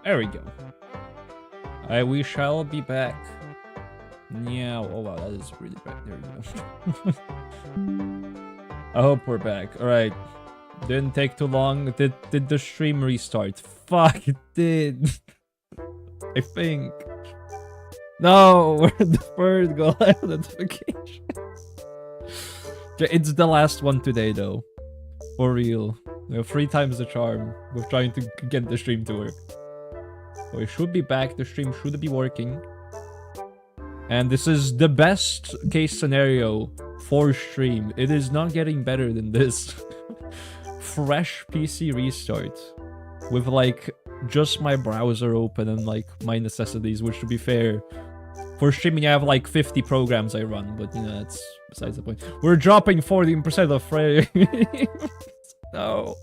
There we go. We shall be back. Yeah. Oh wow, that is really bad. There we go. I hope we're back. All right. Didn't take too long. Did the stream restart? Fuck, it did. I think. No, we're the third go live notification. Okay, it's the last one today though. For real. You know, 3 times the charm with trying to get the stream to work. So it should be back. The stream should be working. And this is the best case scenario for stream. It is not getting better than this. Fresh PC restart. With like just my browser open and like my necessities, which to be fair, for streaming I have like 50 programs I run, but you know, that's besides the point. We're dropping 14% of frame. No.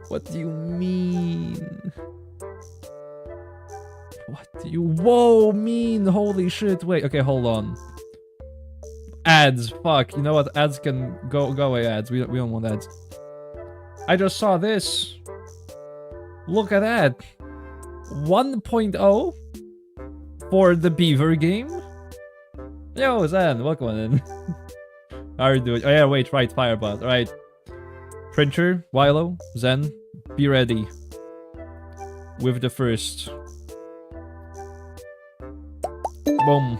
What do you mean? What do you mean? Holy shit, wait, okay, hold on. Ads, fuck, you know what, ads can go away, ads, we don't want ads. I just saw this. Look at that. 1.0 for the Beaver game. Yo, Zen, welcome in. How are you doing? Oh yeah, wait, right, Firebot, right. Printer, Wilo, Zen, be ready. With the first. Boom.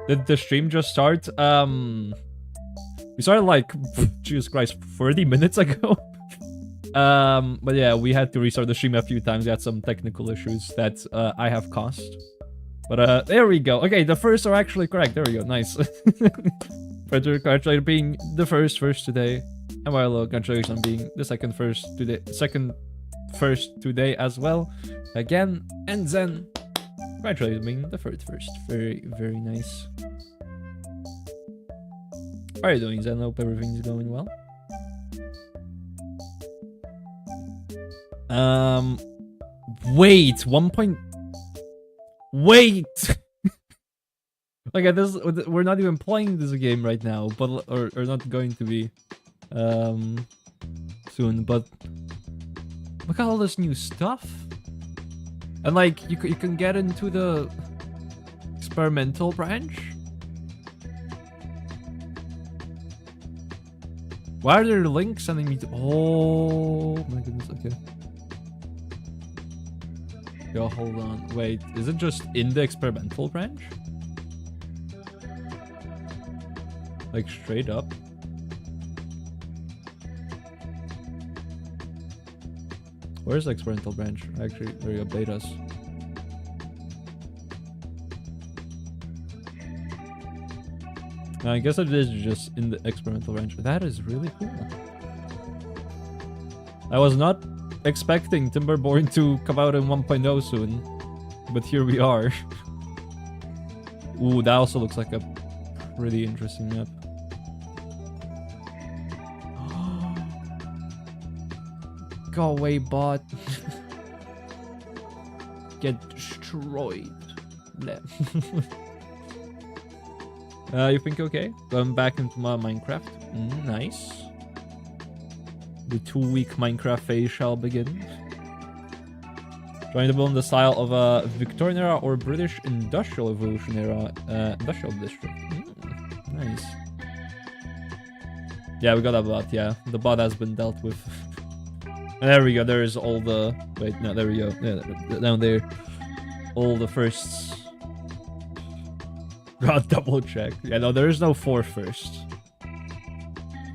Did the stream just start? We started like, Jesus Christ, 30 minutes ago. But yeah, we had to restart the stream a few times. We had some technical issues that I have caused. But there we go. Okay, the first are actually correct. There we go. Nice. Predator, congratulations on being the first today. And Milo, congratulations on being the second first today as well. Again, and Zen, congratulations on being the first. Very, very nice. How are you doing, Zen? I hope everything's going well. Wait, Wait! Okay, this, we're not even playing this game right now, but, or not going to be, soon, but look at all this new stuff. And like, you can get into the experimental branch. Why are there links sending me to, oh my goodness, okay. Yo, hold on. Wait, is it just in the experimental branch? Like straight up? Where's the experimental branch? Actually, there you go, betas. I guess it is just in the experimental branch. That is really cool. I was not expecting Timberborn to come out in 1.0 soon, but here we are. Ooh, that also looks like a pretty interesting map. Go away, bot. Get destroyed. You think okay? Going back into my Minecraft. Nice. The 2-week Minecraft phase shall begin. Trying to build in the style of a Victorian era or British Industrial Revolution era industrial district. Nice. Yeah, we got a bot, yeah. The bot has been dealt with. And there we go, there is all the... Wait, no, there we go. Yeah, down there. All the firsts. Gotta double check. Yeah, no, there is no 4 first.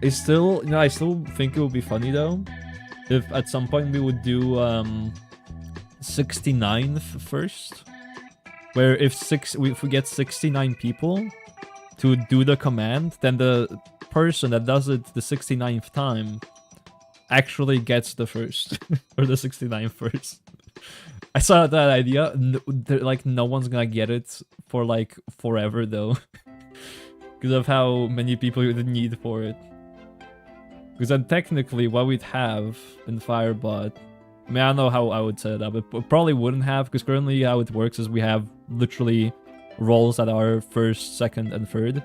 It's still, you know, I still think it would be funny though, if at some point we would do 69th first, where if we get 69 people to do the command, then the person that does it the 69th time actually gets the first or the 69th first. I saw that idea. Like no one's gonna get it for like forever though, because of how many people you would need for it. Because then technically what we'd have in Firebot, I mean, I don't know how I would set it up. It probably wouldn't have, because currently how it works is we have literally roles that are first, second, and third.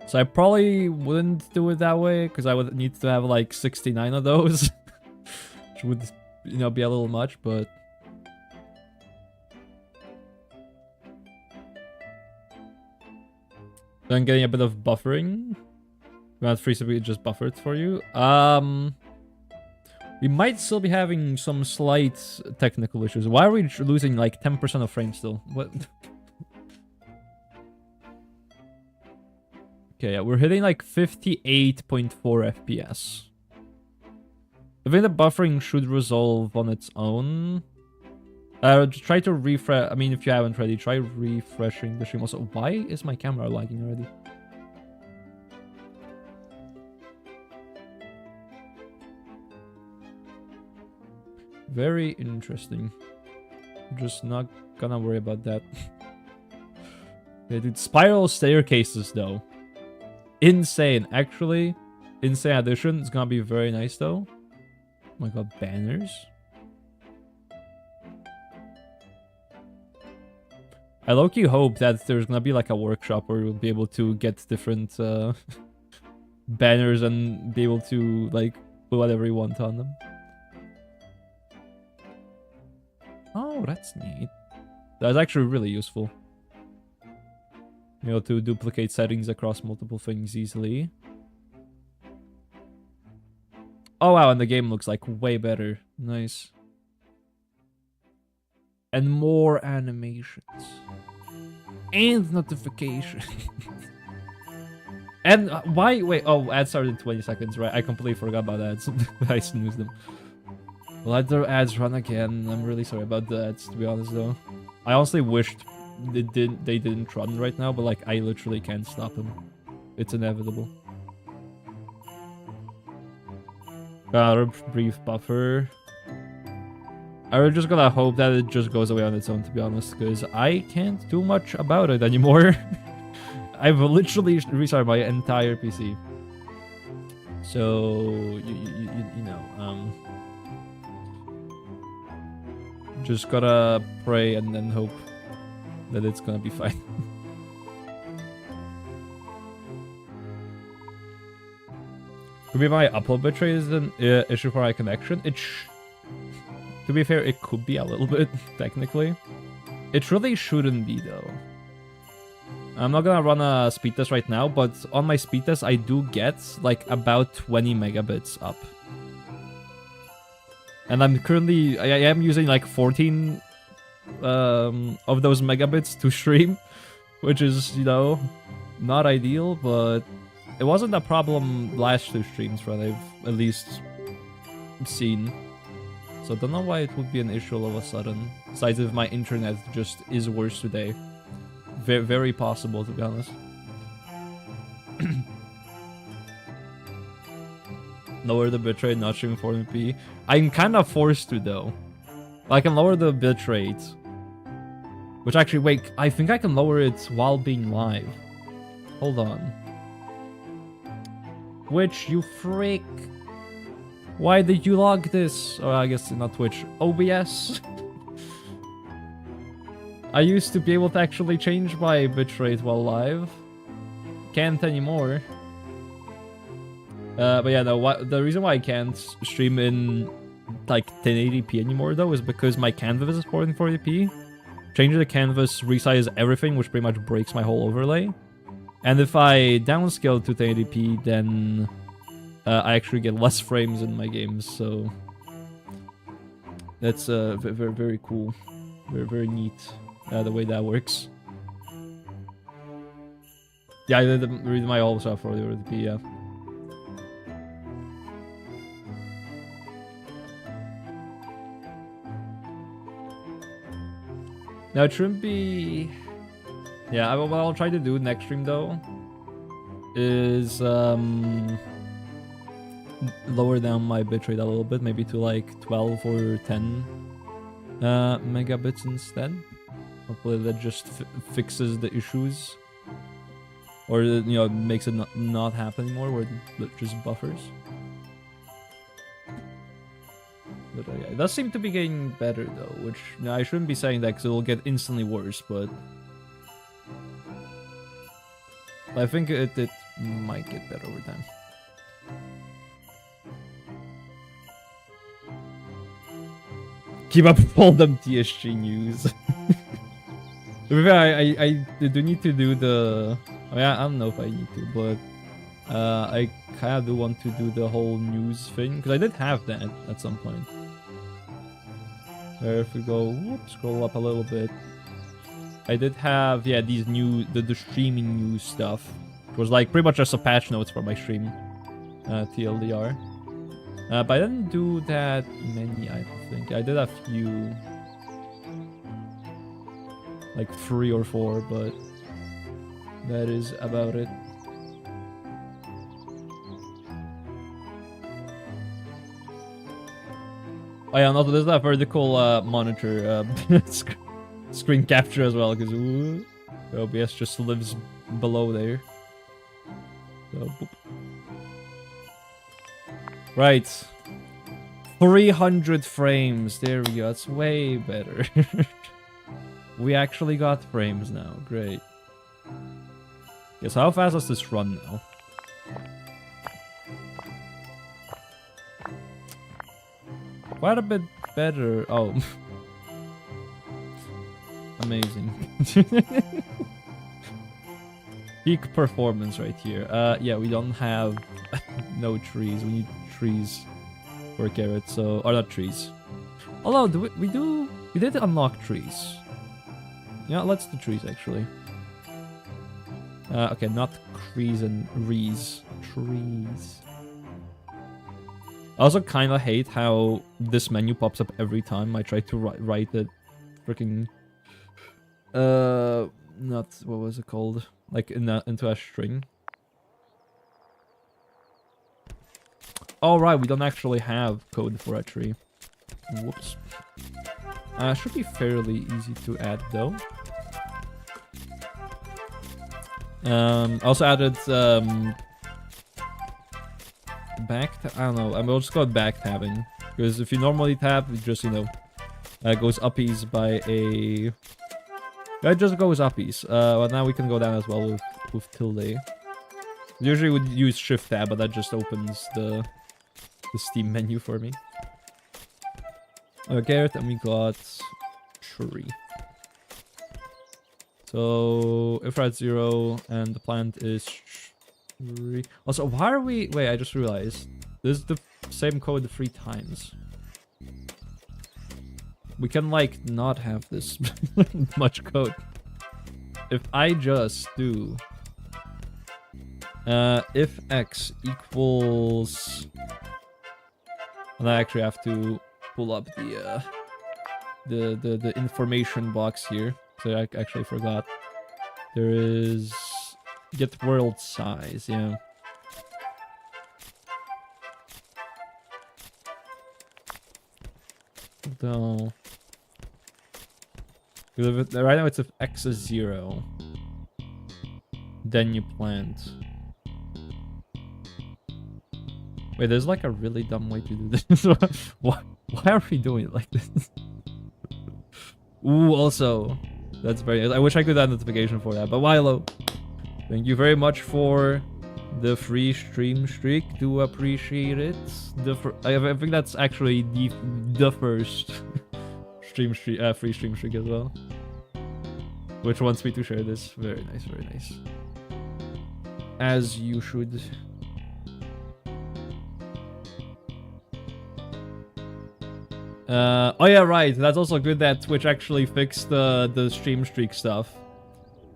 So I probably wouldn't do it that way because I would need to have like 69 of those, which would, you know, be a little much, but. So I'm getting a bit of buffering. Not free to be just buffered for you. We might still be having some slight technical issues. Why are we losing like 10% of frames still? What? Okay, yeah, we're hitting like 58.4 FPS. I think the buffering should resolve on its own. Try to refresh. I mean, if you haven't already, try refreshing the stream. Also, why is my camera lagging already? Very interesting. Just not gonna worry about that. Yeah, dude, spiral staircases though. Insane. Actually, insane addition. It's gonna be very nice though. Oh my god, banners. I low-key hope that there's gonna be like a workshop where we'll be able to get different banners and be able to like put whatever you want on them. Oh, that's neat. That's actually really useful. You know, to duplicate settings across multiple things easily. Oh wow, and the game looks like way better. Nice. And more animations. And notifications. And why? Wait, oh, ads started in 20 seconds, right? I completely forgot about ads. I snoozed them. Let the ads run again. I'm really sorry about the ads, to be honest, though. I honestly wished they didn't run right now, but like I literally can't stop them. It's inevitable. Got a brief buffer. I'm just gonna hope that it just goes away on its own, to be honest, because I can't do much about it anymore. I've literally restarted my entire PC. So, you know, just gotta pray and then hope that it's gonna be fine. Could be my upload bitrate is an issue for my connection. To be fair, it could be a little bit, technically. It really shouldn't be, though. I'm not gonna run a speed test right now, but on my speed test, I do get, like, about 20 megabits up. And I'm currently... I am using, like, 14 of those megabits to stream, which is, you know, not ideal, but it wasn't a problem last two streams, right? I've at least seen. So I don't know why it would be an issue all of a sudden. Besides if my internet just is worse today. Very, very possible, to be honest. Lower the bitrate, not streaming 400p. I'm kind of forced to, though. I can lower the bitrate. Which actually, wait, I think I can lower it while being live. Hold on. Which, you freak. Why did you log this? Oh, I guess not Twitch. OBS? I used to be able to actually change my bitrate while live. Can't anymore. But yeah, no, the reason why I can't stream in like 1080p anymore though is because my canvas is 1440p. Changing the canvas resizes everything, which pretty much breaks my whole overlay. And if I downscale to 1080p, then I actually get less frames in my games, so that's very, very cool. Very, very neat, the way that works. Yeah, I did read my old stuff for the RDP, yeah. Now, it shouldn't be... Yeah, what I'll try to do next stream, though, is lower down my bitrate a little bit, maybe to like 12 or 10 megabits instead. Hopefully that just fixes the issues, or you know, makes it not happen anymore, where it just buffers. But yeah, it does seem to be getting better though, which you know, I shouldn't be saying that because it'll get instantly worse, but I think it might get better over time. Keep up with all them TSG news. I do need to do the... I mean, I don't know if I need to, but I kind of do want to do the whole news thing, because I did have that at some point. Where if we go, scroll up a little bit, I did have, yeah, these new, the streaming news stuff. It was like pretty much just a patch notes for my stream, TLDR. But I didn't do that many, I think. I did a few, like 3 or 4, but that is about it. Oh yeah, and also there's that vertical monitor screen capture as well, because OBS just lives below there. So, boop. Right. 300 frames. There we go. That's way better. We actually got frames now. Great. Okay, so how fast does this run now? Quite a bit better. Oh. Amazing. Peak performance right here. Yeah, we don't have no trees. We need trees for carrots, so... Or not trees. Although, we did unlock trees. Yeah, let's do trees, actually. Okay, not crees and rees. Trees. I also kind of hate how this menu pops up every time I try to write the freaking... Not... What was it called? Like, into a string. Oh, right, we don't actually have code for a tree. Whoops. Should be fairly easy to add, though. Also added, I don't know, we'll just call it back tabbing. Because if you normally tab, it just, you know, goes uppies by a... It just goes uppies. But now we can go down as well with tilde. Usually would use shift tab, but that just opens the Steam menu for me. Carrot, and we got tree. So if we're at 0 and the plant is tree. Also, why are we? Wait, I just realized this is the same code 3 times. We can like not have this much code. If I just do if x equals, and I actually have to pull up the information box here. So I actually forgot. There is get world size, yeah. No. Right now it's if x is 0. Then you plant. Wait, there's like a really dumb way to do this. Why are we doing it like this? Ooh, also, that's very... I wish I could add notification for that. But Milo, thank you very much for the free stream streak. Do appreciate it. I think that's actually the first free stream streak as well. Which wants me to share this. Very nice, very nice. As you should. Oh yeah, right. That's also good that Twitch actually fixed the stream streak stuff.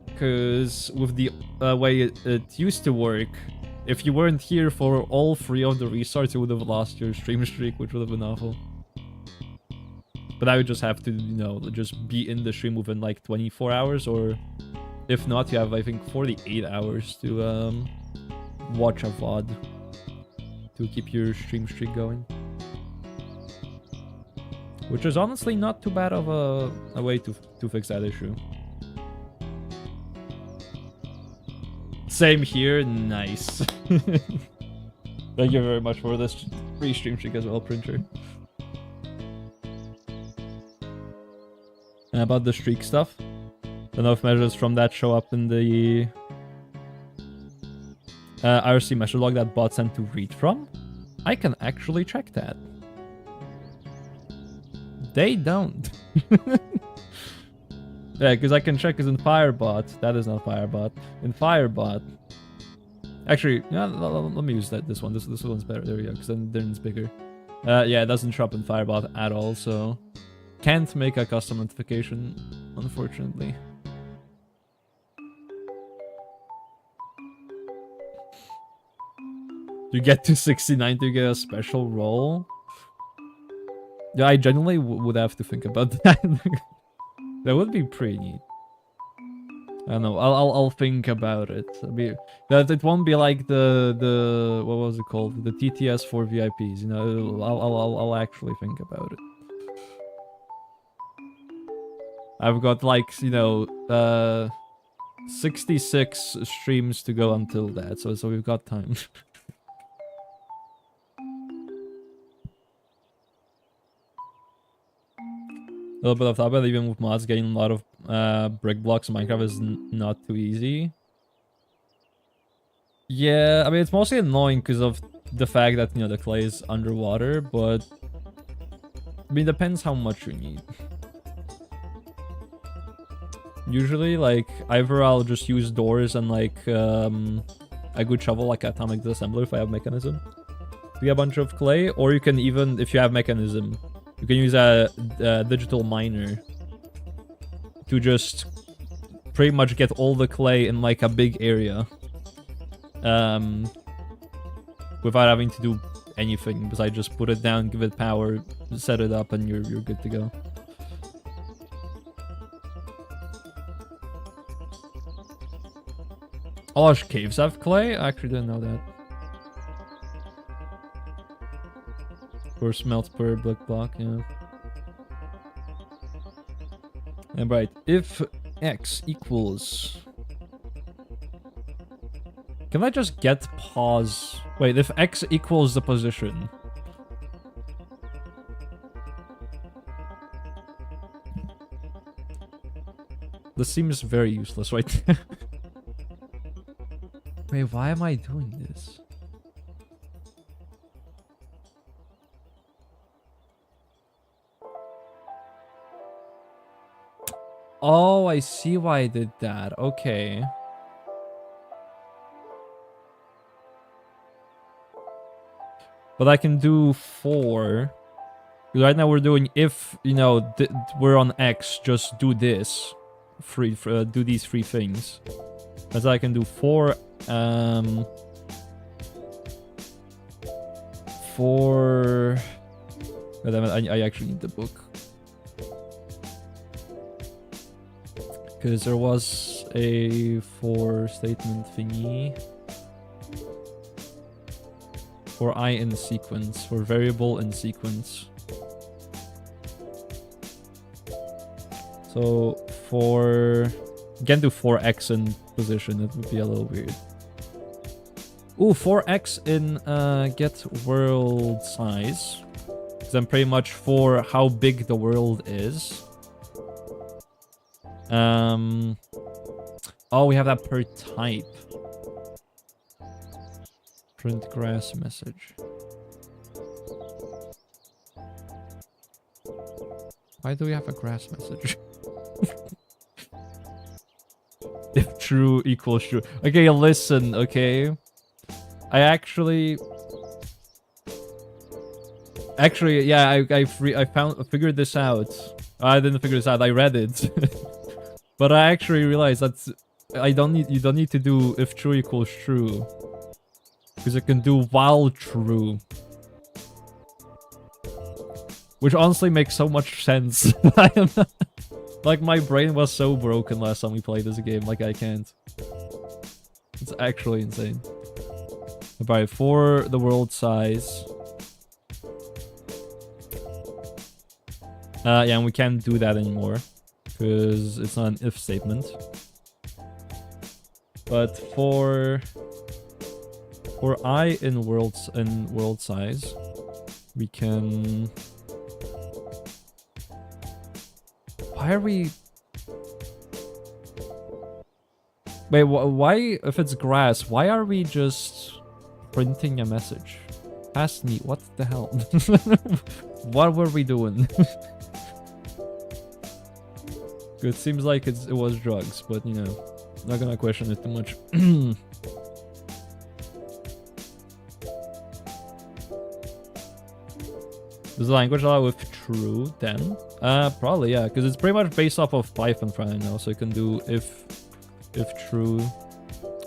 Because with the way it used to work, if you weren't here for all 3 of the restarts, you would have lost your stream streak, which would have been awful. But I would just have to, you know, just be in the stream within like 24 hours, or if not, you have, I think, 48 hours to watch a VOD to keep your stream streak going. Which is honestly not too bad of a way to fix that issue. Same here, nice. Thank you very much for this free stream streak as well, Printer. And about the streak stuff, don't know if measures from that show up in the IRC message log that bots tend to read from? I can actually check that. They don't. Yeah, because I can check is in Firebot. That is not Firebot. In Firebot. Actually, yeah, let me use this one. This one's better. There we go, because then it's bigger. Yeah, it doesn't show up in Firebot at all, so... Can't make a custom notification, unfortunately. You get to 69 to get a special roll? Yeah, I genuinely would have to think about that. That would be pretty neat. I don't know. I'll think about it. That it won't be like the what was it called? The TTS for VIPs. You know, I'll actually think about it. I've got like, you know, 66 streams to go until that, so we've got time. A little bit of that, but even with mods, getting a lot of brick blocks in Minecraft is not too easy. Yeah, I mean, it's mostly annoying because of the fact that, you know, the clay is underwater, but... I mean, depends how much you need. Usually, like, either I'll just use doors and, like, a good shovel, like Atomic Disassembler if I have Mechanism, to get a bunch of clay, or you can even, if you have Mechanism, you can use a digital miner to just pretty much get all the clay in like a big area, without having to do anything besides just put it down, give it power, set it up, and you're good to go. All caves have clay? I actually didn't know that. Or smelts per brick block, yeah. And right, if x equals... Can I just get pause? Wait, if x equals the position... This seems very useless right now. Wait, why am I doing this? Oh, I see why I did that. Okay. But I can do 4. Right now we're doing if, you know, we're on X, just do this. Do these 3 things. As I can do 4, 4... God damn it, I actually need the book. Because there was a for statement thingy. For I in sequence, for variable in sequence. So for... You can't do 4x in position, it would be a little weird. Ooh, 4x in get world size. Because then pretty much for how big the world is. Oh, we have that per type. Print grass message. Why do we have a grass message? If true equals true. Okay, listen, okay? I actually... yeah, I figured this out. I didn't figure this out, I read it. But I actually realized that you don't need to do if true equals true. Because it can do while true. Which honestly makes so much sense. Like, my brain was so broken last time we played this game, like I can't. It's actually insane. Alright, for the world size. Yeah, and we can't do that anymore. Because it's not an if statement. But for I in world size, we can... Why are we... Wait, why, if it's grass, why are we just printing a message? Pass me, what the hell? What were we doing? It seems like it was drugs, but you know, not gonna question it too much. Does the language allow with true then? Probably, yeah, because it's pretty much based off of Python for now, so you can do if true.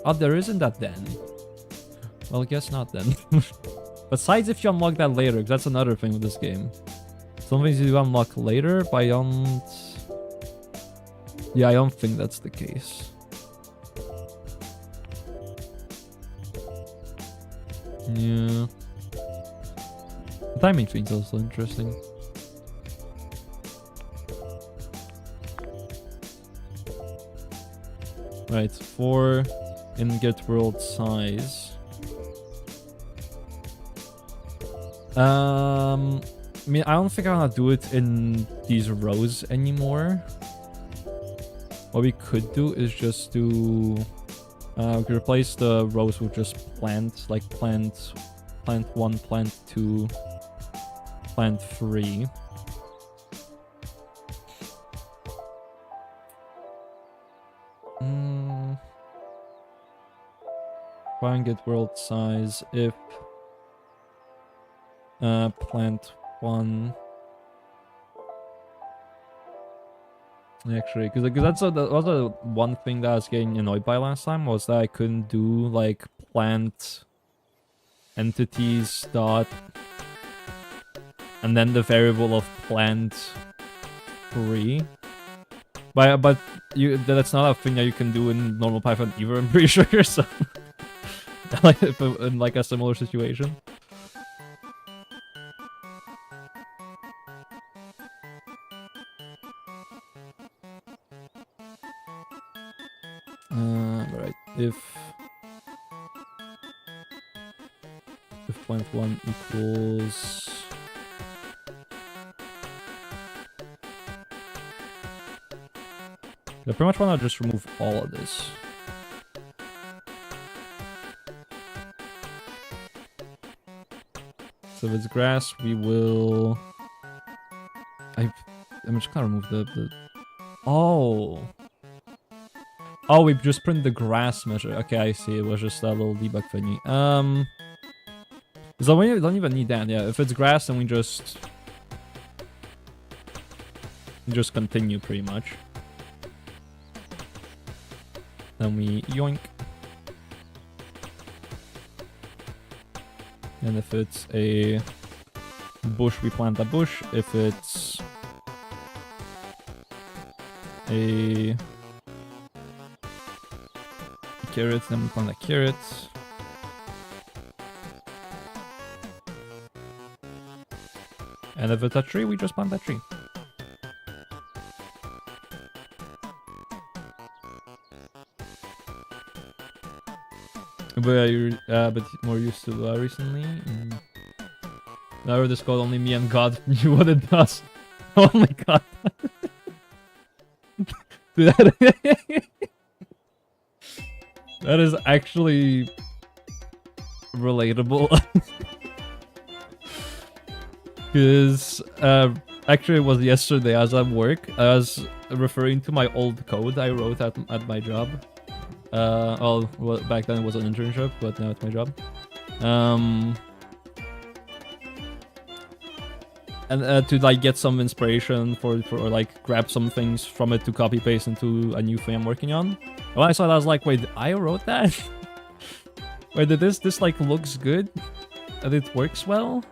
Oh, there isn't that then. Well, I guess not then. Besides if you unlock that later, because that's another thing with this game. Some things you unlock later, but I don't... Yeah, I don't think that's the case. Yeah. The timing thing's also interesting. Right, 4 in get world size. I mean, I don't think I want to do it in these rows anymore. What we could do is just do... we could replace the rows with just plant, like plant 1, plant 2, plant 3. Try and get world size if plant 1. Actually, because that's that was the one thing that I was getting annoyed by last time, was that I couldn't do like plant entities dot and then the variable of plant 3. But that's not a thing that you can do in normal Python either, I'm pretty sure. So like in like a similar situation. Right. If plant 1 equals I pretty much want to just remove all of this. So if it's grass, we will... I'm just gonna remove the... Oh! Oh, we just print the grass measure. Okay, I see. It was just that little debug thingy. So we don't even need that. Yeah, if it's grass, then we just continue pretty much. Then we yoink. And if it's a bush, we plant a bush. If it's a carrot, then we plant a carrot. And if it's a tree, we just plant that tree. But you're but more used to recently. Now I heard this called only me and God knew what it does. Oh my God. Dude, that is actually relatable. Because actually it was yesterday as I was at work. I was referring to my old code I wrote at my job. Well, back then it was an internship, but now it's my job. And to like get some inspiration for or like grab some things from it to copy paste into a new thing I'm working on. When I saw that, I was like, wait, I wrote that? Wait, this like looks good? And it works well?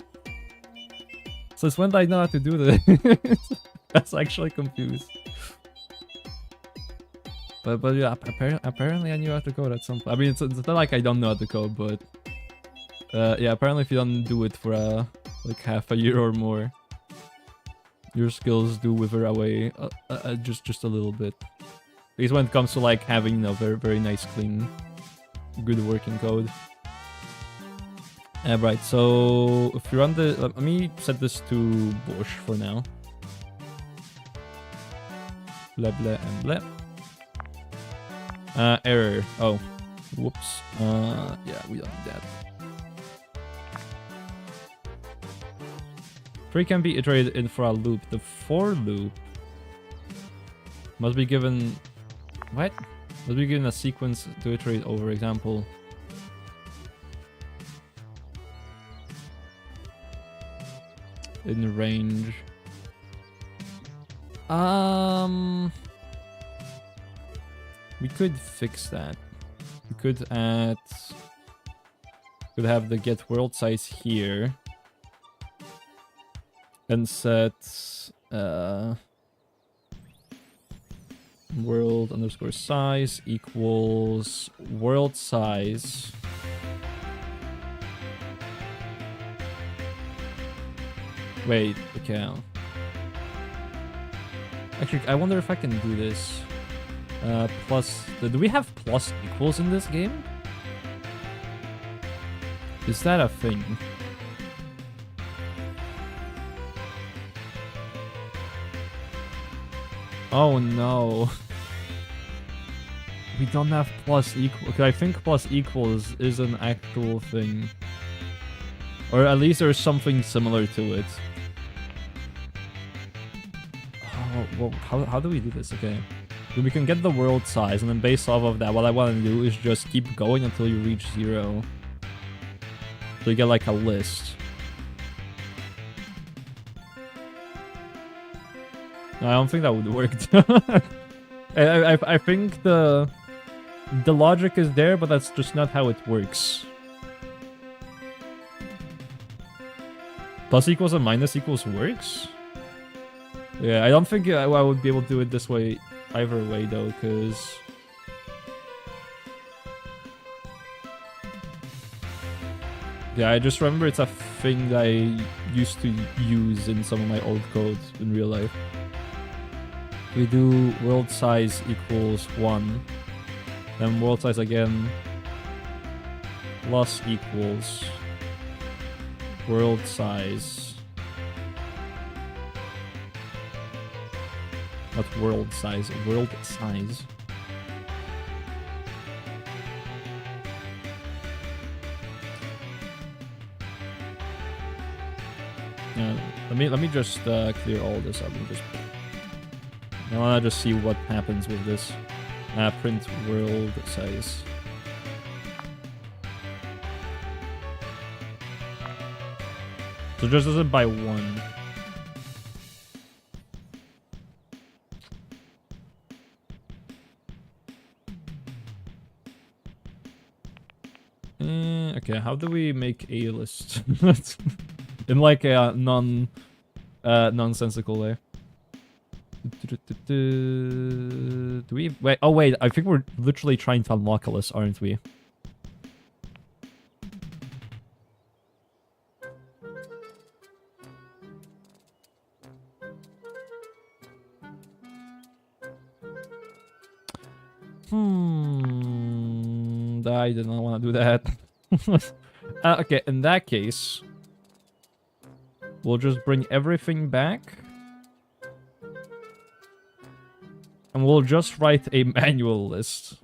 Since when did I know how to do this? That's actually confused. But yeah, apparently I knew how to code at some point. I mean, it's not like I don't know how to code, but yeah, apparently if you don't do it for like half a year or more, your skills do wither away just a little bit. Because when it comes to like having a very nice, clean, good working code. Right, so if you run the... let me set this to bush for now. Blah blah and blah. Error. Oh. Whoops. Yeah, we don't need that. 3 can be iterated in for a loop. The for loop must be given... What? Must be given a sequence to iterate over. Example. In range. We could fix that. We could add... Could have the get world size here. And set... world underscore size equals world size. Wait, okay. Actually, I wonder if I can do this. Plus, do we have plus equals in this game? Is that a thing? Oh no. We don't have plus equal. Okay, I think plus equals is an actual thing. Or at least there's something similar to it. Oh, well, how do we do this? Okay. We can get the world size, and then based off of that, what I want to do is just keep going until you reach 0. So you get like a list. No, I don't think that would work. I think the logic is there, but that's just not how it works. Plus equals and minus equals works? Yeah, I don't think I would be able to do it this way either way though, because... Yeah, I just remember it's a thing that I used to use in some of my old codes in real life. We do world size equals 1. Then world size again. Plus equals world size. Not world size, world size. Let me just clear all this up and just... I wanna just see what happens with this. Print world size. So just does it by 1. Okay, how do we make a list? In like a nonsensical way. Do we wait? Oh wait, I think we're literally trying to unlock a list, aren't we? I did not want to do that. Okay, in that case, we'll just bring everything back. And we'll just write a manual list.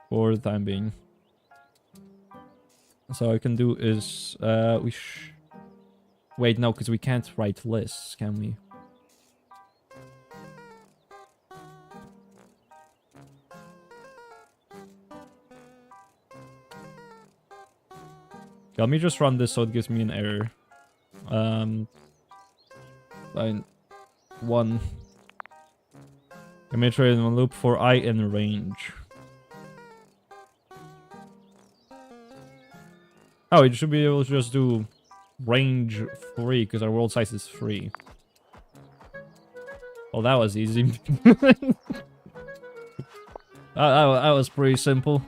For the time being. So all I can do is, wait, no, because we can't write lists, can we? Let me just run this so it gives me an error. Line 1. Iterate in a loop for I in range. Oh, it should be able to just do range 3 because our world size is 3. Well, that was easy. that was pretty simple.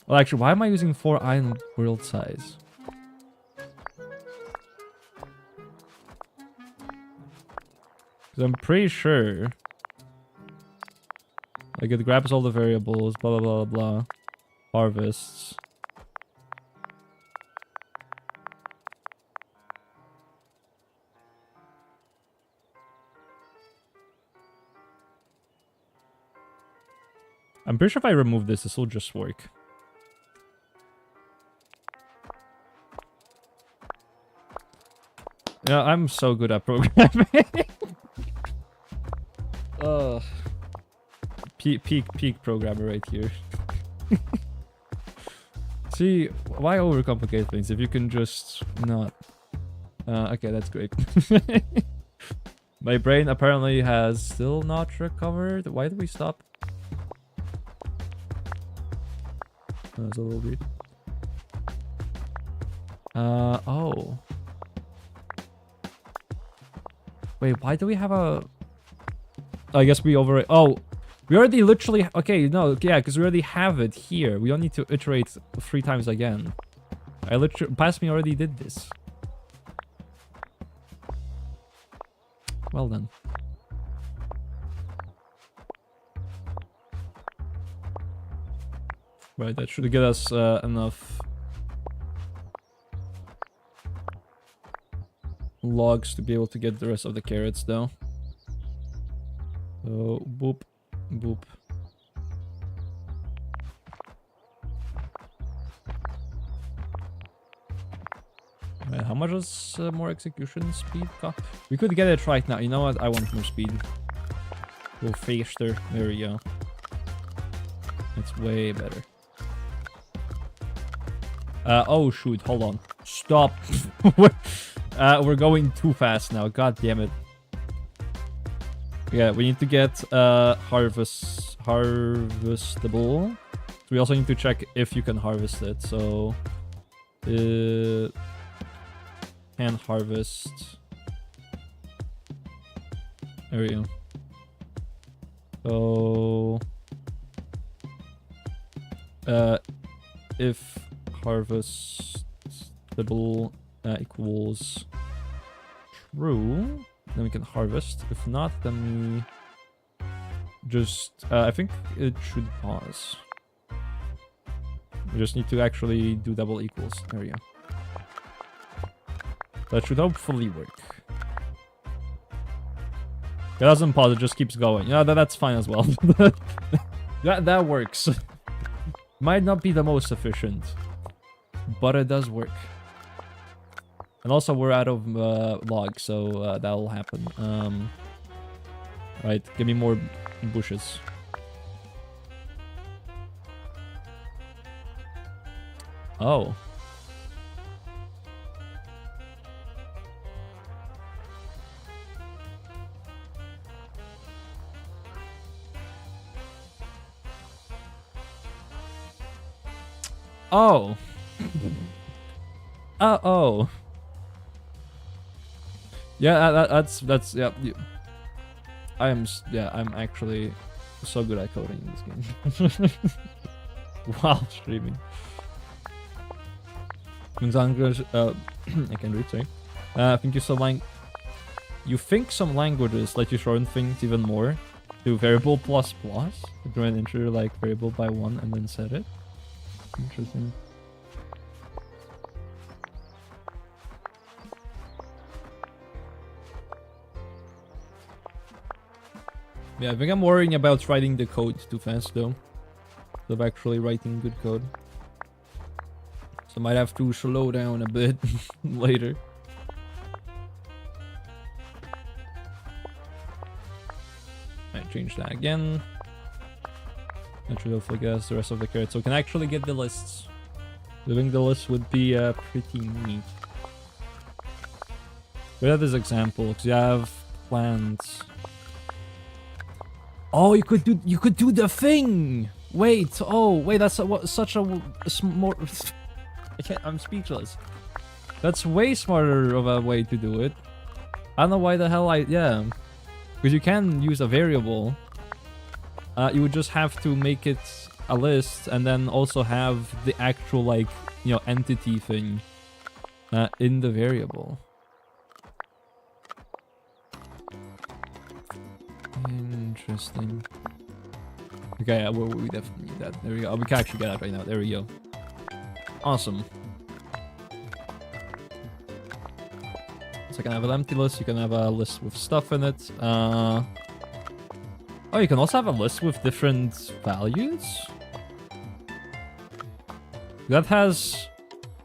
Well, actually, why am I using 4i in world size? Because I'm pretty sure... Like, it grabs all the variables, blah, blah, blah, blah. Harvests. I'm pretty sure if I remove this will just work. Yeah, I'm so good at programming. Peak programmer right here. See, why overcomplicate things if you can just not? Okay, that's great. My brain apparently has still not recovered. Why did we stop? That was a little weird. Oh. Wait, why do we have a... I guess we Oh, we already literally... Okay, no, yeah, because we already have it here. We don't need to iterate 3 times again. I literally... Past me already did this. Well then. Right, that should get us enough logs to be able to get the rest of the carrots though. So, boop, boop. Right, how much does more execution speed cost? We could get it right now. You know what? I want more speed. Go faster. There we go. It's way better. Oh shoot, hold on. Stop. We're going too fast now. God damn it. Yeah, we need to get harvestable. So we also need to check if you can harvest it. So can harvest. There we go. So if harvestable equals true, then we can harvest. If not, then we just I think it should pause. We just need to actually do double equals. There we go. That should hopefully work. It doesn't pause, it just keeps going. Yeah, that's fine as well. that works. Might not be the most efficient, but it does work. And also we're out of logs, so that'll happen. Right, give me more bushes. Oh. Oh. Oh. Yeah, that's yeah. I'm actually so good at coding in this game. While streaming. I can read, sorry. I think you think some languages let you shorten things even more to variable plus plus. Do an integer like variable by 1 and then set it. Interesting. Yeah, I think I'm worrying about writing the code too fast though. Of actually writing good code. So I might have to slow down a bit later. Might change that again. That should hopefully get us the rest of the carrots. So we can actually get the lists. Doing the list would be pretty neat. We have this example because you have plants. Oh, you could do the thing. Wait. Oh, wait. That's such a more. I'm speechless. That's way smarter of a way to do it. I don't know why the hell yeah, because you can use a variable. You would just have to make it a list and then also have the actual, like, you know, entity thing in the variable. Interesting. Okay, yeah, we definitely need that. There we go. Oh, we can actually get that right now. There we go. Awesome. So you can have an empty list. You can have a list with stuff in it. Oh, you can also have a list with different values? That has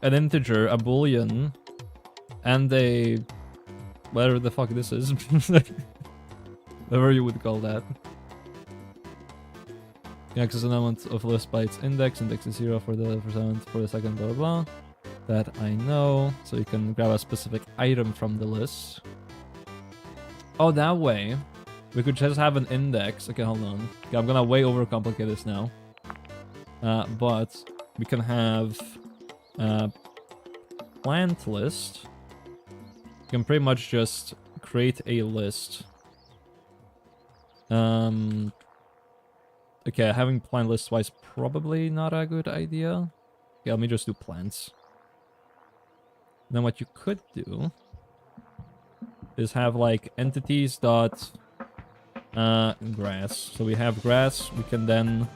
an integer, a boolean, and a... whatever the fuck this is. Whatever you would call that. You access an element of list by its index. Index is 0 for the for the second, blah, blah, blah. That I know. So you can grab a specific item from the list. Oh, that way. We could just have an index. Okay, hold on. Okay, I'm gonna way overcomplicate this now. But we can have plant list. You can pretty much just create a list. Okay, having plant list twice probably not a good idea. Okay, let me just do plants. Then what you could do is have like entities dot grass. So we have grass. We can then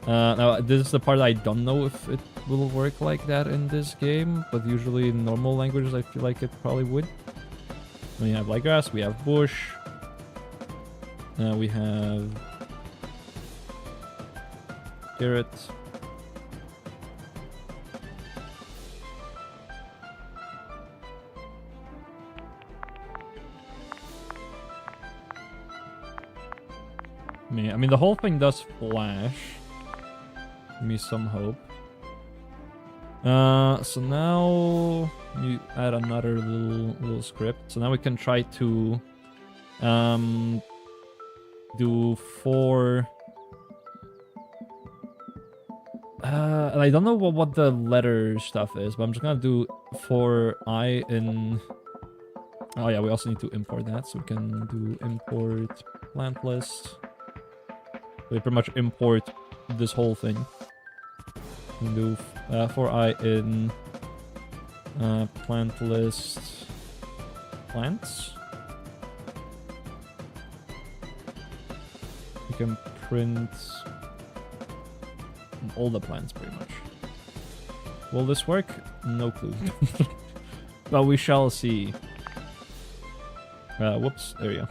now this is the part I don't know if it will work like that in this game, but usually in normal languages I feel like it probably would. We have like grass. We have bush. We have carrot. I mean, the whole thing does flash. Give me some hope. So now you add another little script. So now we can try to do 4. And I don't know what the letter stuff is, but I'm just gonna do for I in... Oh yeah, we also need to import that, so we can do import plant list. We pretty much import this whole thing. We can do for I in plant list plants. We can print all the plants pretty much. Will this work? No clue. But we shall see. Whoops, there we go.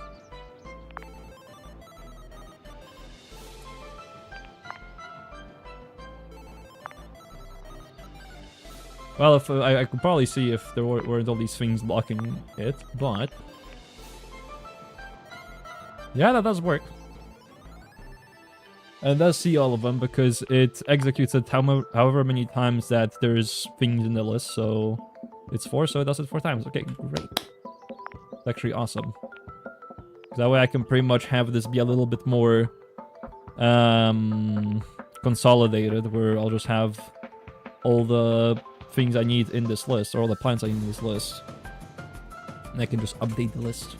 Well, if I could probably see if there weren't all these things blocking it, but... yeah, that does work. And it does see all of them because it executes it however many times that there's things in the list, so... it's 4, so it does it 4 times. Okay, great. It's actually awesome. That way I can pretty much have this be a little bit more... consolidated, where I'll just have all the things I need in this list, or all the plants I need in this list. And I can just update the list.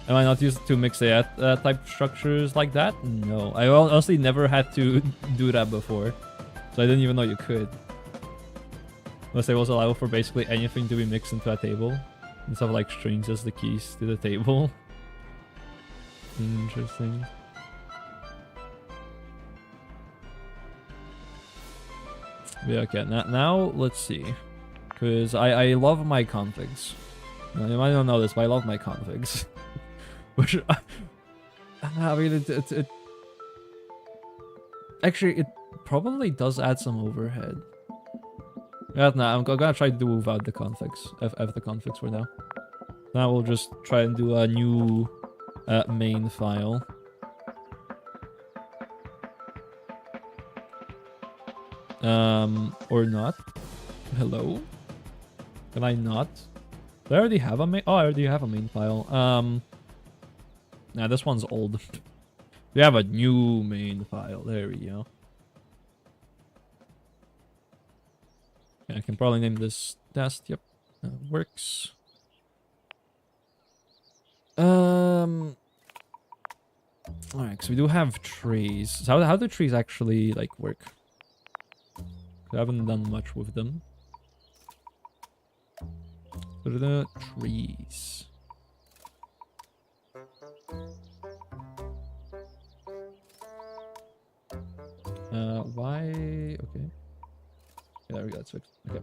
Am I not used to Mixay type structures like that? No. I honestly never had to do that before. So I didn't even know you could. Unless it was allowed for basically anything to be mixed into a table. Instead of like strings as the keys to the table. Interesting. Yeah, okay, now let's see. Because I love my configs. You might not know this, but I love my configs. Which, I mean, it actually, it probably does add some overhead. Yeah, no, I'm gonna try to do without the configs, F the configs for now. Now we'll just try and do a new main file. Or not. Hello? Can I not? Do I already have a main? Oh, I already have a main file. Nah, this one's old. We have a new main file. There we go. Yeah, I can probably name this test. Yep, that works. Alright, so we do have trees. So how do trees actually like work? I haven't done much with them. What are the trees? Why? Okay. Yeah, there we go. It's fixed. Okay.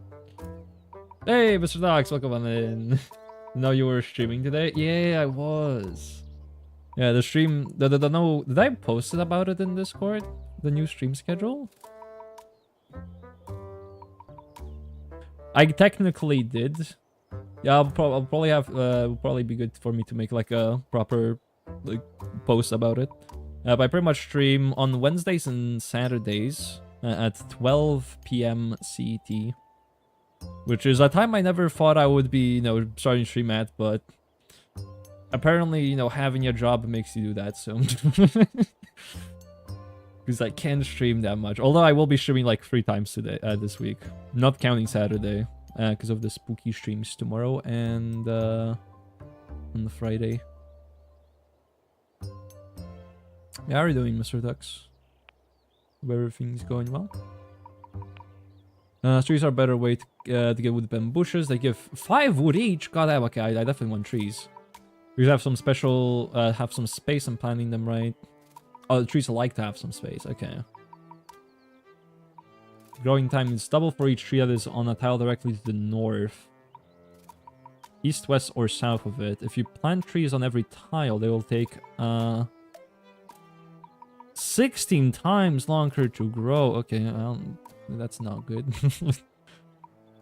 Hey, Mr. Docs, welcome on in. Know you were streaming today? Yeah, I was. Yeah, the stream. No, did I post it about it in Discord? The new stream schedule? I technically did. Yeah, I'll probably have. It'll probably be good for me to make like a proper like post about it. But I pretty much stream on Wednesdays and Saturdays at 12 p.m. CET. Which is a time I never thought I would be, starting stream at, but apparently, having a job makes you do that, so. Because I can't stream that much. Although I will be streaming like 3 times today, this week. Not counting Saturday, because of the spooky streams tomorrow and on the Friday. Yeah, how are you doing, Mr. Dux? Hope everything's going well? Trees are a better way to get wood than bushes. They give 5 wood each. God damn, okay, I definitely want trees. We have some special, have some space. I'm planting them right. Oh, the trees like to have some space. Okay. Growing time is double for each tree that is on a tile directly to the north. East, west, or south of it. If you plant trees on every tile, they will take 16 times longer to grow. Okay, that's not good.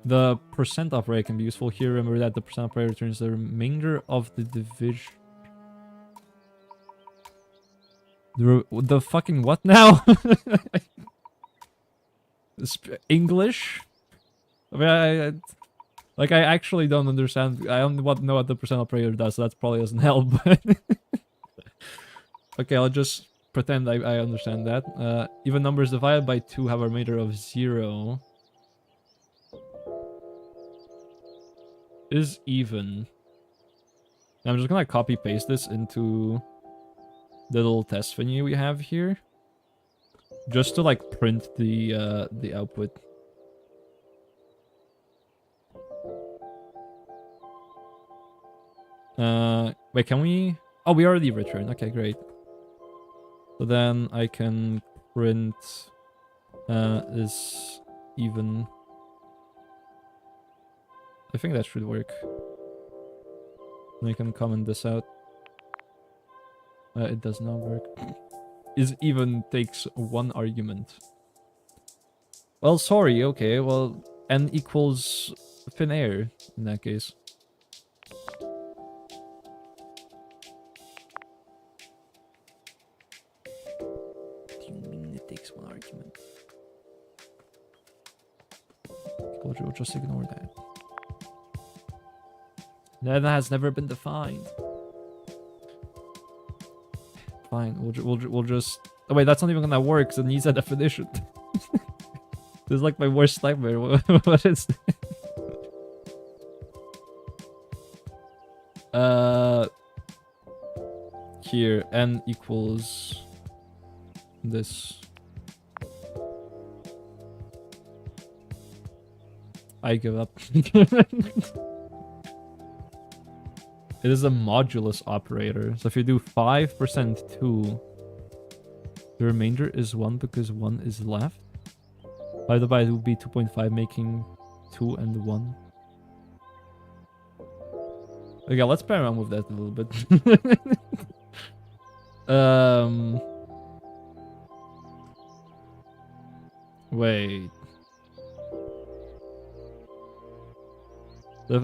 The percent operator can be useful here. Remember that the percent operator returns the remainder of the division. The fucking what now? English? I mean, I actually don't understand. I don't know what the percent operator does, so that probably doesn't help. But okay, I'll just pretend I understand that. Even numbers divided by 2 have a remainder of 0. Is even. I'm just gonna copy paste this into the little test venue we have here, just to like print the output. Wait, can we? Oh, we already returned. Okay, great. So then I can print is even. I think that should work. I can comment this out. It does not work. Is even takes 1 argument. Well, sorry. Okay, well, n equals thin air in that case. What do you mean it takes 1 argument? We'll just ignore that. That has never been defined. Fine, we'll just. Oh wait, that's not even gonna work. So it needs a definition. This is like my worst nightmare. What is? Here n equals this. I give up. It is a modulus operator. So if you do 5% 2, the remainder is 1 because 1 is left. 5 divided would be 2.5, making 2 and 1. Okay, let's play around with that a little bit. Wait.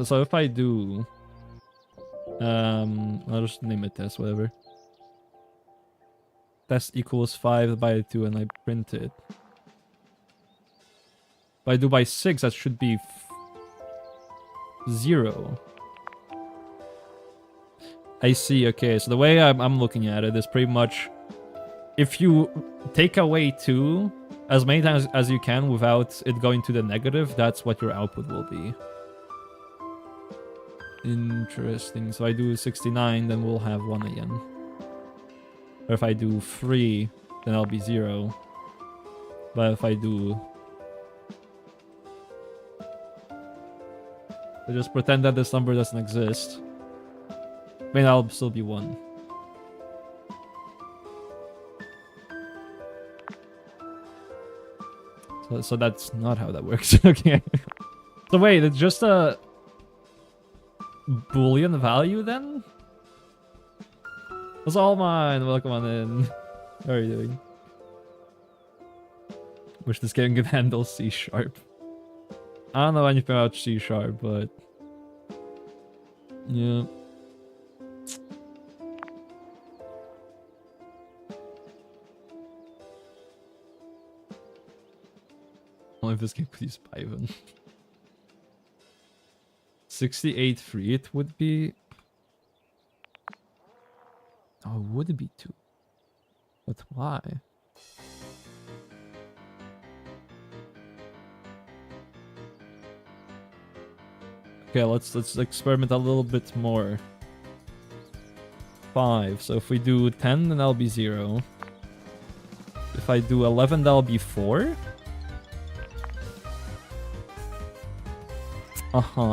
So if I do... I'll just name it test, whatever. Test equals 5 by 2, and I print it. If I do by 6, that should be 0. I see, okay, so the way I'm looking at it is pretty much... If you take away 2 as many times as you can without it going to the negative, that's what your output will be. Interesting. So I do 69, then we'll have 1 again. Or if I do 3, then I'll be 0. But if I do... I just pretend that this number doesn't exist. I mean, I'll still be 1. So that's not how that works. Okay. So wait, it's just a Boolean value then? It's all mine. Welcome on in. How are you doing? Wish this game could handle C#. I don't know anything about C#, but yeah. Only if this game could use Python. 68 free it would be. Oh, it would be 2. But why? Okay, let's experiment a little bit more. 5. So if we do 10, then that'll be 0. If I do 11, that'll be 4.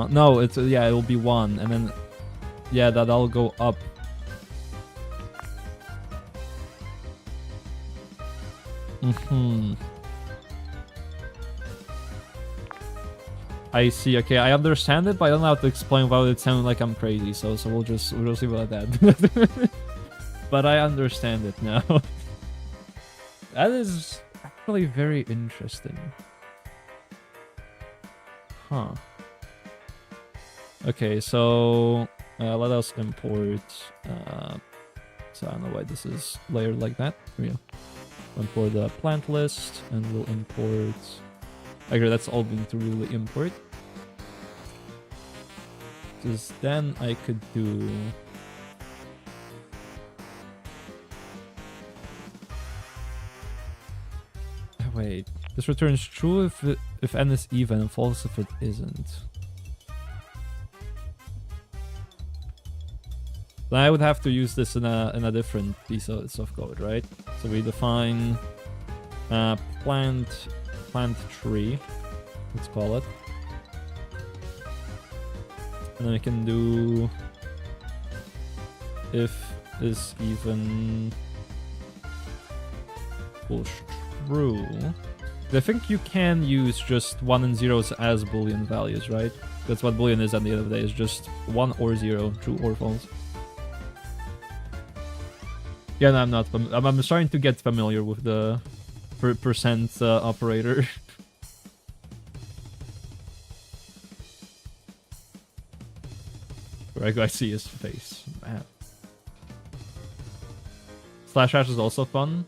No, it's yeah, it'll be 1, and then yeah, that'll go up. I see. Okay, I understand it, but I don't know how to explain without it sounding like I'm crazy. So we'll just leave it at that. But I understand it now. That is actually very interesting. Huh. Okay, so let us import. So I don't know why this is layered like that. Here we go. Import the plant list, and we'll import. Actually, that's all we need to really import. Because then I could do. Wait, this returns true if n is even and false if it isn't. Then I would have to use this in a different piece of code, right? So we define plant tree, let's call it, and then we can do if is even equals true. I think you can use just 1 and 0s as Boolean values, right? That's what Boolean is at the end of the day, is just 1 or 0, true or false. Yeah, no, I'm not. I'm starting to get familiar with the percent operator. Where I see his face. Man. Slash hash is also fun.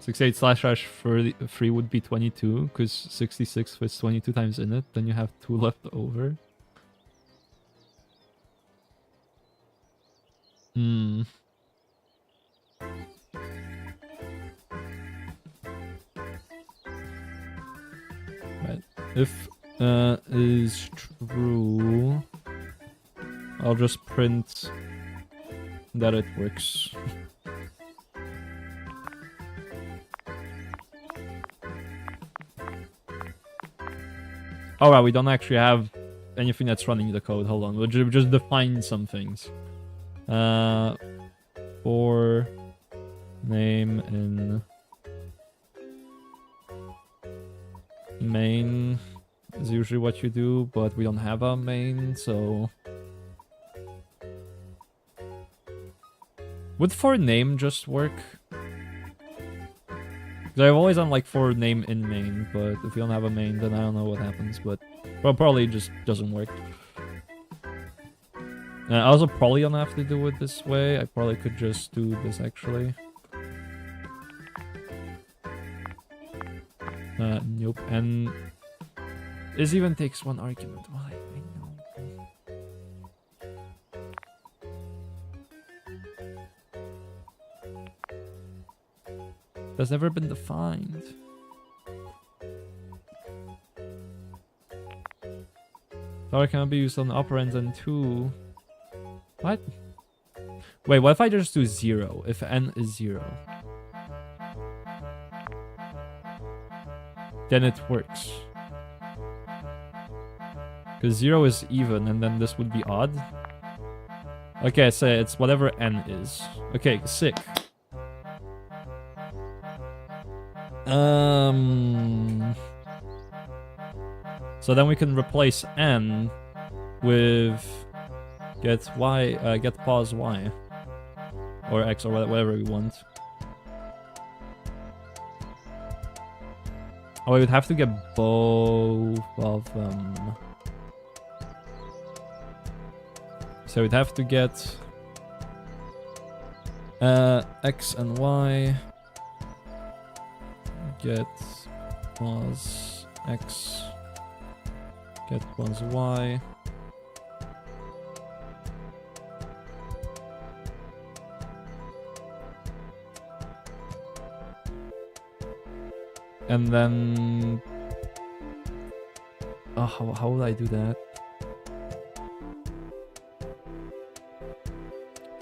68 slash hash for 3 would be 22, because 66 fits 22 times in it. Then you have 2 left over. Right. If is true, I'll just print that it works. Oh wow, we don't actually have anything that's running the code. Hold on, we'll just define some things. For name in main is usually what you do, but we don't have a main, so would for name just work? Because I've always done like for name in main, but if you don't have a main, then I don't know what happens, but probably just doesn't work. I also probably don't have to do it this way. I probably could just do this actually. Nope. And this even takes 1 argument. Why? I know. That's never been defined. Power cannot be used on operands and 2. What? Wait, what if I just do 0? If n is 0. Then it works. Because 0 is even, and then this would be odd. Okay, so it's whatever n is. Okay, sick. So So then we can replace n with get pos y. Or x or whatever we want. Oh, we would have to get both of them. So we'd have to get x and y. Get pos x. Get pos y. And then... Oh, how would I do that?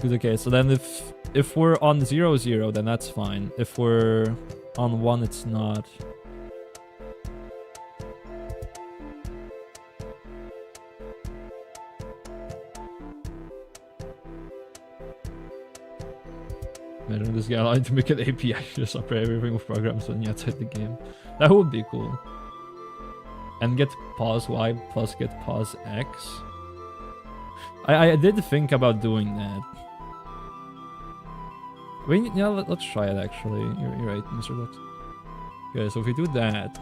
Okay, so then if we're on 0, 0, then that's fine. If we're on 1, it's not. Imagine this guy allowed to make an API just operate everything with programs when you're outside the game. That would be cool. And get pos y plus get pos x. I did think about doing that. I mean, yeah, let's try it actually. You're right, Mr. Lux. Okay, so if we do that.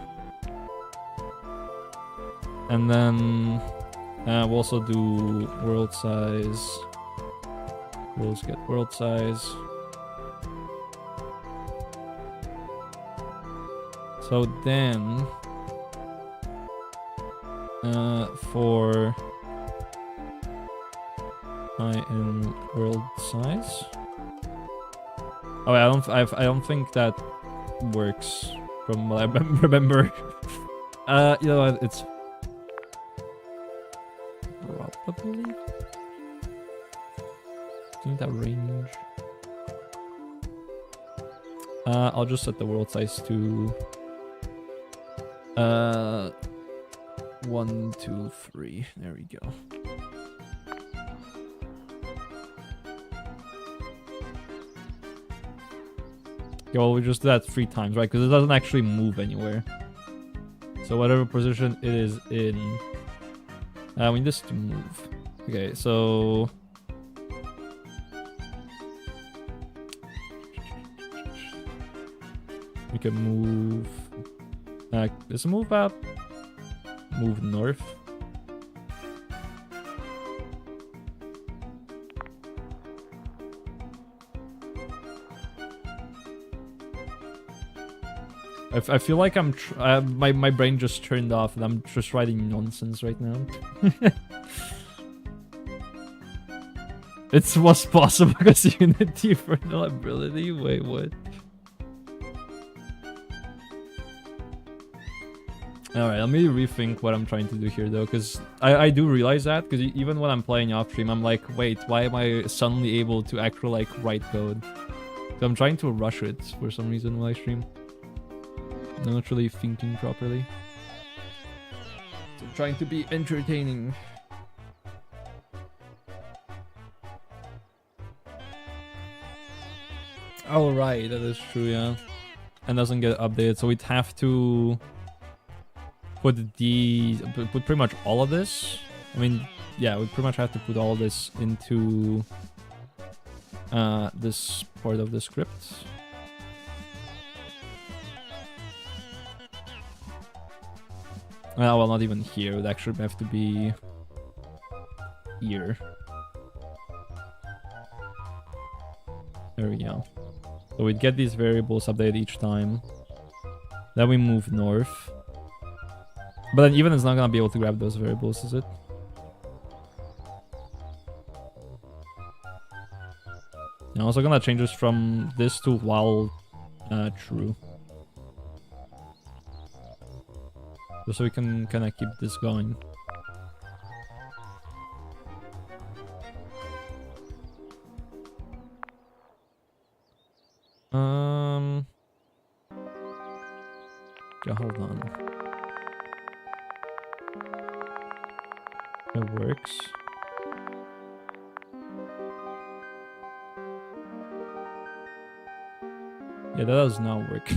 And then we'll also do world size. We'll just get world size. So then, for I in world size. Oh, I don't think that works from what I remember. You know what? It's probably in that range. I'll just set the world size to 1, 2, 3. There we go. Okay, well, we just do that 3 times, right? Because it doesn't actually move anywhere. So whatever position it is in, we need this to move. Okay, so we can move. Let's move up. Move north. I feel like I'm my brain just turned off and I'm just writing nonsense right now. It was possible because Unity for nullability. Wait, what? Alright, let me rethink what I'm trying to do here though, because I do realize that, because even when I'm playing off stream, I'm like, wait, why am I suddenly able to actually like write code? So I'm trying to rush it for some reason while I stream. I'm not really thinking properly. So I'm trying to be entertaining. Oh right, that is true, yeah. And doesn't get updated, so we'd have to put pretty much all of this. I mean, yeah, we pretty much have to put all this into this part of the script. Well, not even here. It would actually have to be here. There we go. So we'd get these variables updated each time. Then we move north. But then even it's not gonna be able to grab those variables, is it? I'm also gonna change this from this to while true. Just so we can kind of keep this going. Okay, hold on. It works. Yeah, that does not work.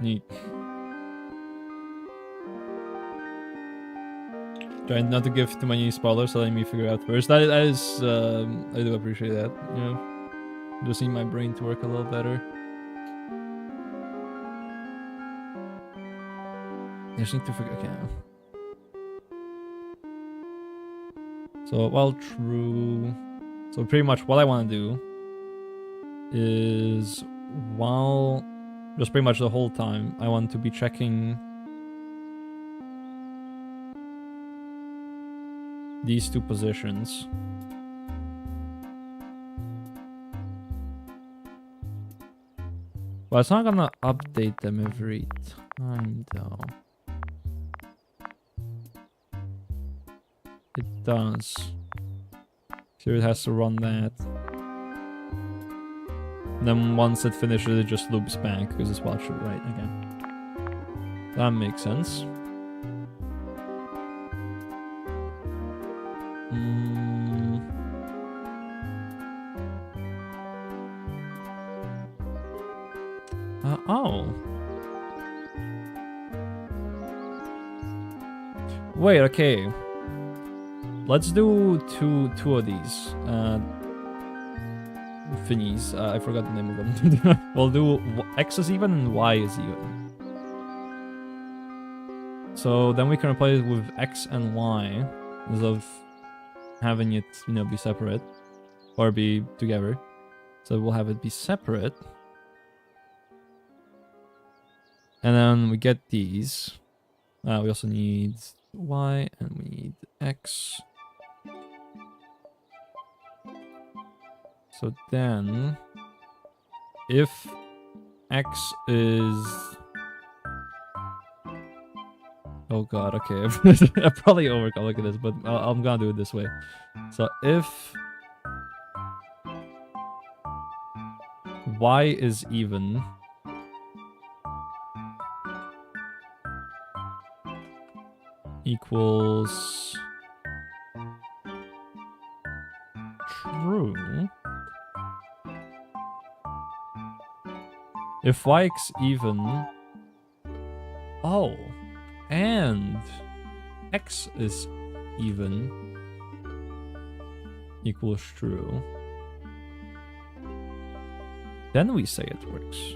Neat. Trying not to give too many spoilers, so letting me figure out first. That is, I do appreciate that. You know, just need my brain to work a little better. I just need to figure. Okay. So well, true. So pretty much what I want to do is while just pretty much the whole time I want to be checking these two positions. But it's not gonna update them every time though. It does. So it has to run that. And then once it finishes, it just loops back because it's watch it right again. That makes sense. Oh. Wait, okay. Let's do two of these thingies. I forgot the name of them. We'll do X is even and Y is even. So then we can replace it with X and Y instead of having it, you know, be separate or be together. So we'll have it be separate. And then we get these. We also need Y and we need X. So then, if X is... Oh god, okay. I probably overcomplicated this, but I'm gonna do it this way. So if Y is even, equals true. If Y is even, oh, and X is even equals true, then we say it works.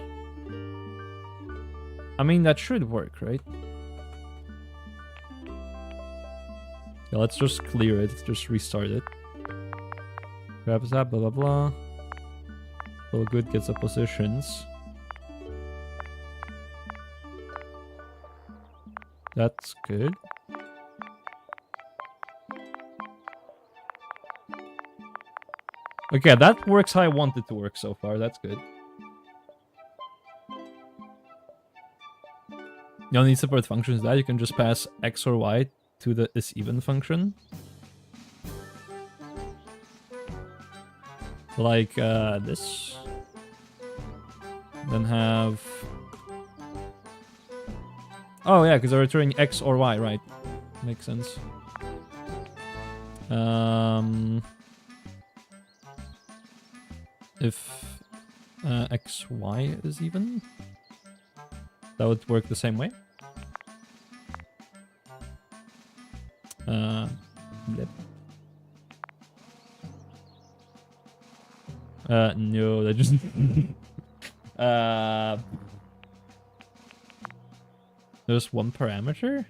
I mean, that should work, right? Yeah, let's just clear it. Let's just restart it. Grabs that, blah, blah, blah. All good, gets the positions. That's good. Okay, that works how I want it to work so far. That's good. You don't need separate functions that. You can just pass X or Y to the is even function. Like this. Then have... Oh yeah, because they're returning X or Y, right? Makes sense. If X, Y is even, that would work the same way. Yep. No, that just... There's one parameter?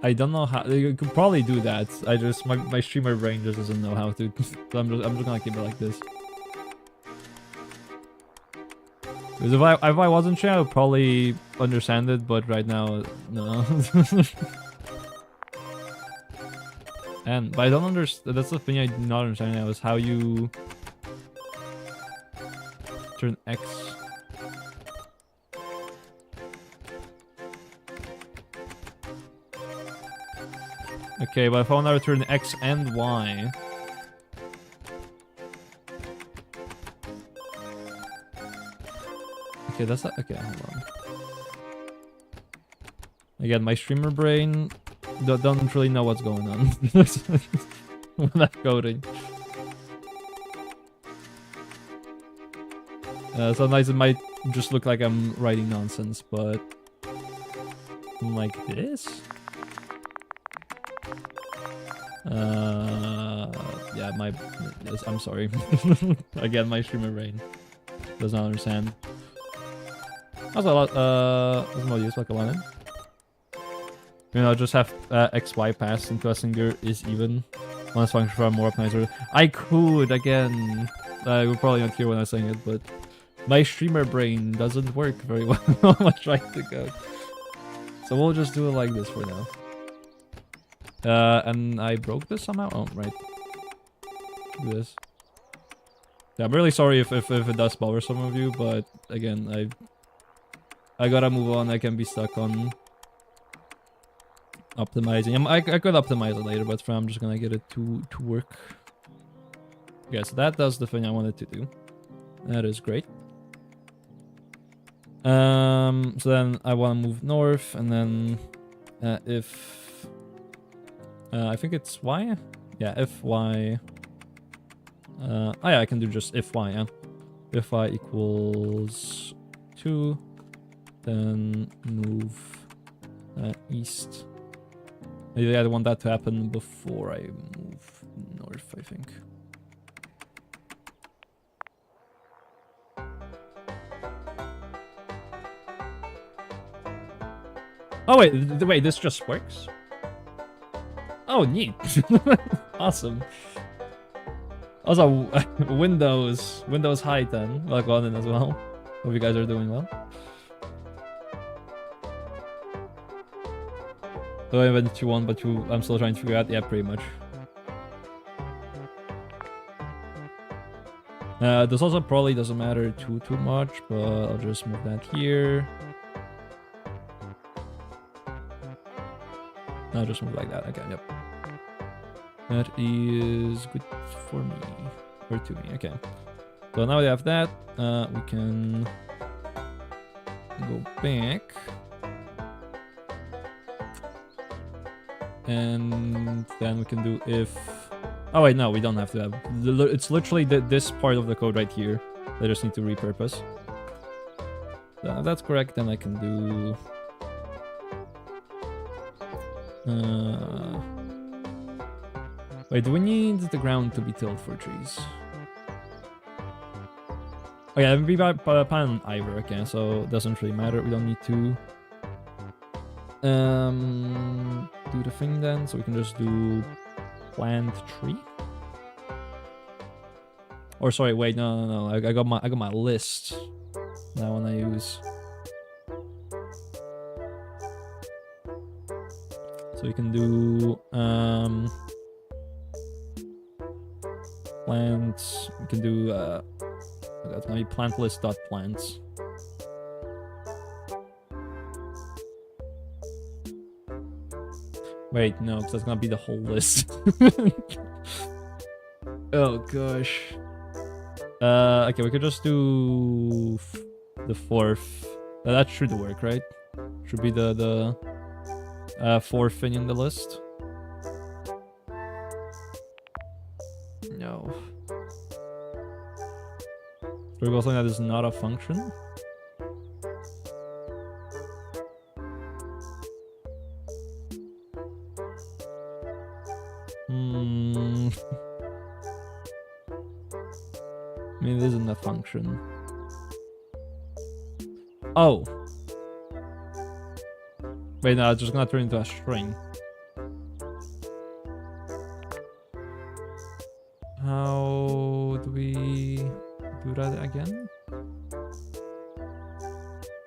I don't know how. You could probably do that. I just my streamer brain just doesn't know how to. So I'm just gonna keep it like this. Because if I wasn't sure, I would probably understand it, but right now, no. But I don't understand. That's the thing I do not understand now, is how you turn X. Okay, but if I want to return X and Y. Okay, that's not, okay, hold on. Again, my streamer brain don't really know what's going on. when I'm coding. Sometimes it might just look like I'm writing nonsense, but like this? Yeah, I'm sorry. Again, my streamer brain does not understand. Also, a lot, Asmodeus, like a lemon. You know, just have XY pass into a singer is even. Once function for a more optimizer. I could, again. I would probably not hear when I sing it, but my streamer brain doesn't work very well when I'm trying to code. So we'll just do it like this for now. And I broke this somehow? Oh, right. Do this. Yeah, I'm really sorry if it does bother some of you, but again, I gotta move on. I can be stuck on optimizing. I could optimize it later, but for now I'm just gonna get it to work. Okay, so that does the thing I wanted to do. That is great. So then I want to move north, and then if I think it's Y. Yeah, if Y. Oh yeah, I can do just if Y. Yeah, if Y equals 2, then move east. Maybe I want that to happen before I move north, I think. Oh wait, this just works? Oh, neat. Awesome. Also, Windows High 10, like London as well. Hope you guys are doing well. So I went to 1, but 2, I'm still trying to figure out. Yeah, pretty much. This also probably doesn't matter too much, but I'll just move that here. I'll just move like that. Okay, yep. That is good for me. Or to me, okay. So now we have that. We can go back. And then we can do if... Oh wait, no, we don't have to have... It's literally this part of the code right here. I just need to repurpose. So if that's correct, then I can do... Wait, do we need the ground to be tilled for trees? Oh yeah, we buy pan Ivor, okay, so it doesn't really matter. We don't need to do the thing then, so we can just do plant tree. Or sorry, wait, no. I got my list. That one I use. So we can do plants. We can do that's gonna be plant list dot plants. Wait, no, because that's gonna be the whole list. Oh gosh. Okay, we could just do the fourth. That should work, right? Should be the fourth thing in the list. No. We're going something that is not a function. I mean, it isn't a function. Oh. Wait, no, it's just gonna turn into a string. How do we do that again?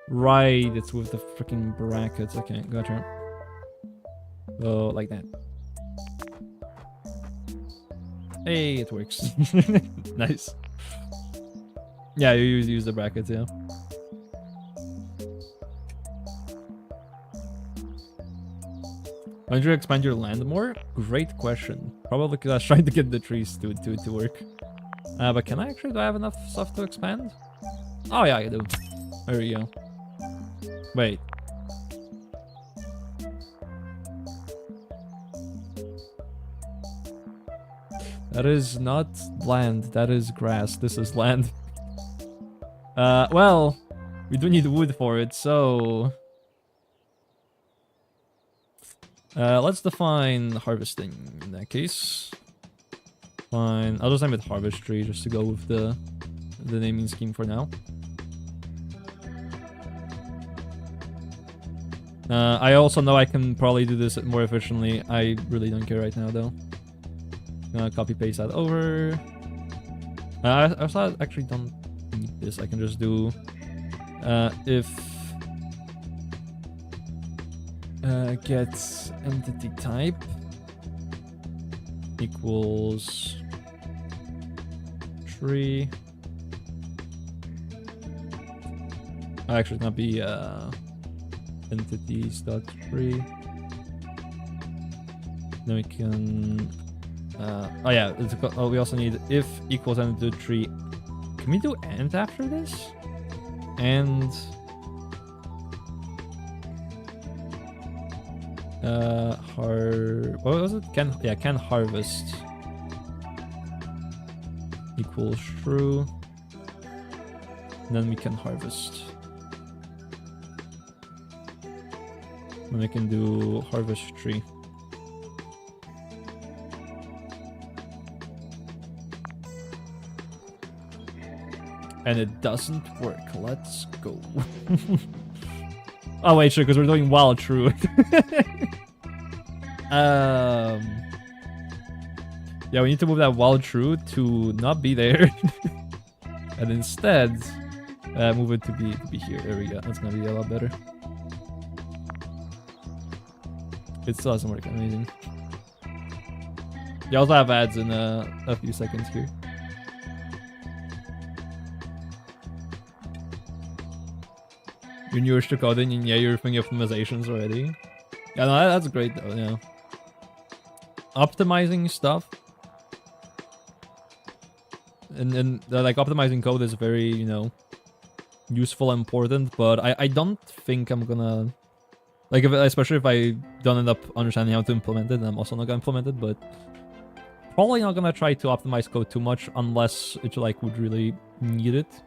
Right, it's with the freaking brackets. Okay, gotcha. So, like that. Hey, it works. Nice. Yeah, you use the brackets, yeah. Why don't you expand your land more? Great question. Probably because I was trying to get the trees to work. But can I actually, do I have enough stuff to expand? Oh yeah, I do. There we go. Wait. That is not land. That is grass. This is land. Well, we do need wood for it, so... let's define harvesting in that case. Fine. I'll just name it harvest tree just to go with the naming scheme for now. I also know I can probably do this more efficiently. I really don't care right now though. Copy paste that over. I also actually don't need this. I can just do if get entity type equals tree. Actually, it's not be entities.tree. Then we can oh yeah, we also need if equals entity tree. Can we do and after this? And what was it? Can harvest equals true. And then we can harvest. And we can do harvest tree. And it doesn't work. Let's go. Oh wait, sure, because we're doing while true. Yeah, we need to move that while true to not be there, and instead move it to be here. There we go. That's gonna be a lot better. It still doesn't work. Amazing. You also have ads in a few seconds here. You're newish to coding, and yeah, you're thinking optimizations already. Yeah, no, that's great though. Yeah, optimizing stuff, and like optimizing code is very, you know, useful and important. But I don't think I'm gonna like, especially if I don't end up understanding how to implement it, I'm also not gonna implement it. But probably not gonna try to optimize code too much unless it like would really need it.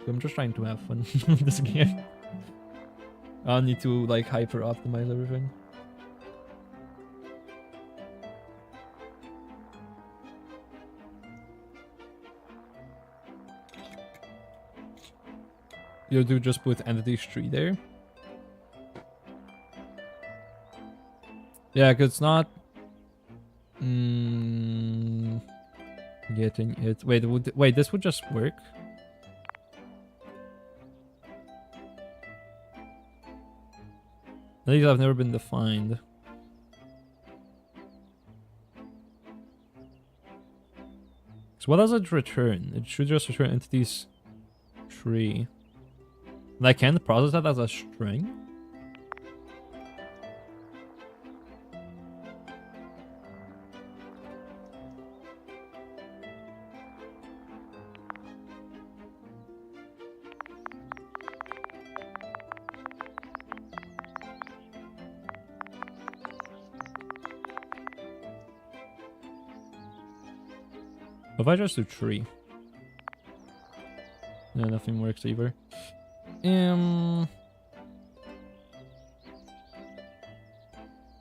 I'm just trying to have fun with this game. I don't need to like hyper optimize everything. You do just put entities tree there. Yeah, cause it's not getting it. Wait, this would just work. These have never been defined. So what does it return? It should just return entities tree. And I can't process that as a string? If I just do tree, no, nothing works either. Yeah,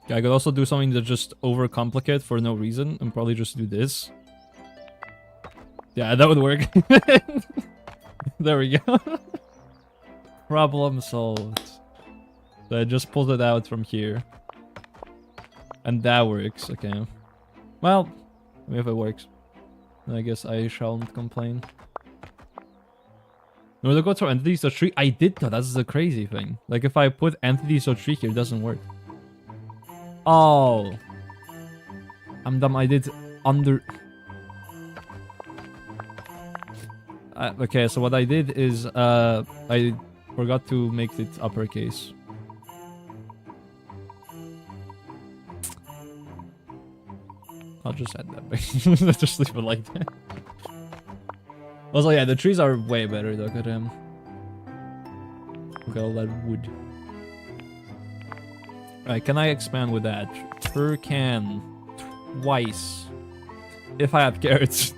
I could also do something that just overcomplicate for no reason and probably just do this. Yeah, that would work. There we go. Problem solved. So I just pulled it out from here. And that works, okay. Well, I mean, if it works, I guess I shan't complain. No, to go to entities or tree. I did though. That's the crazy thing. Like if I put entities or tree here, it doesn't work. Oh, I'm dumb. I did under. Okay, so what I did is I forgot to make it uppercase. I'll just add that back. Let's just leave it like that. Also, yeah, the trees are way better. Look at them. Look at all that wood. Alright, can I expand with that? Sure can. twice. If I have carrots.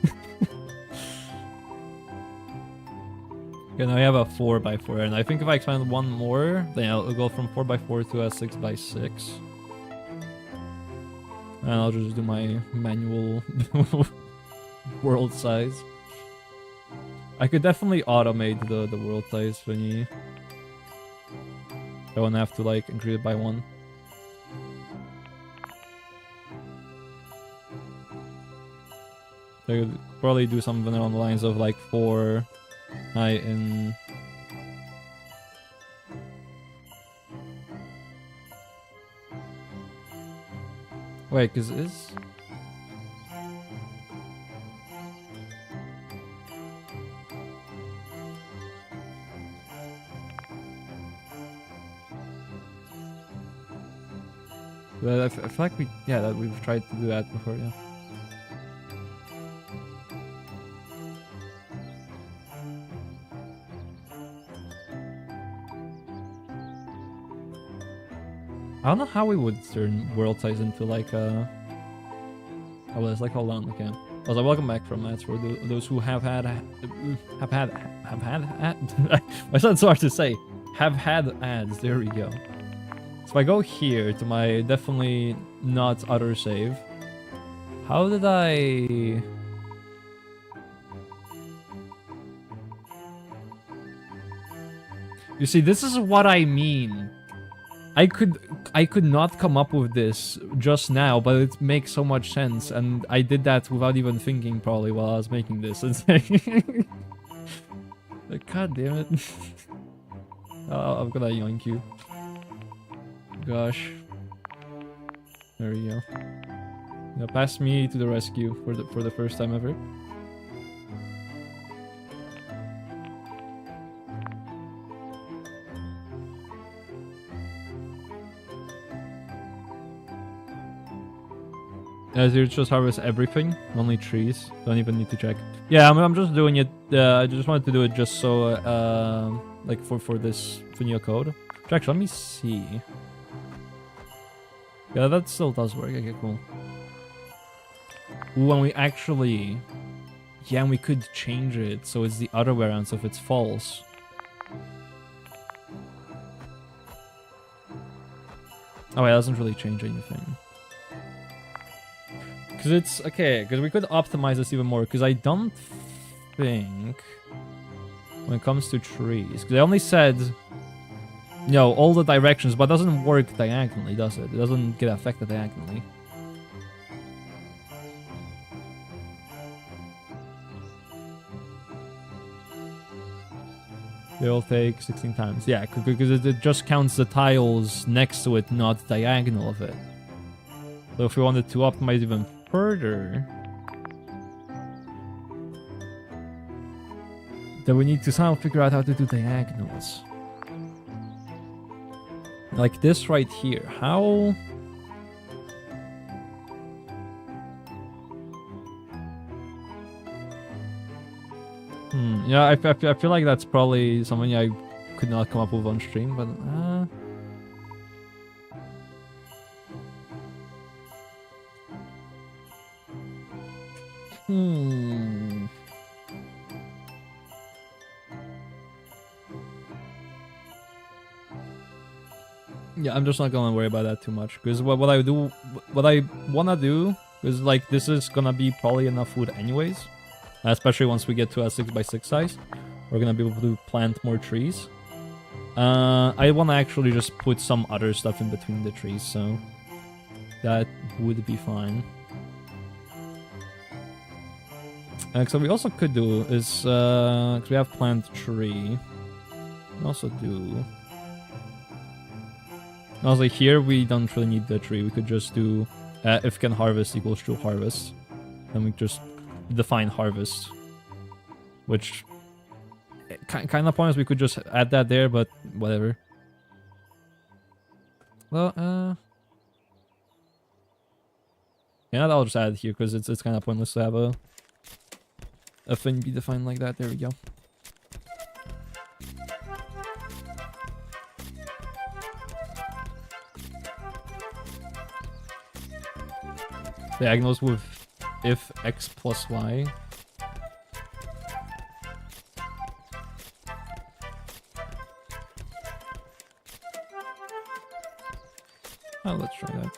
Okay, now I have a 4x4, and I think if I expand one more, then it'll go from 4x4 to a 6x6. And I'll just do my manual world size. I could definitely automate the world size thingy. I won't have to like increase it by 1. I could probably do something along the lines of like 4 high in. Wait, cause is I feel like that we've tried to do that before, yeah. I don't know how we would turn world size into like a. Oh, well, it's like hold on, okay. I was like, welcome back from that for those who have had. My son's so hard to say. Have had ads. There we go. So if I go here to my definitely not other save. How did I? You see, this is what I mean. I could not come up with this just now, but it makes so much sense, and I did that without even thinking probably while I was making this. It's like, god damn it. I'm gonna yoink you. Gosh. There we go. Now pass me to the rescue for the first time ever. As you just harvest everything, only trees. Don't even need to check. Yeah, I'm just doing it. I just wanted to do it just so, like for this Funio code. Actually, let me see. Yeah, that still does work. Okay, cool. Ooh, and we actually, yeah, and we could change it so it's the other way around. So if it's false. Oh, it doesn't really change anything. Because it's, okay, because we could optimize this even more, because I don't think, when it comes to trees, because I only said, you know, all the directions, but it doesn't work diagonally, does it? It doesn't get affected diagonally. They'll take 16 times. Yeah, because it just counts the tiles next to it, not diagonal of it. So if we wanted to optimize even further, then we need to somehow figure out how to do diagonals. Like this right here. How? Yeah, I feel like that's probably something I could not come up with on stream, but Yeah, I'm just not gonna worry about that too much, because what I wanna do is like this is gonna be probably enough food anyways, especially once we get to a 6x6 size. We're gonna be able to plant more trees. I wanna actually just put some other stuff in between the trees, so that would be fine. So we also could do is, cause we have plant tree. We also do. Also here we don't really need the tree. We could just do if can harvest equals true harvest. Then we just define harvest, which kind of points we could just add that there, but whatever. Well, yeah, I'll just add it here because it's kind of pointless to have a thing be defined like that. There we go. diagonals with if x plus y. Oh, let's try that.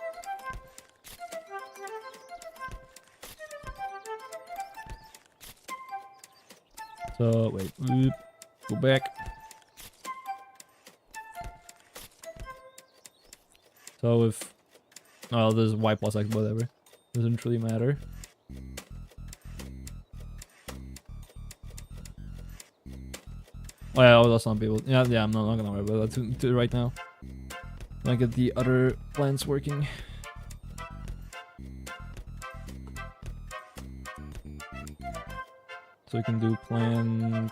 So, wait, oop, go back. So if, oh, this is y plus x, whatever. Doesn't really matter. Well, let's not be able, yeah, I'm not gonna worry about that right now. I get the other plans working. So we can do plant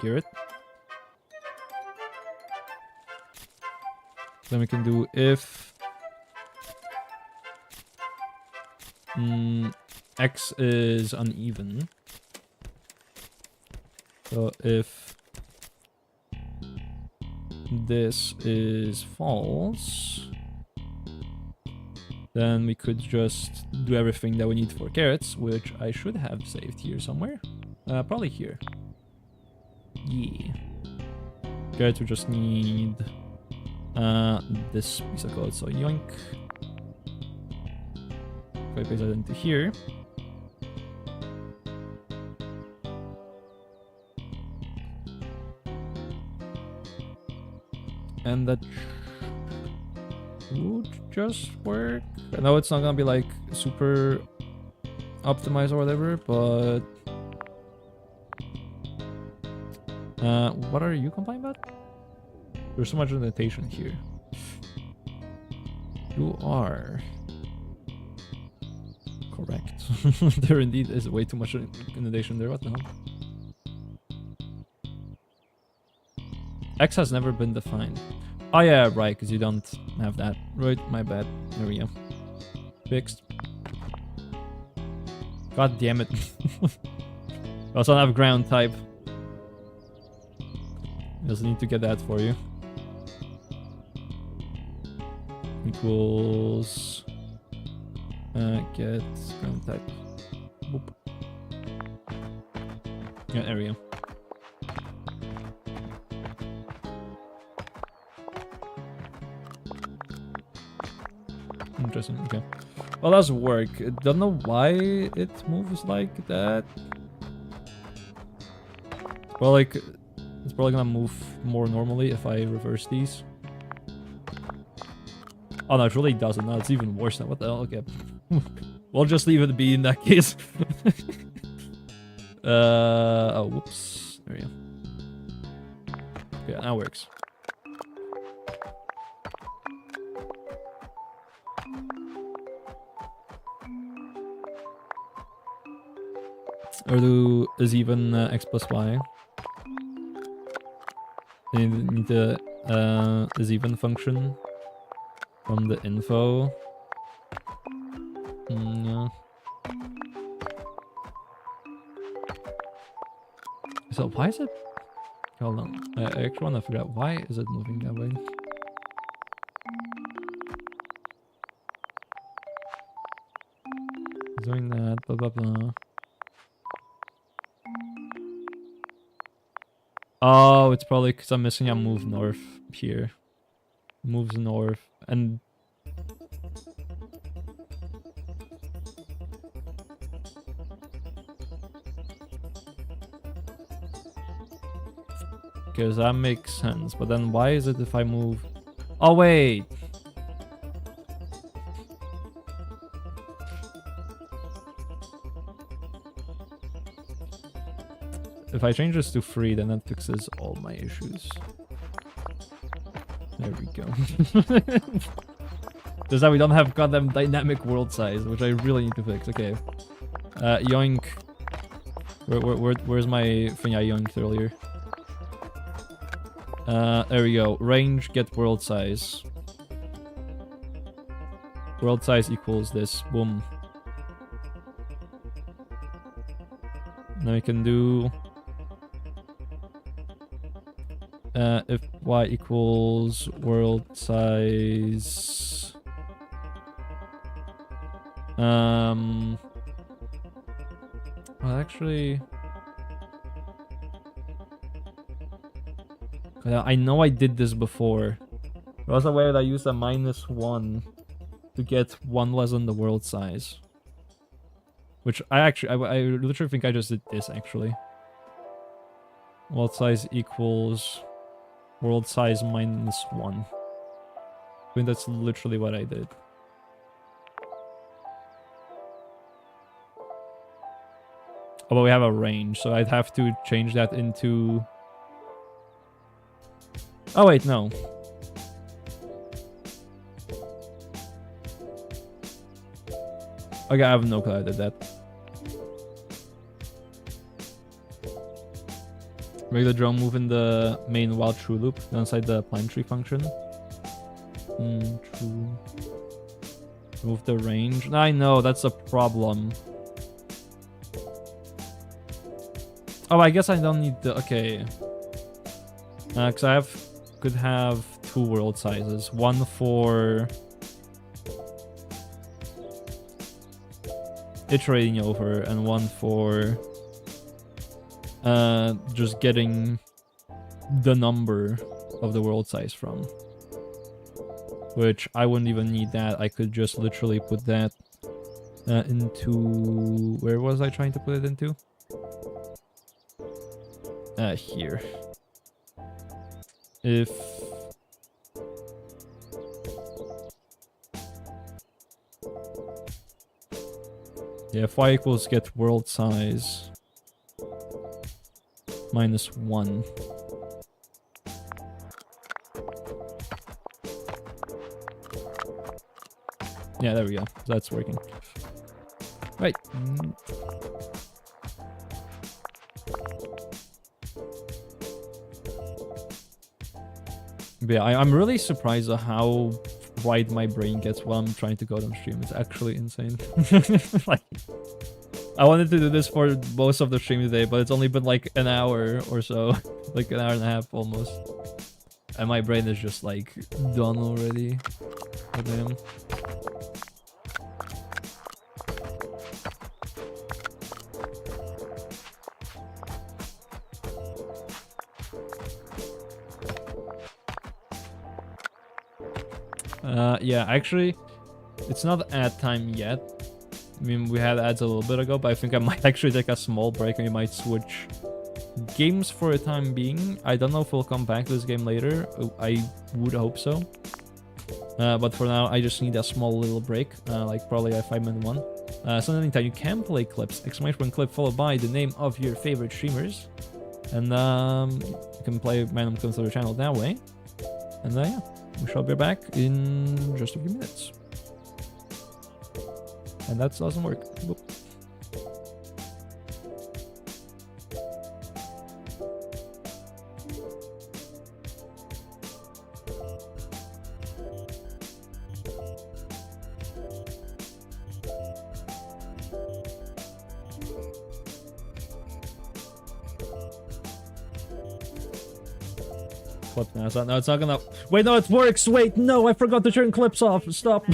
carrot. Then we can do if x is uneven. So if this is false, then we could just do everything that we need for carrots, which I should have saved here somewhere. Probably here. Yeah. Carrots, we just need this piece of code. So yoink. Copy paste that into here. And that would just work. I know it's not gonna be like super optimized or whatever, but what are you complaining about? There's so much indentation here. You are correct. There indeed is way too much indentation there. What the hell? X has never been defined. Oh yeah, right, because you don't have that. Right, my bad. There we go. Fixed. God damn it. I also don't have ground type. Just need to get that for you. Equals... get ground type. Boop. Yeah, there we go. Interesting, okay. Well, that does work. I don't know why it moves like that. It's probably gonna move more normally if I reverse these. Oh no, it really doesn't. No, it's even worse now. What the hell? Okay. We'll just leave it be in that case. Oh, whoops. There we go. Okay, that works. Or do is even x plus y. You need the is even function from the info. Yeah. So why is it? Hold on. I actually want to figure out why is it moving that way. Doing that. Blah blah blah. Oh, it's probably because I'm missing a move north here. Moves north, and... Because that makes sense, but then why is it if I move... Oh, wait! If I change this to 3, then that fixes all my issues. There we go. Just that we don't have goddamn dynamic world size, which I really need to fix. Okay. Yoink. Where's my thing I yoinked earlier? There we go. Range, get world size. World size equals this. Boom. Now we can do... if y equals world size Well, actually, I know I did this before. There was a way that I used a -1 to get one less than the world size. Which I literally think I just did this actually. World size equals world size -1. I think that's literally what I did. Oh, but we have a range, so I'd have to change that into... Oh wait, no. Okay, I have no clue I did that. Make the drone move in the main while true loop inside the pine tree function. True. Move the range. I know, that's a problem. Oh, I guess I don't need the... Okay. Because I could have 2 world sizes. One for... iterating over, and one for... just getting the number of the world size from. Which I wouldn't even need that. I could just literally put that into... Where was I trying to put it into? Here. If... Yeah, if y equals get world size -1. Yeah, there we go. That's working. Right. But yeah, I'm really surprised at how wide my brain gets while I'm trying to go on stream. It's actually insane. Like, I wanted to do this for most of the stream today, but it's only been like an hour or so. Like an hour and a half almost. And my brain is just like done already. God damn. Yeah, actually, it's not ad time yet. I mean, we had ads a little bit ago, but I think I might actually take a small break and we might switch games for a time being. I don't know if we'll come back to this game later. I would hope so. But for now, I just need a small little break, like probably a 5-minute one. So in the meantime, you can play clips, ! clip followed by the name of your favorite streamers. And you can play random clips on the channel that way. And yeah. We shall be back in just a few minutes. And that doesn't work. Whoop. Clip now. No, it's not gonna... Wait, no, it works! Wait, no, I forgot to turn clips off. Stop.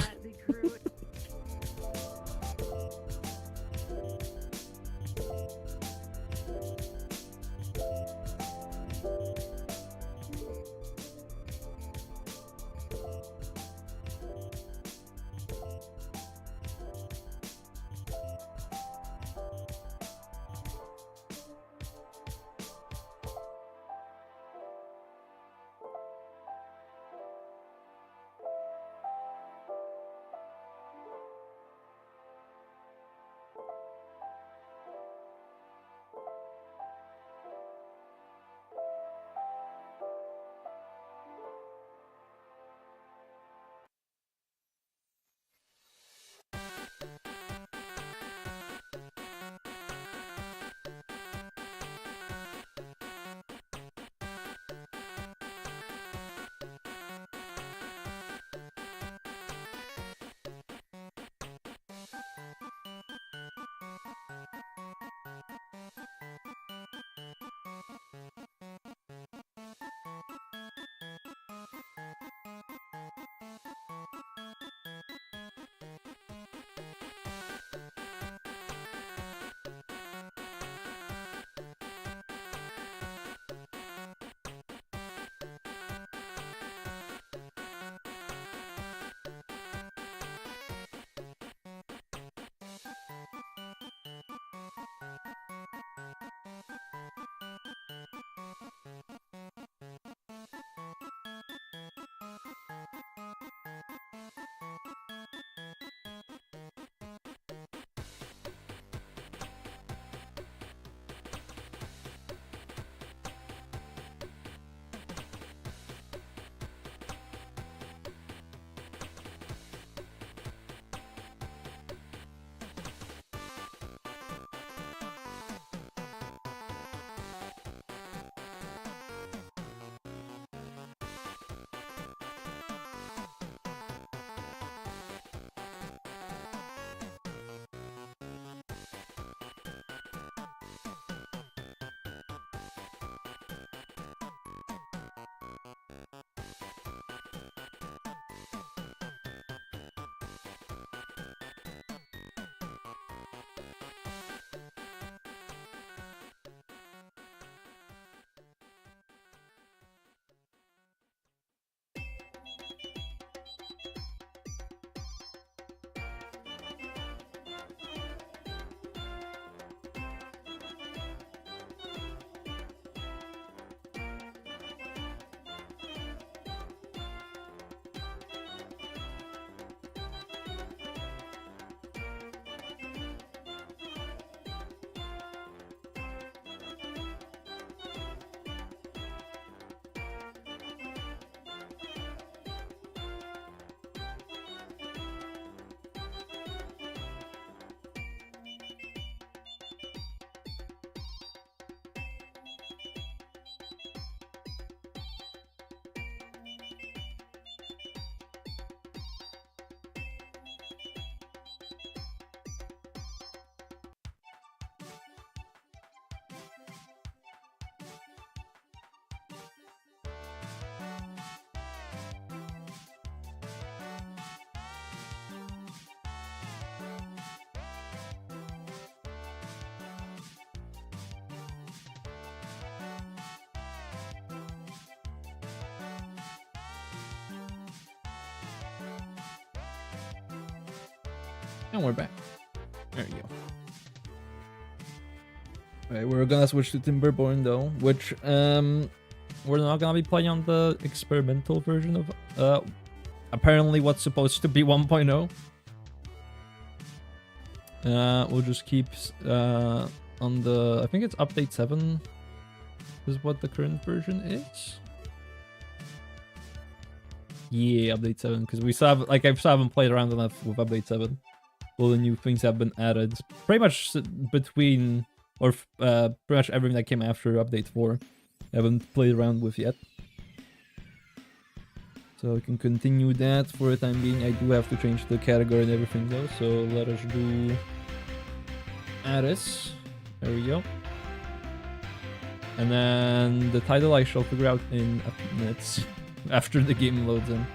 And we're back. There you go. Alright, we're gonna switch to Timberborn though, which we're not gonna be playing on the experimental version of apparently what's supposed to be 1.0. We'll just keep on the, I think it's update 7 is what the current version is. Yeah, update 7, because we still have, like, I still haven't played around enough with update 7. All the new things have been added. Pretty much between, or pretty much everything that came after update 4. I haven't played around with yet. So we can continue that for the time being. I do have to change the category and everything though, so let us do Addis. There we go. And then the title I shall figure out in a few minutes after the game loads in.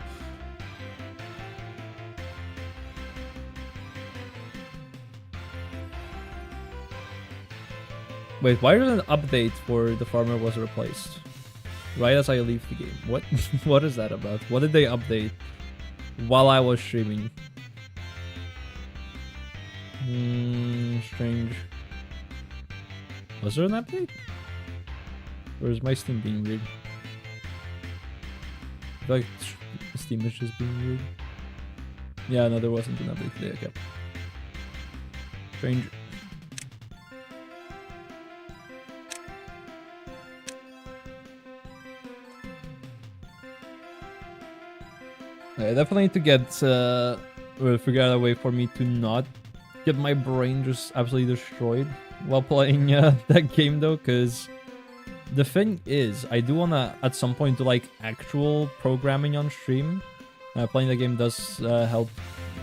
Wait, why did an update for the farmer was replaced? Right as I leave the game. What? What is that about? What did they update while I was streaming? Strange. Was there an update? Or is my Steam being weird? I feel like Steam is just being weird. Yeah, no, there wasn't an update today. Okay. Strange. I definitely need to get or figure out a way for me to not get my brain just absolutely destroyed while playing that game though, because the thing is, I do wanna at some point do like actual programming on stream. Playing the game does help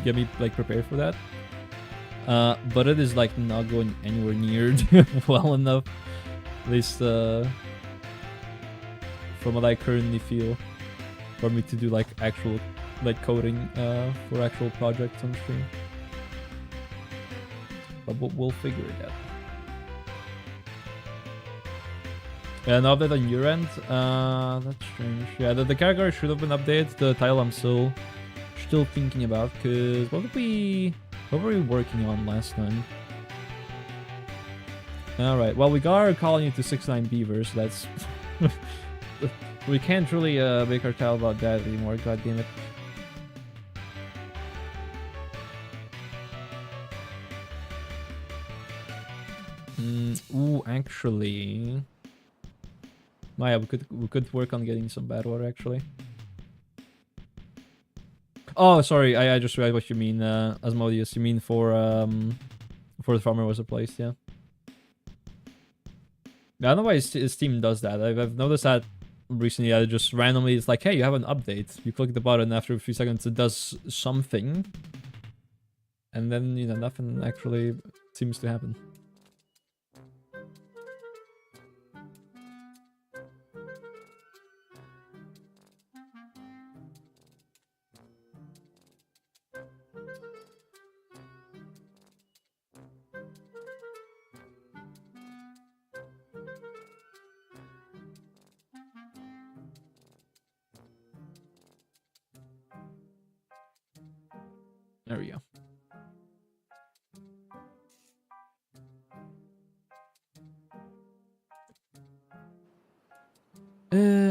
get me like prepared for that. But it is like not going anywhere near well enough, at least from what I currently feel, for me to do like actual like coding for actual projects on stream. But we'll figure it out. An update on your end? That's strange. Yeah, the category should have been updated. The title I'm still thinking about, because what were we working on last time? Alright, well we got our colony to 69 beavers, so that's we can't really make our title about that anymore, god damn it. Ooh, actually, oh, yeah, we could work on getting some bad water actually. Oh, sorry, I just read what you mean, Asmodeus. You mean for the farmer was replaced, yeah. I don't know why Steam does that. I've noticed that recently. I just randomly, it's like, hey, you have an update. You click the button, after a few seconds it does something, and then, you know, nothing actually seems to happen. There we go.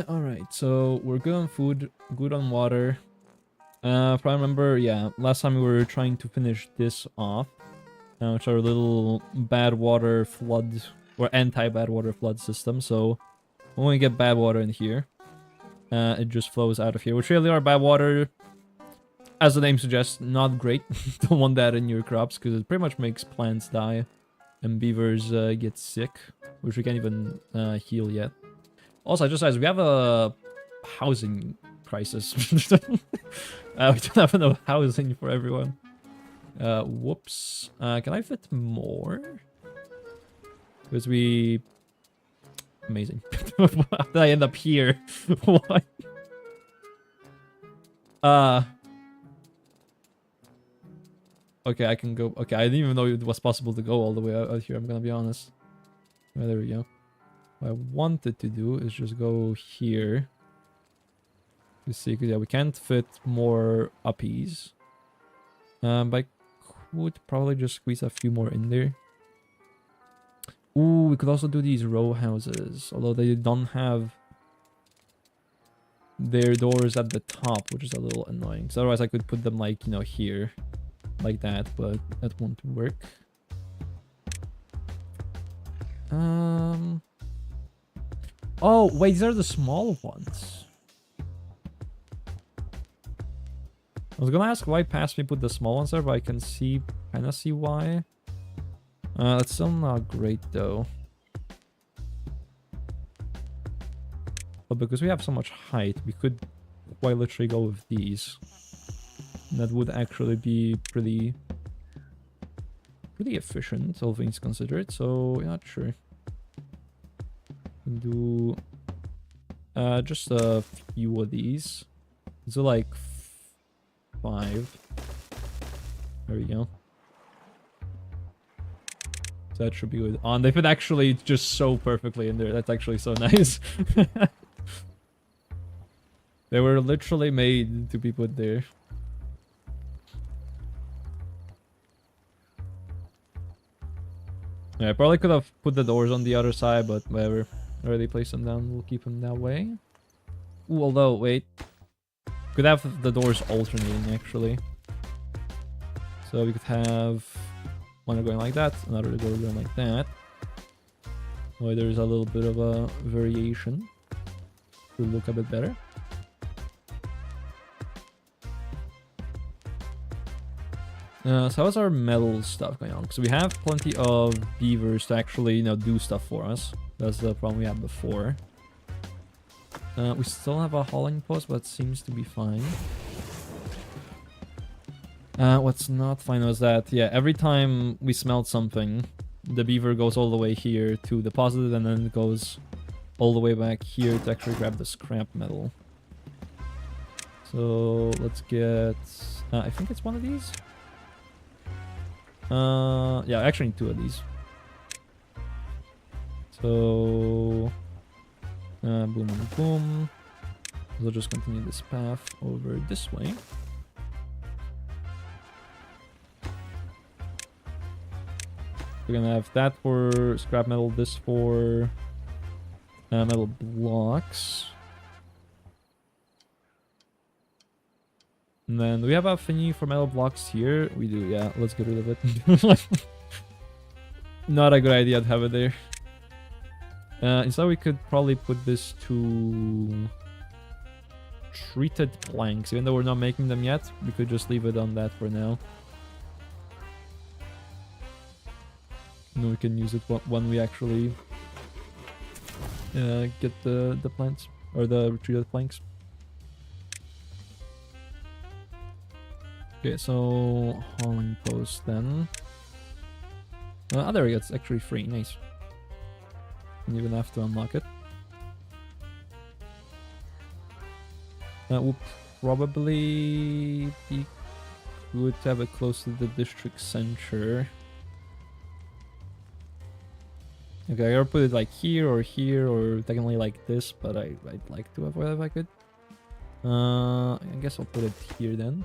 Alright, so we're good on food, good on water. If I remember, yeah, last time we were trying to finish this off, which are a little bad water flood, or anti-bad water flood system, so when we get bad water in here, it just flows out of here, which really are bad water, as the name suggests, not great. Don't want that in your crops, because it pretty much makes plants die, and beavers get sick, which we can't even heal yet. Also, I just realized we have a housing crisis. We don't have enough housing for everyone. Whoops. Can I fit more? Because we... Amazing. How did I end up here? What? Okay, I can go... Okay, I didn't even know it was possible to go all the way out here, I'm gonna be honest. Oh, there we go. What I wanted to do is just go here. You see, because yeah, we can't fit more uppies. But I would probably just squeeze a few more in there. Ooh, we could also do these row houses, although they don't have their doors at the top, which is a little annoying. So otherwise I could put them like, you know, here, like that, but that won't work. Oh, wait, these are the small ones. I was gonna ask why past me put the small ones there, but I can see, kind of see why. That's still not great though. But because we have so much height, we could quite literally go with these. That would actually be pretty efficient, all things considered. So yeah, not sure. Do just a few of these. So like 5. There we go. So that should be good. And they fit actually just so perfectly in there. That's actually so nice. They were literally made to be put there. Yeah, I probably could have put the doors on the other side, but whatever. I already placed them down. We'll keep them that way. Ooh, although, wait. Could have the doors alternating, actually. So we could have one going like that, another door going like that. So there's a little bit of a variation to look a bit better. So how's our metal stuff going on? Because we have plenty of beavers to actually, you know, do stuff for us. That's the problem we had before. We still have a hauling post, but it seems to be fine. What's not fine was that, yeah, every time we smelt something, the beaver goes all the way here to deposit it, and then it goes all the way back here to actually grab the scrap metal. So let's get... I think it's one of these? Yeah, I actually need 2 of these. So... boom, boom, boom. We'll just continue this path over this way. We're gonna have that for scrap metal, this for metal blocks. And then, do we have a thingy for metal blocks here? We do, yeah. Let's get rid of it. Not a good idea to have it there. Instead, we could probably put this to treated planks. Even though we're not making them yet, we could just leave it on that for now. And we can use it when we actually get the plants or the treated planks. Okay, so hauling post then. Oh, there we go. It's actually free. Nice. Don't even have to unlock it. That will probably be good to have it close to the district center. Okay, I gotta put it like here, or technically like this, but I'd like to avoid it if I could. I guess I'll put it here then.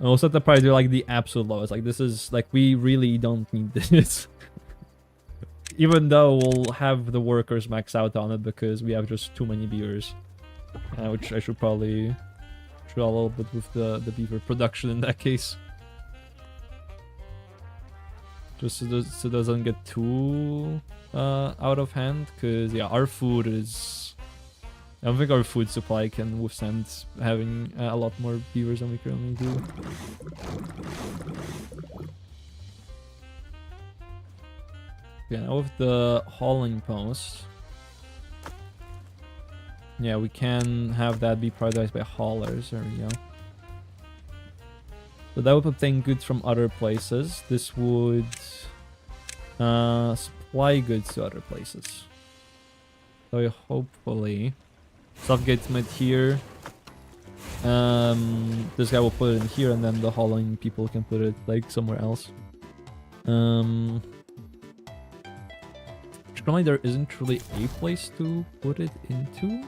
We'll set the price to like the absolute lowest. Like this is like we really don't need this. Even though we'll have the workers max out on it because we have just too many beavers. Which I should probably try a little bit with the beaver production in that case. Just so it doesn't get too out of hand, because yeah, our food is... I don't think our food supply can withstand having a lot more beavers than we currently do. Okay, now with the hauling post, yeah, we can have that be prioritized by haulers. There we go. So that would obtain goods from other places. This would supply goods to other places. So hopefully stuff gets made here. This guy will put it in here, and then the hauling people can put it like somewhere else. Currently there isn't really a place to put it into.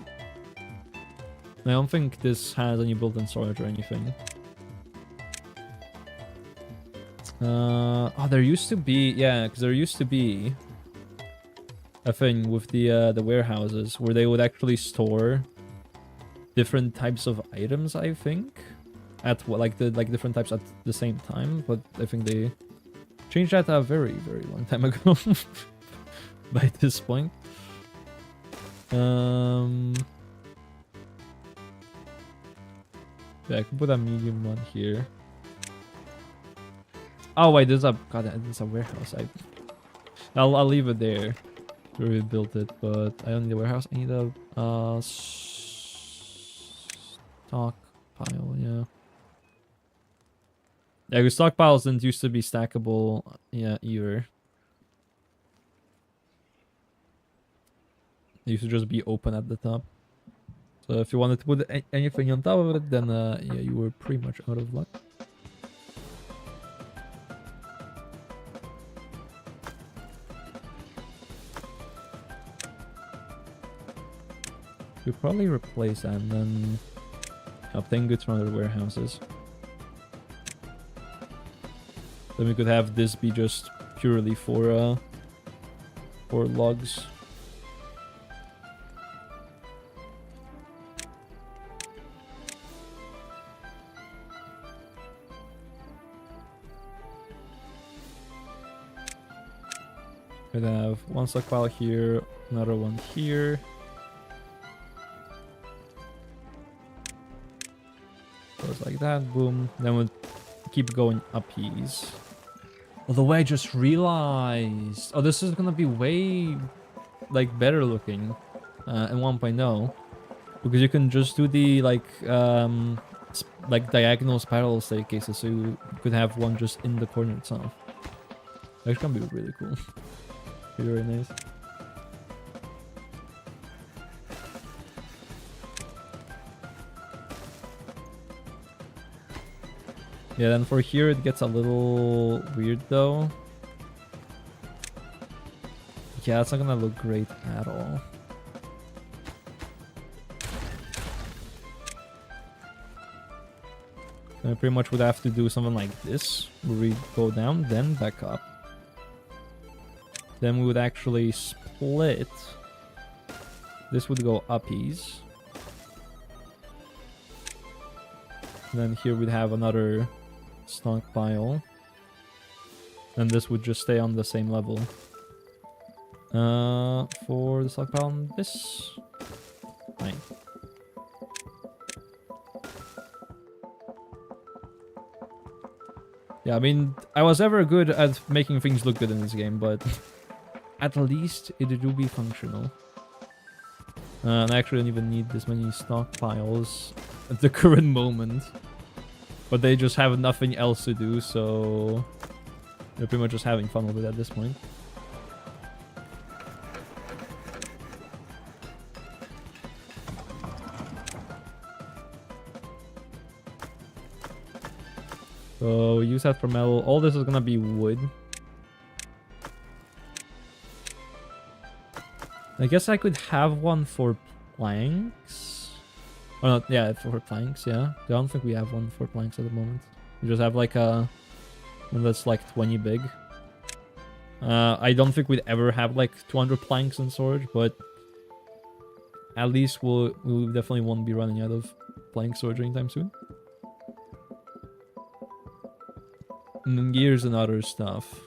I don't think this has any built-in storage or anything. Oh, there used to be, yeah, because there used to be a thing with the warehouses where they would actually store different types of items, I think, at like different types at the same time. But I think they changed that a very, very long time ago. By this point, yeah, I can put a medium one here. Oh wait, there's a warehouse. I'll leave it there. We built it, but I don't need a warehouse. I need a stockpile. Yeah. Yeah, because stockpiles didn't used to be stackable. Yeah, either. It used to just be open at the top. So if you wanted to put anything on top of it, then yeah, you were pretty much out of luck. We'll probably replace that and then obtain goods from other warehouses. Then we could have this be just purely for logs. We'd have one stockpile here, another one here. Goes like that, boom. Then we'll keep going uppies. Although I just realized, oh, this is gonna be way like better looking in 1.0 because you can just do the like diagonal spiral staircases, so you could have one just in the corner itself. That's gonna be really cool. Very nice. Yeah, then for here it gets a little weird though. Yeah, it's not gonna look great at all. I pretty much would have to do something like this, where we go down, then back up. Then we would actually split. This would go uppies. Then here we'd have another stockpile. And this would just stay on the same level. For the stockpile on this. Fine. Yeah, I mean, I was ever good at making things look good in this game, but at least it do be functional. And I actually don't even need this many stockpiles at the current moment. But they just have nothing else to do, so they're pretty much just having fun with it at this point. So use that for metal. All this is gonna be wood. I guess I could have one for planks. Oh, no, yeah, for planks, yeah. I don't think we have one for planks at the moment. We just have like a one that's like 20 big. I don't think we'd ever have like 200 planks in storage, but at least we definitely won't be running out of plank storage anytime soon. And then gears and other stuff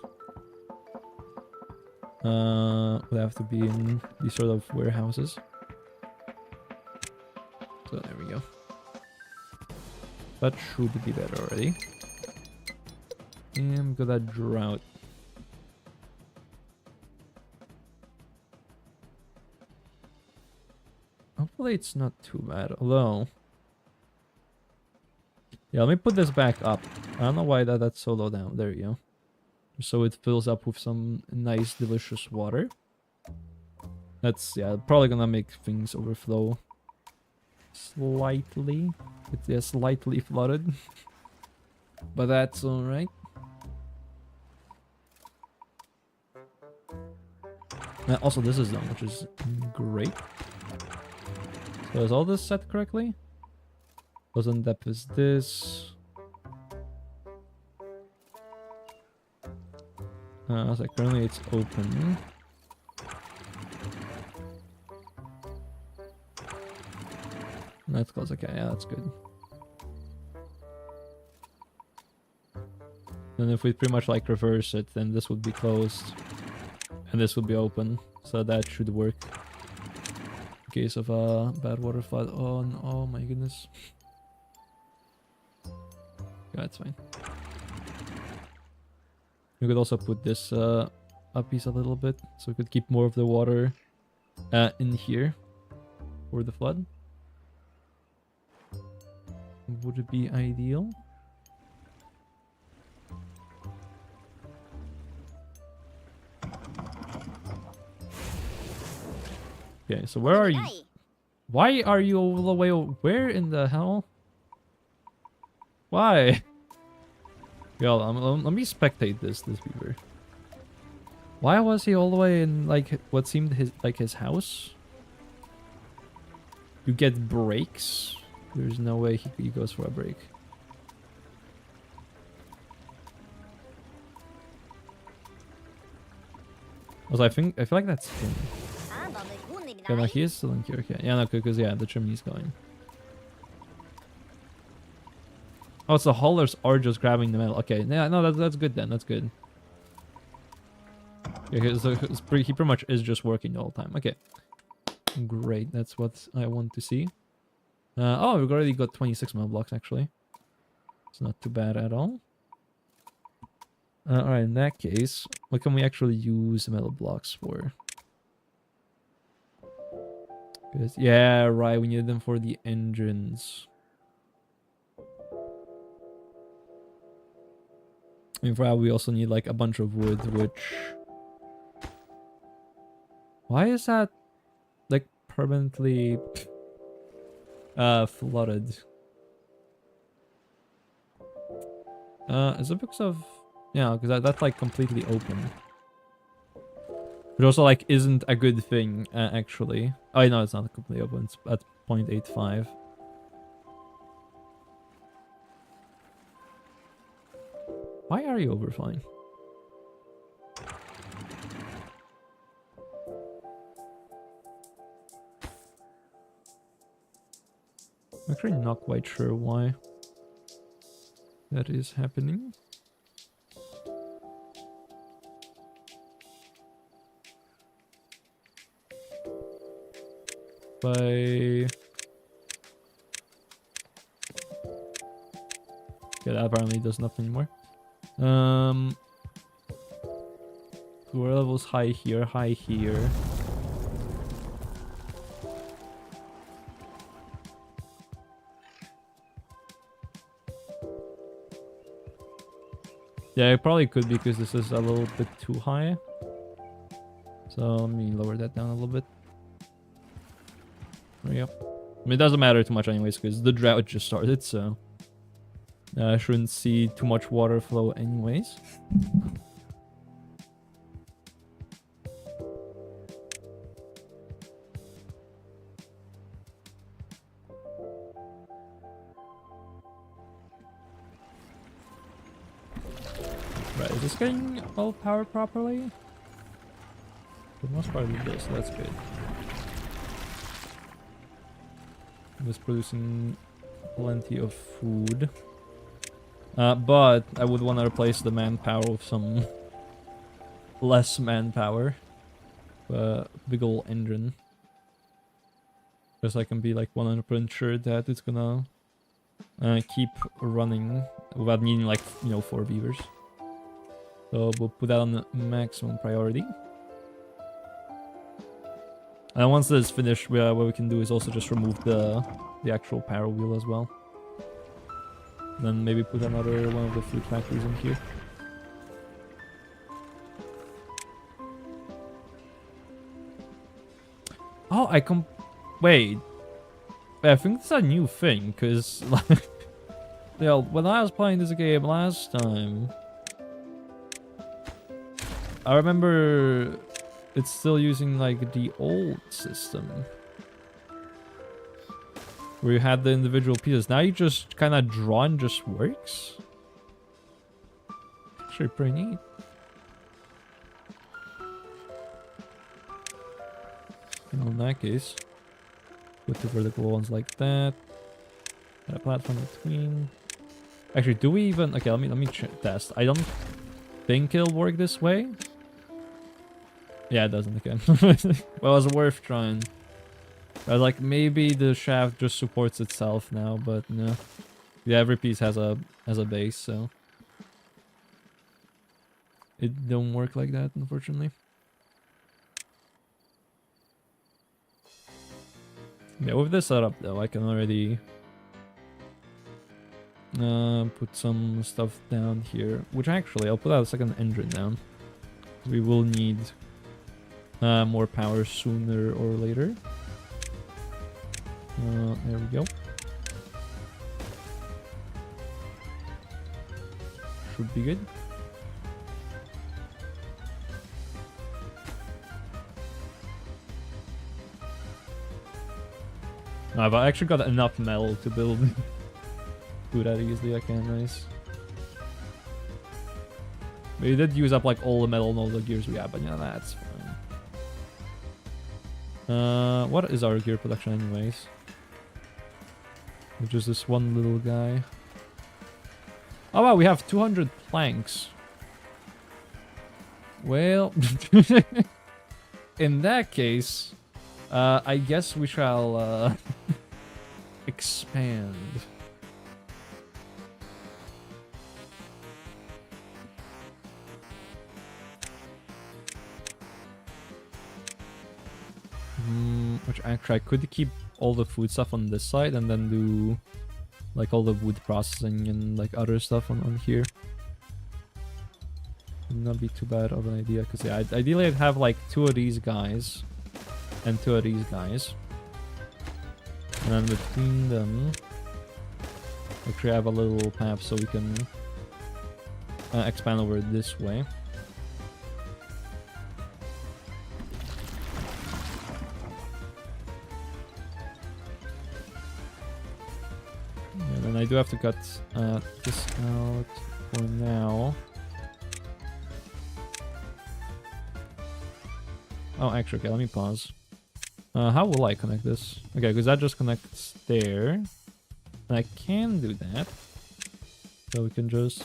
would have to be in these sort of warehouses. So there we go. That should be better already. And we got that drought. Hopefully it's not too bad, although... Yeah, let me put this back up. I don't know why that's so low down. There you go. So it fills up with some nice, delicious water. That's, yeah, probably gonna make things overflow slightly. It's slightly flooded. But that's alright. Also, this is done, which is great. So is all this set correctly? Frozen depth is this. So currently it's open. That's close. Okay, yeah, that's good. And if we pretty much like reverse it, then this would be closed. And this would be open. So that should work. In case of a bad water flood. Oh, no, oh my goodness. Yeah, it's fine. We could also put this up piece a little bit. So we could keep more of the water in here for the flood. Would it be ideal? Okay, so where are you? Why are you all the way? Where in the hell? Why? Yo, let me spectate this beaver. Why was he all the way in like what seemed his house? You get breaks. There's no way he goes for a break. Also, I feel like that's him. Yeah, no, he is still in here. Okay, yeah, no, because yeah, the chimney's going. Oh, so the haulers are just grabbing the metal. Okay, yeah, no, that's good then. That's good. Okay, so he pretty much is just working the whole time. Okay, great. That's what I want to see. Oh, we've already got 26 metal blocks actually. It's not too bad at all. All right, in that case, what can we actually use metal blocks for? Yeah, right. We need them for the engines. I mean, for that, we also need like a bunch of wood, which... Why is that like permanently flooded? Is it because of... Yeah, because that's like completely open. Which also like isn't a good thing, actually. Oh, no, it's not completely open. It's at 0.85. Why are you overflying? I'm actually not quite sure why that is happening. Okay, that apparently does nothing anymore. Floor levels high here, high here. Yeah, it probably could be because this is a little bit too high. So let me lower that down a little bit. There we go. I mean, it doesn't matter too much anyways because the drought just started, so I shouldn't see too much water flow anyways. Right, is this getting all powered properly? For the most part it is, so that's good. It was producing plenty of food. But I would want to replace the manpower with some less manpower. Big ol' engine. Because I can be like 100% sure that it's gonna keep running without needing like, 4 beavers. So we'll put that on the maximum priority. And once this is finished, what we can do is also just remove the actual power wheel as well. Then maybe put another one of the fruit factories in here. Oh, wait. I think it's a new thing, because like, when I was playing this game last time, I remember it's still using like the old system. Where you had the individual pieces. Now you just kind of draw and just works. Actually pretty neat. In that case, put the vertical ones like that. Add a platform between. Actually, do we even? Okay, let me test. I don't think it'll work this way. Yeah, it doesn't again. Well, it's worth trying. I was like, maybe the shaft just supports itself now, but no. Yeah, every piece has a base, so it don't work like that, unfortunately. Yeah, with this setup though, I can already put some stuff down here. Which actually, I'll put out a second engine down. We will need more power sooner or later. There we go. Should be good. No, I've actually got enough metal to build do that easily. I can, nice. We did use up like all the metal and all the gears we have, but yeah, that's fine. What is our gear production anyways? Which is this one little guy. Oh wow, we have 200 planks. Well, in that case, I guess we shall expand. Which actually I could keep all the food stuff on this side and then do like all the wood processing and like other stuff on here. Would not be too bad of an idea, because yeah, ideally I'd have like 2 of these guys and 2 of these guys, and then between them actually have a little path so we can expand over this way. And then I do have to cut this out for now. Oh, actually, okay, let me pause. How will I connect this? Okay, because that just connects there. And I can do that. So we can just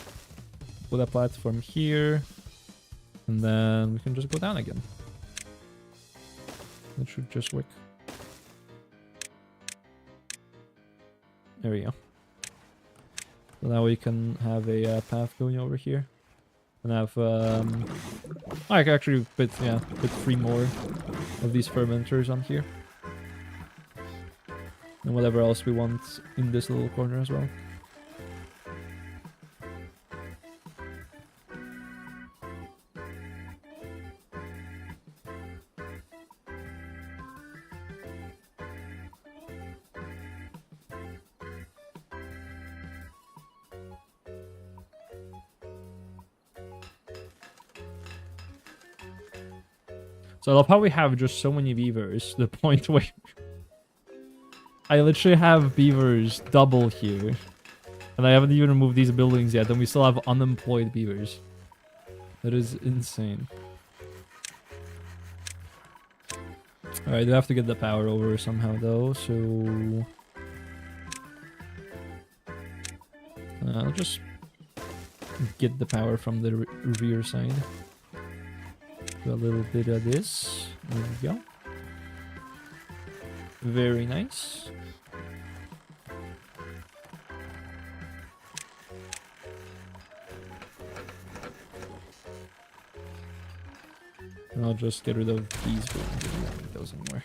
put a platform here. And then we can just go down again. That should just work. There we go. So now we can have a path going over here. And have, I can actually put 3 more of these fermenters on here. And whatever else we want in this little corner as well. So I love how we have just so many beavers, the point where I literally have beavers double here. And I haven't even removed these buildings yet, and we still have unemployed beavers. That is insane. Alright, I do have to get the power over somehow though, so... I'll just get the power from the rear side. Do a little bit of this. There we go. Very nice. And I'll just get rid of these buildings. We don't need those anymore.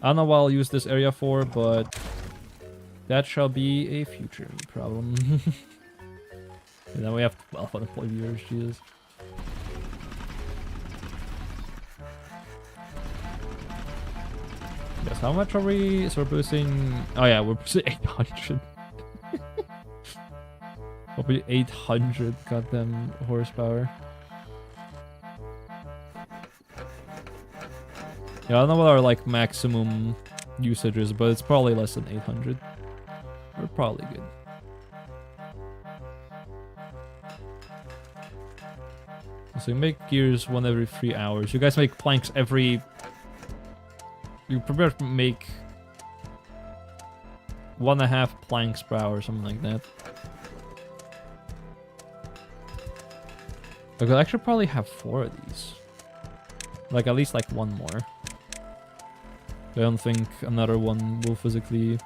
I don't know what I'll use this area for, but that shall be a future problem. And then we have 12 unemployed viewers, Jesus. Yes, how much are we? So we're producing... Oh yeah, we're producing 800. Probably 800 goddamn horsepower. Yeah, I don't know what our like maximum usage is, but it's probably less than 800. We're probably good. So you make gears 1 every 3 hours. You guys make planks every... You prepare to make 1.5 planks per hour, something like that. I could actually probably have 4 of these. Like, at least like 1 more. I don't think another one will physically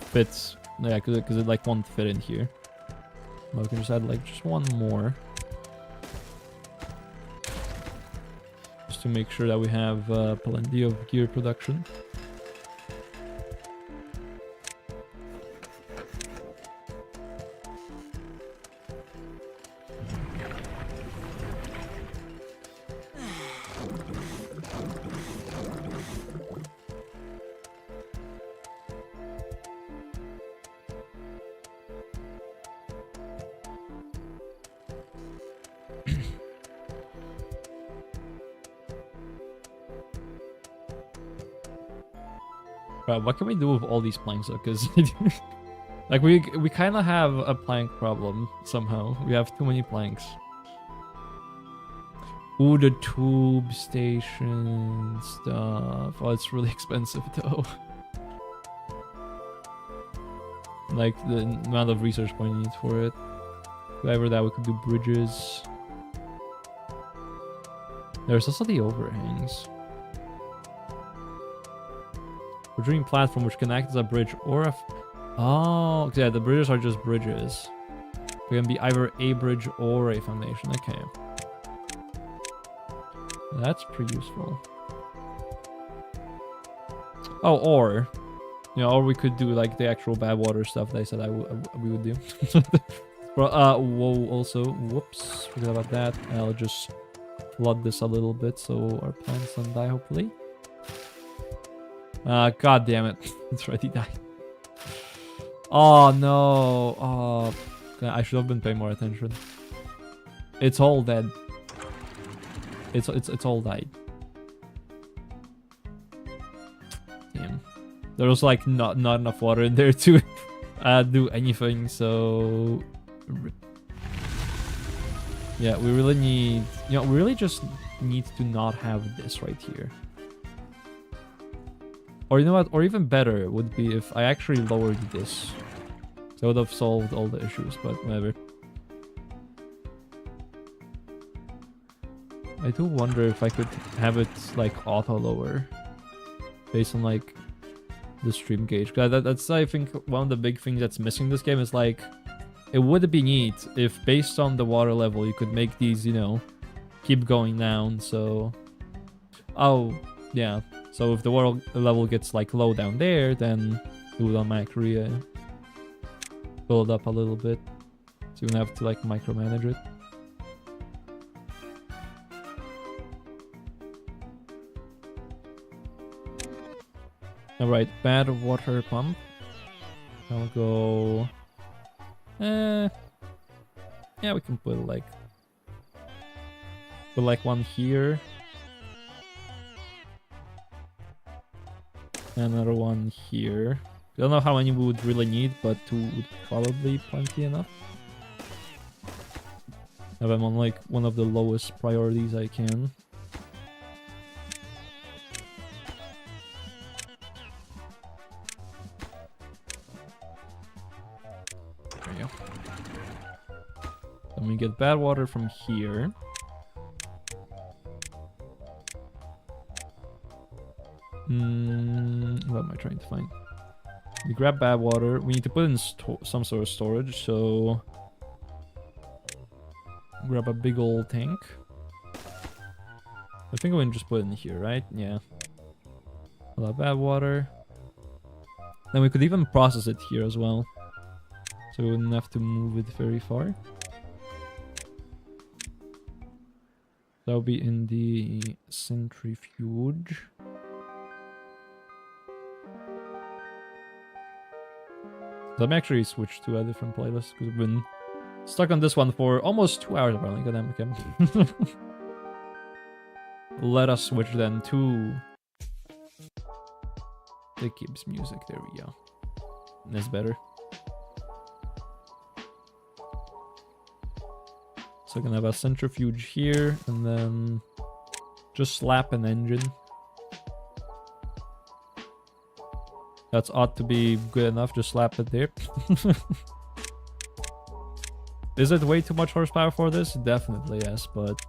fit. Yeah, because it like won't fit in here. But we can just add like just 1 more. Just to make sure that we have plenty of gear production. Right, what can we do with all these planks though? Because like we kind of have a plank problem somehow. We have too many planks. Ooh, the tube station stuff. Oh, it's really expensive though. Like the amount of research point you need for it. Whatever that, we could do bridges. There's also the overhangs. We're doing platform which can act as a bridge or a... Oh, yeah, the bridges are just bridges. They can be either a bridge or a foundation. Okay. That's pretty useful. Oh, or... You know, or we could do like the actual bad water stuff that I said we would do. Whoa, also, whoops, forgot about that. I'll just flood this a little bit so our plants don't die, hopefully. God damn it. It's already died. Oh, no. Oh, I should have been paying more attention. It's all dead. It's all died. Damn. There was like not enough water in there to do anything, so... Yeah, we really need... You know, we really just need to not have this right here. Or you know what? Or even better would be if I actually lowered this. So I would have solved all the issues, but whatever. I do wonder if I could have it like auto lower. Based on like the stream gauge. That's I think one of the big things that's missing this game is like... It would be neat if based on the water level you could make these, you know, keep going down, so... Oh, yeah. So if the water level gets like low down there, then it would automatically build up a little bit. So you don't have to like micromanage it. Alright, bad water pump. I'll go... yeah, we can put like... Put like one here. Another one here. I don't know how many we would really need, but 2 would probably plenty enough. Have them on like one of the lowest priorities I can. There we go. Then we get bad water from here. What am I trying to find? We grab bad water. We need to put in some sort of storage, so... Grab a big old tank. I think we can just put it in here, right? Yeah. A lot of bad water. Then we could even process it here as well. So we wouldn't have to move it very far. That'll be in the centrifuge. Let me actually switch to a different playlist because we've been stuck on this one for almost 2 hours apparently. God damn, okay. Let us switch then to the Gibbs music. There we go. That's better. So I'm gonna have a centrifuge here, and then just slap an engine. That's ought to be good enough. Just slap it there. Is it way too much horsepower for this? Definitely yes, but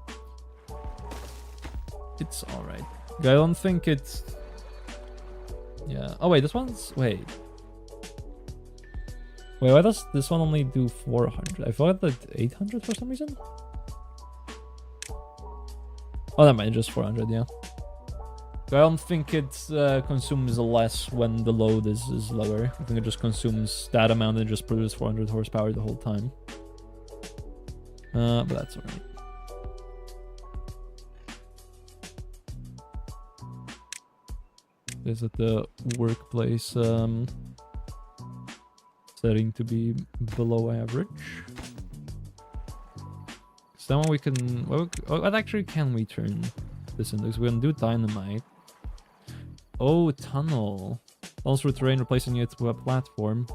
it's alright. I don't think it's... Yeah. Oh wait, this one's... Wait, why does this one only do 400? I thought that 800 for some reason? Oh, that might just 400, yeah. I don't think it consumes less when the load is lower. I think it just consumes that amount and just produces 400 horsepower the whole time. But that's alright. Is it the workplace setting to be below average? So then we can... What actually can we turn this into? Because we can do dynamite. Oh, tunnel. Tunnels through terrain, replacing it with a platform.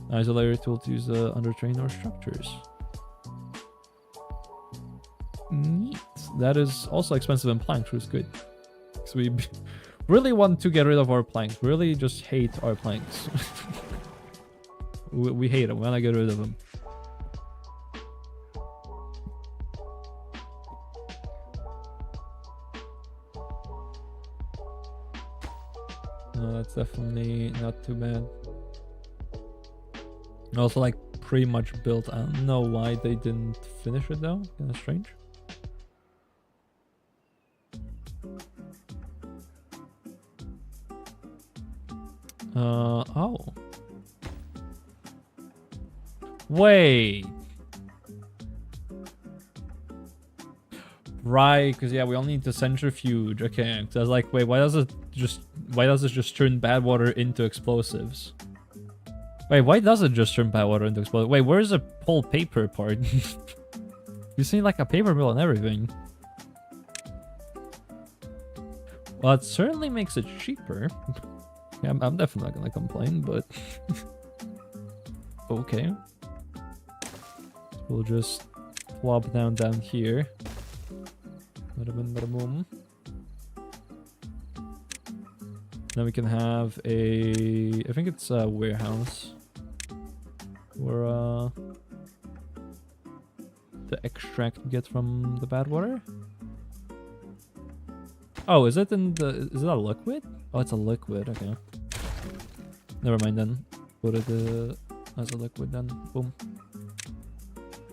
Isolator tool to use under terrain or structures. Neat. That is also expensive in planks, which is good. Because we really want to get rid of our planks. We really just hate our planks. we hate them. We want to get rid of them. No, that's definitely not too bad. Also, like, pretty much built. I don't know why they didn't finish it though. Kind of strange. Oh. Wait. Right, because yeah, we only need the centrifuge. Okay, so I was like, wait, why does it just turn bad water into explosives? Wait, why does it just turn bad water into explosives? Wait, where's the whole paper part? You see like a paper mill and everything. Well, it certainly makes it cheaper. Yeah, I'm definitely not gonna complain, but okay. We'll just plop down here. Bada boom, bada boom. Then we can have a... I think it's a warehouse. Where the extract we get from the bad water. Oh, is it in the... Is it a liquid? Oh, it's a liquid, okay. Never mind then. Put it as a liquid then. Boom.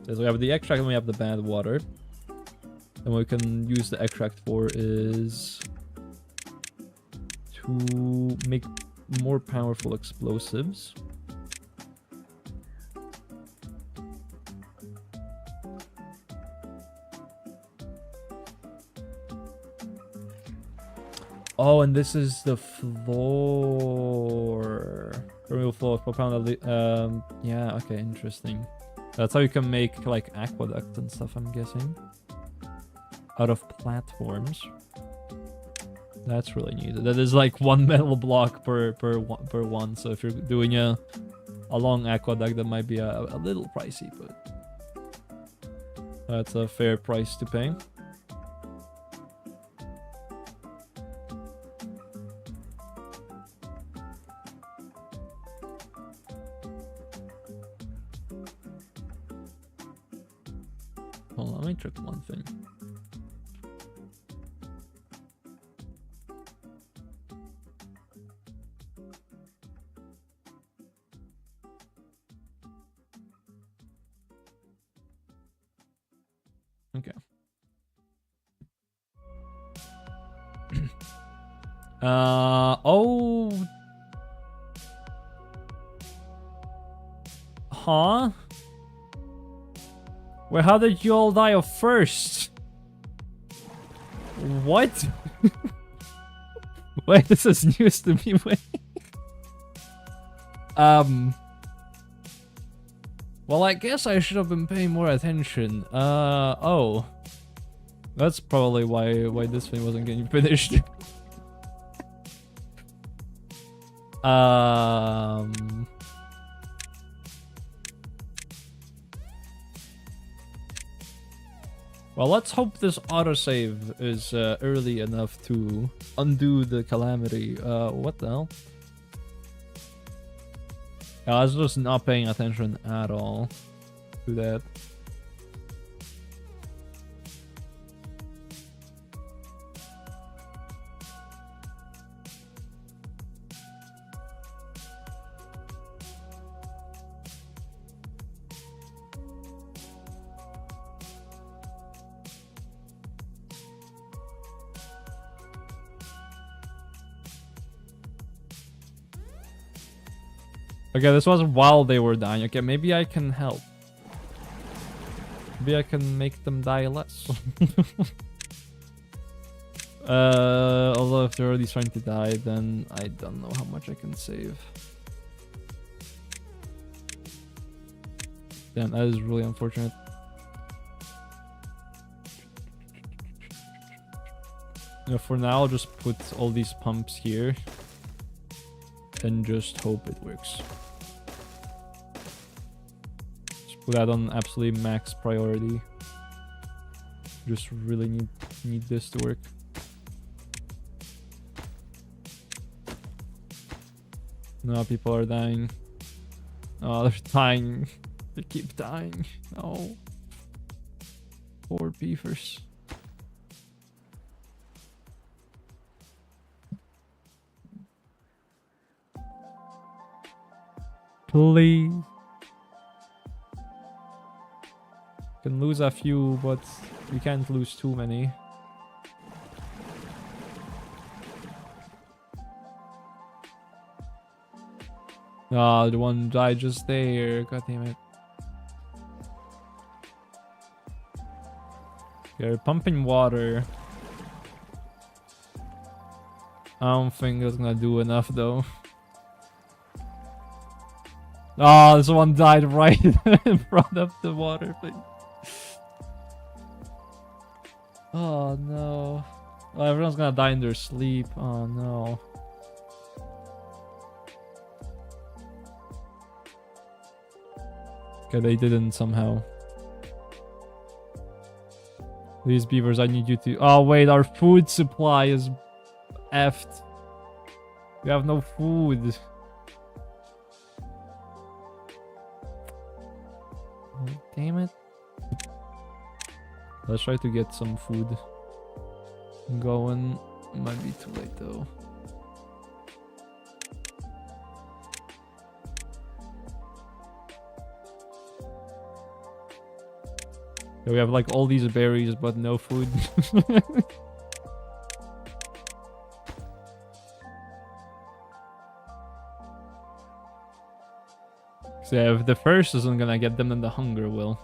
So we have the extract and we have the bad water. And what we can use the extract for is to make more powerful explosives. Oh, and this is the floor. Remove floor for pound. Yeah, okay, interesting. That's how you can make like aqueduct and stuff, I'm guessing. Out of platforms. That's really neat. That is like one metal block per one. So if you're doing a long aqueduct, that might be a little pricey, but that's a fair price to pay. Hold on, let me check one thing. Okay. Oh. Huh? Well, how did you all die off first? What? Wait, this is news to me. Wait. Well, I guess I should have been paying more attention. Oh. That's probably why this thing wasn't getting finished. Well, let's hope this autosave is early enough to undo the calamity. What the hell? I was just not paying attention at all to that. Okay, this was while they were dying. Okay, maybe I can help. Maybe I can make them die less. Although if they're already starting to die, then I don't know how much I can save. Damn, that is really unfortunate. You know, for now, I'll just put all these pumps here and just hope it works. Put that on absolutely max priority. Just really need this to work. No, people are dying. Oh, they're dying. They keep dying. No. Poor beavers. Please. Can lose a few, but we can't lose too many. Ah, the one died just there. God damn it. They're pumping water. I don't think that's gonna do enough though. Oh, this one died right in front of the water thing. Oh no. Well, everyone's gonna die in their sleep. Oh no. Okay, they didn't somehow. These beavers, I need you to... Oh wait, our food supply is effed. We have no food. Oh, damn it. Let's try to get some food going. Might be too late though. Yeah, we have like all these berries but no food. So yeah, if the first isn't gonna get them, then the hunger will.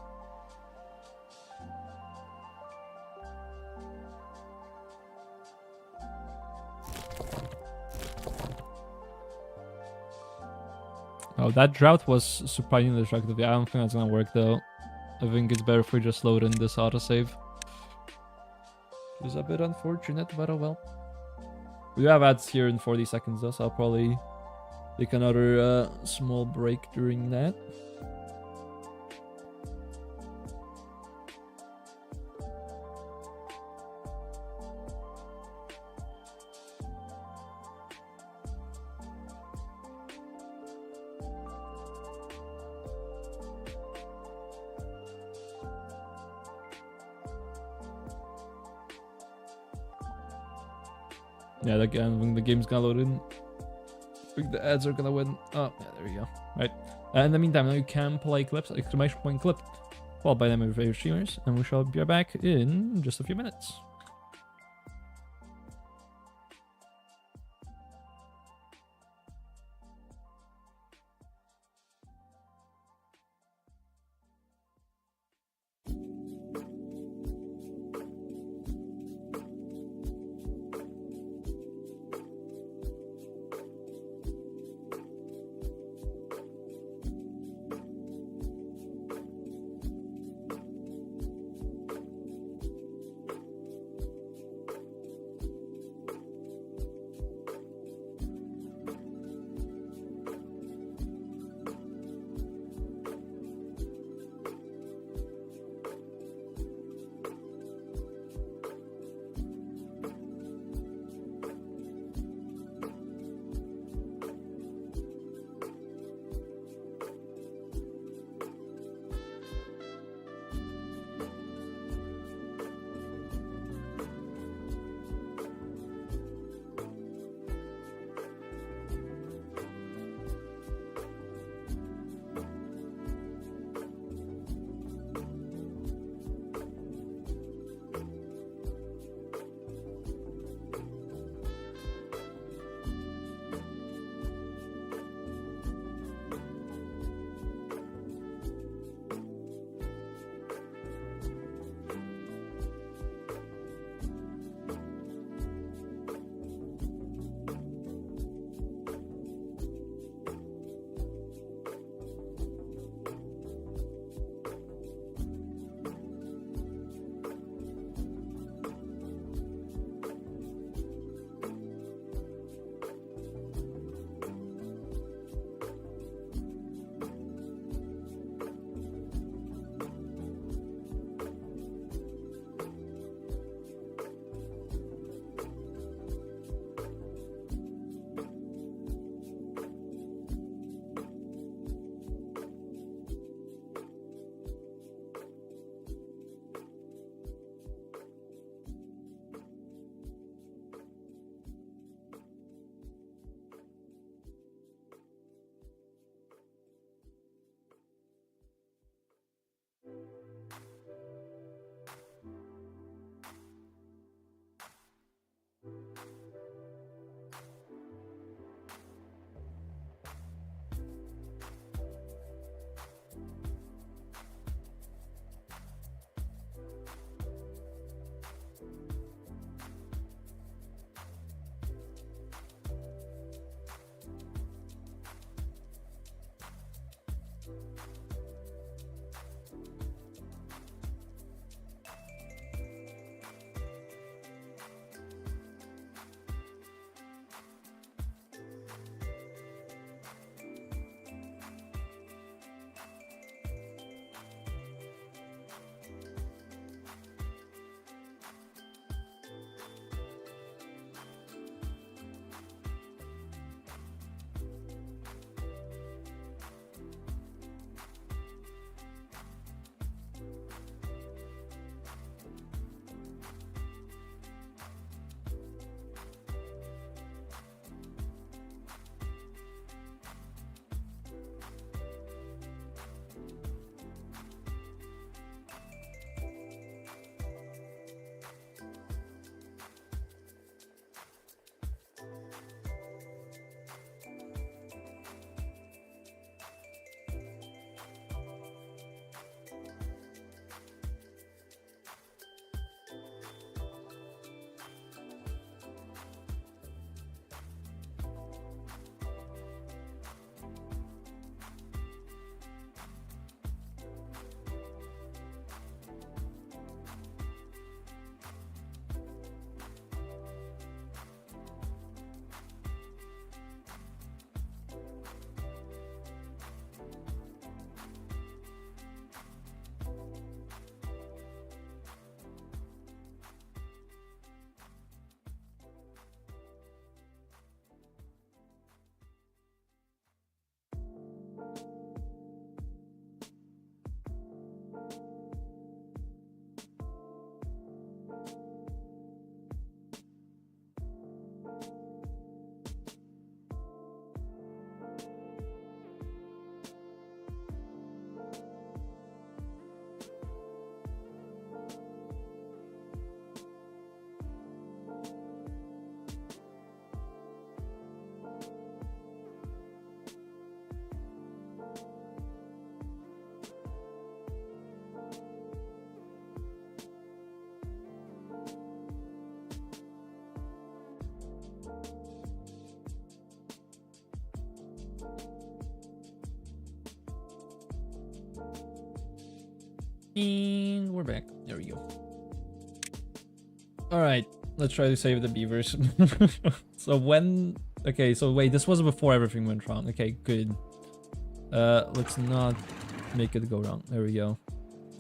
Oh, that drought was surprisingly destructive. Yeah, I don't think that's gonna work though. I think it's better if we just load in this autosave. Which is a bit unfortunate, but oh well. We do have ads here in 40 seconds though, so I'll probably take another small break during that. Yeah, again, when the game's gonna load in, I think the ads are gonna win. Oh, yeah, there we go. Right. In the meantime, now you can play clips, exclamation point clip, followed by them of your favorite streamers, and we shall be right back in just a few minutes. And we're back. There we go. Alright, let's try to save the beavers. So when... Okay, so wait, this was before everything went wrong. Okay, good. Let's not make it go wrong. There we go.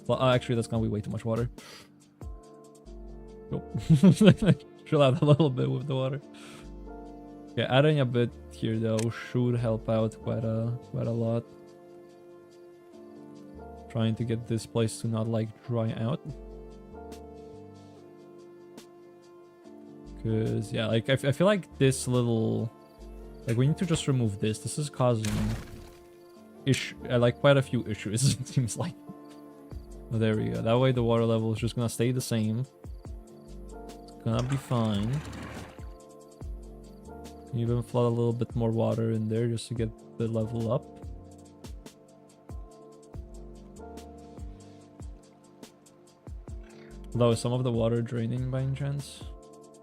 Well, actually, that's gonna be way too much water. Nope. Chill out a little bit with the water. Yeah, adding a bit here though should help out quite a lot. Trying to get this place to not like dry out. Cause yeah, like I feel like this little, like we need to just remove this. This is causing like quite a few issues. It seems like. Oh, there we go. That way the water level is just gonna stay the same. It's gonna be fine. Even flood a little bit more water in there just to get the level up. Although, is some of the water draining by any chance?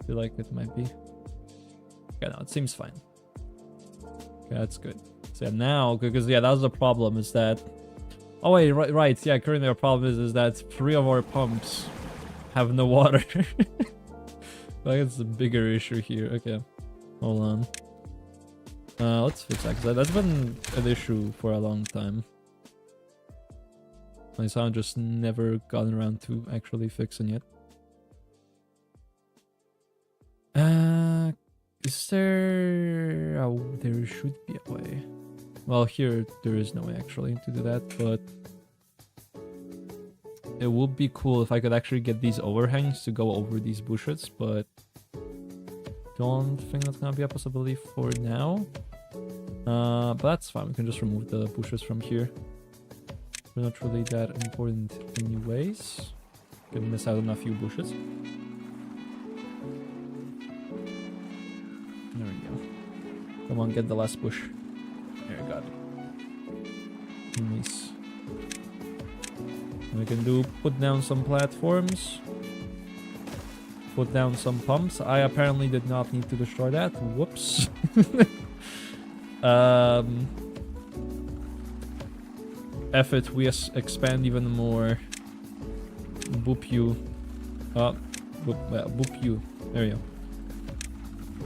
I feel like it might be. Okay, no, it seems fine. Okay, that's good. So yeah, now, because yeah, that was the problem, is that... Oh wait, right, yeah, currently our problem is that 3 of our pumps have no water. Like, it's a bigger issue here. Okay, hold on. Let's fix that, because that's been an issue for a long time. I sound just never gotten around to actually fixing it. Is there... Oh, there should be a way. Well, here there is no way actually to do that, but it would be cool if I could actually get these overhangs to go over these bushes, but don't think that's gonna be a possibility for now. But that's fine, we can just remove the bushes from here. They're not really that important anyways. Gonna miss out on a few bushes. There we go. Come on, get the last bush. There, got it. Nice. We can put down some platforms. Put down some pumps. I apparently did not need to destroy that. Whoops. F it, we expand even more. Boop you. Boop you. There you go.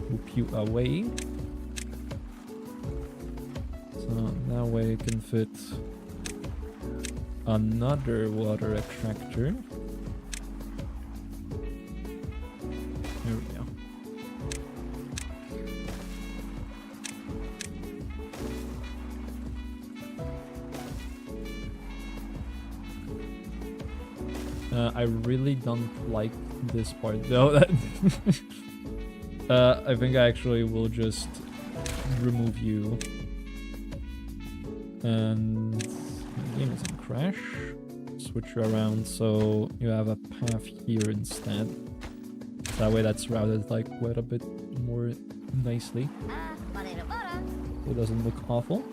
Boop you away. So that way it can fit another water extractor. There we go. I really don't like this part though. I think I actually will just remove you. And the game doesn't crash. Switch you around so you have a path here instead. That way that's routed like quite a bit more nicely. So it doesn't look awful.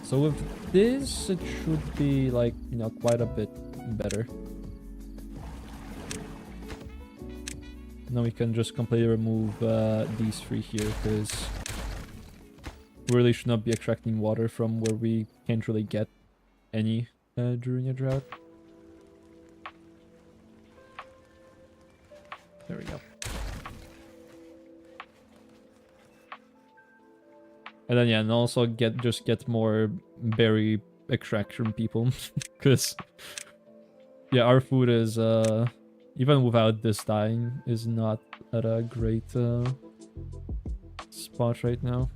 So with this, it should be like, you know, quite a bit better. Now we can just completely remove these 3 here, because we really should not be extracting water from where we can't really get any during a drought. There we go. And then yeah, and also just get more berry extraction people, because yeah, our food is even without this dying is not at a great spot right now.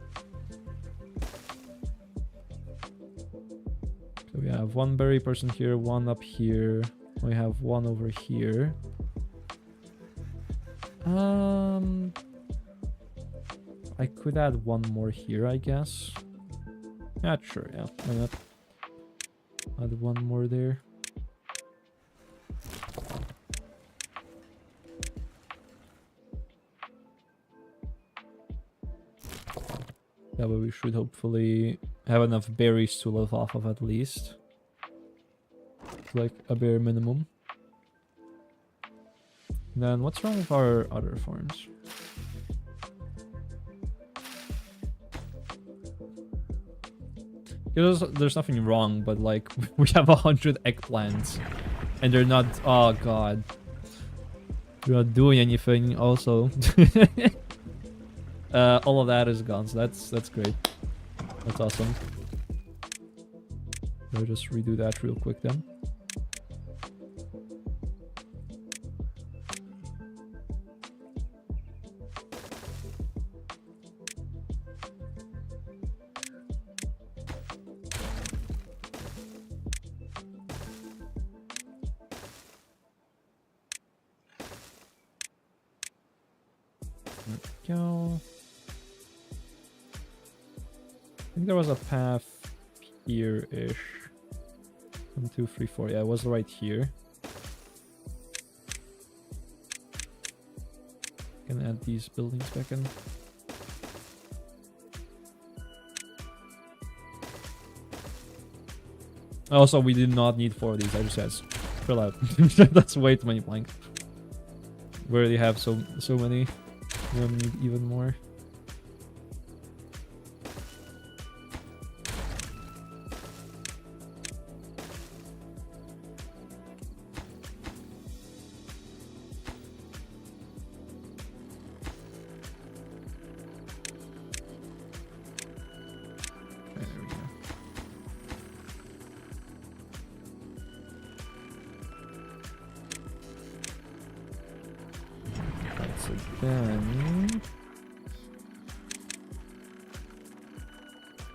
So we have 1 berry person here, 1 up here. We have 1 over here. I could add 1 more here, I guess. Yeah, sure, yeah. Why not? Add 1 more there. That way we should hopefully have enough berries to live off of at least. Like a bare minimum. Then what's wrong with our other farms? There's nothing wrong, but like we have 100 eggplants, and they're not. Oh god, they're not doing anything. Also, all of that is gone. So that's great. That's awesome. I'll just redo that real quick then. Go. I think there was a path here-ish. 1, 2, 3, 4. Yeah, it was right here. Can add these buildings back in. Also, we did not need 4 of these. I just said, fill out. That's way too many planks. We already have so many. We don't need even more. Okay, there we go. Right, so then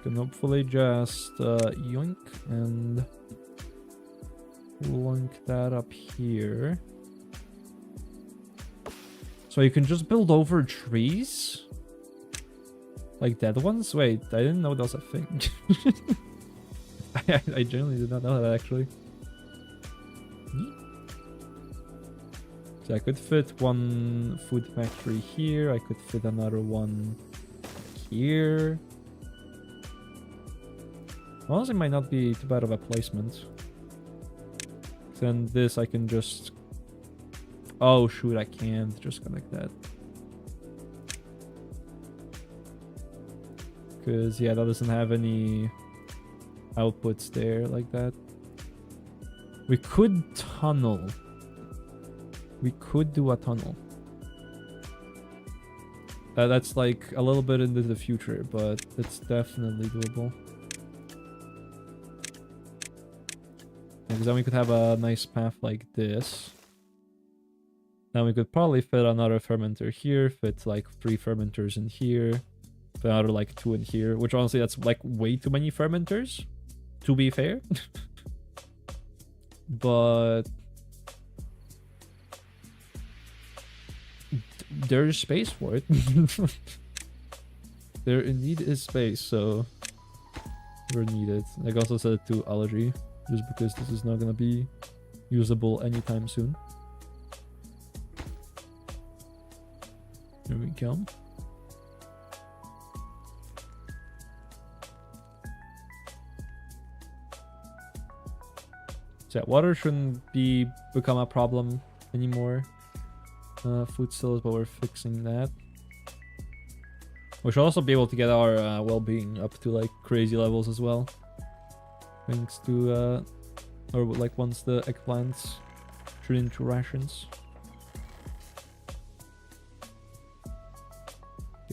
can hopefully just yoink and link that up here. So you can just build over trees? Like dead ones? Wait, I didn't know that was a thing. I genuinely did not know that actually. So I could fit one food factory here, I could fit another one here. Honestly, might not be too bad of a placement. Then this I can just... Oh shoot, I can't just connect that. Because, yeah, that doesn't have any outputs there like that. We could tunnel. We could do a tunnel. That's like a little bit into the future, but it's definitely doable. Because then we could have a nice path like this. Then we could probably fit another fermenter here, fit like 3 fermenters in here, fit another like 2 in here, which honestly that's like way too many fermenters, to be fair. But there's space for it. There indeed is space, so we're needed. I also said it to Allergy, just because this is not gonna be usable anytime soon. Here we go. So yeah, water shouldn't become a problem anymore. Food still is, but we're fixing that. We should also be able to get our well-being up to like crazy levels as well. Thanks to, or like once the eggplants turn into rations.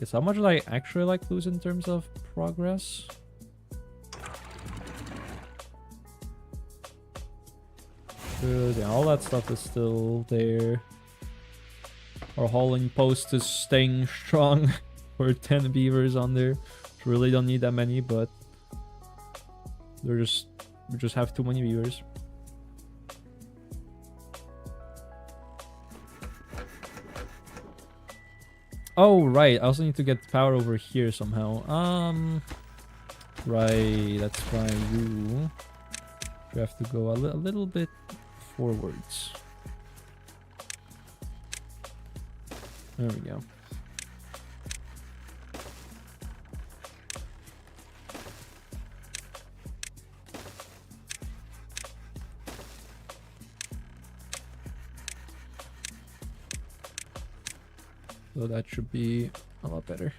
Yes, how much did I actually like lose in terms of progress? Because yeah, all that stuff is still there. Our hauling post is staying strong. For 10 beavers on there. Really don't need that many, but we just have too many beavers. Oh right, I also need to get power over here somehow. Right, that's why you have to go a little bit forwards. There we go. So that should be a lot better.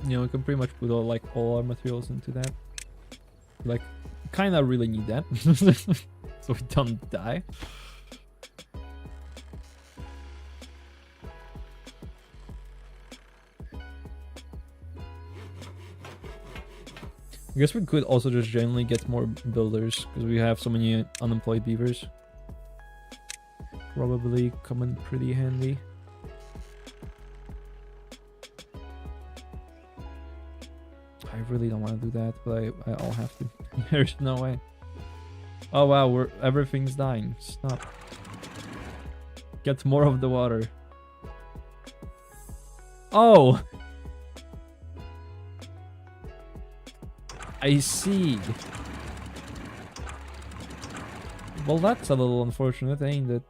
You know, we can pretty much put all our materials into that. Like, kind of really need that. So we don't die. I guess we could also just generally get more builders, because we have so many unemployed beavers. Probably come in pretty handy. I really don't want to do that, but I'll have to. There's no way. Oh wow, everything's dying. Stop. Get more of the water. Oh! I see. Well, that's a little unfortunate, ain't it?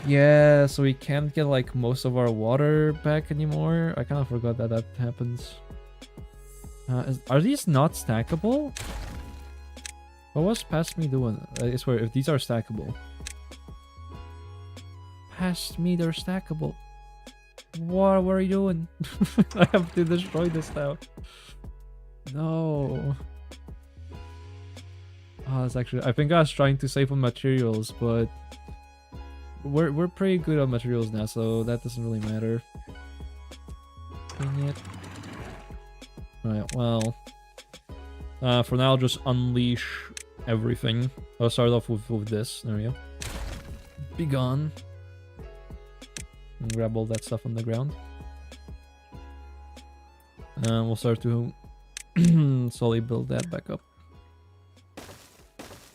Yeah, so we can't get like most of our water back anymore. I kind of forgot that that happens. Are these not stackable? What was past me doing? I swear, if these are stackable. Past me, they're stackable. What are you doing? I have to destroy this now. No. Oh, it's actually... I think I was trying to save on materials, but... We're pretty good on materials now, so that doesn't really matter. Dang it. Alright, well... for now, I'll just unleash everything. I'll start off with this. There we go. Be gone. And grab all that stuff on the ground. And we'll start to slowly build that back up.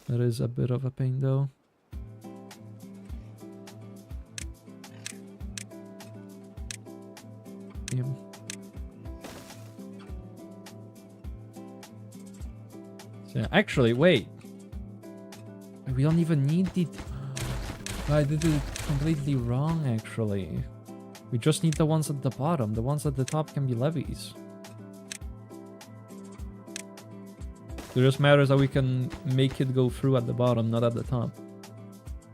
That is a bit of a pain though. Damn. So, yeah, actually, wait. We don't even need the... I did it completely wrong, actually. We just need the ones at the bottom. The ones at the top can be levees. It just matters that we can make it go through at the bottom, not at the top.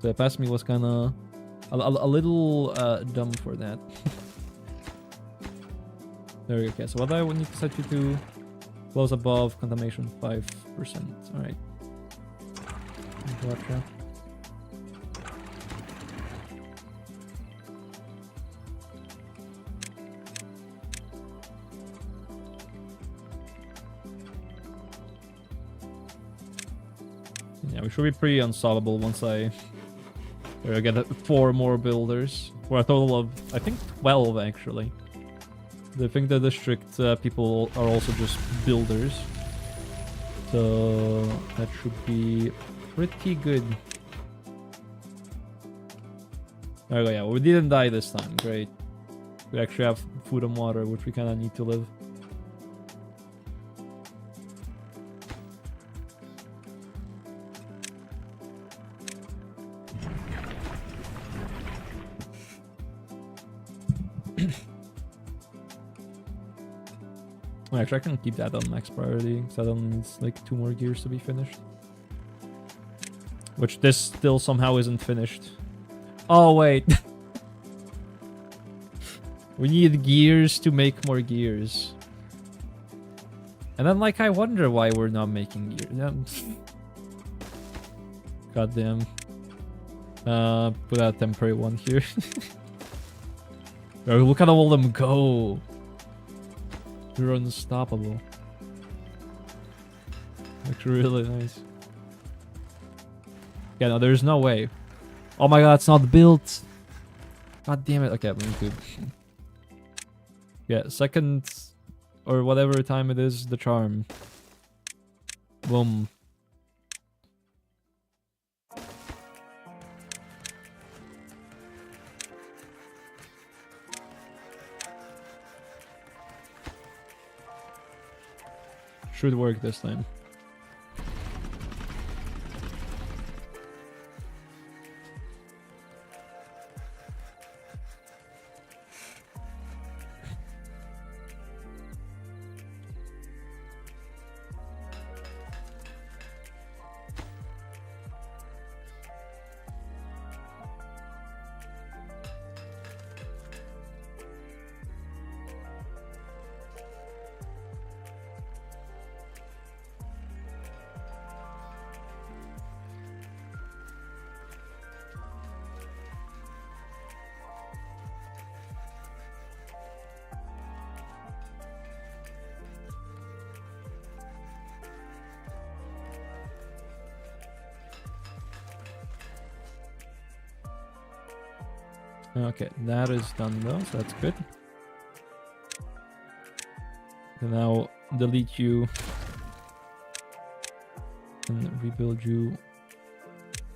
So past me was kind of a little dumb for that. There we go. Okay, so what I would need to set you to close above contamination 5%. Alright. Gotcha. Yeah, we should be pretty unsolvable once I get 4 more builders. For a total of, I think, 12 actually. I think the district people are also just builders. So that should be pretty good. There we go, yeah, we didn't die this time, great. We actually have food and water, which we kind of need to live. Actually, I can keep that on max priority, because that only needs like 2 more gears to be finished. Which this still somehow isn't finished. Oh, wait. We need gears to make more gears. And then, like, I wonder why we're not making gears. God damn. Put a temporary one here. Oh, look at all of them go. You're unstoppable. Looks really nice. Yeah, no, there's no way. Oh my god, it's not built. God damn it. Okay, let me do. Yeah, second or whatever time it is, the charm. Boom. Should work this time. Okay, that is done though, so that's good. And now delete you and rebuild you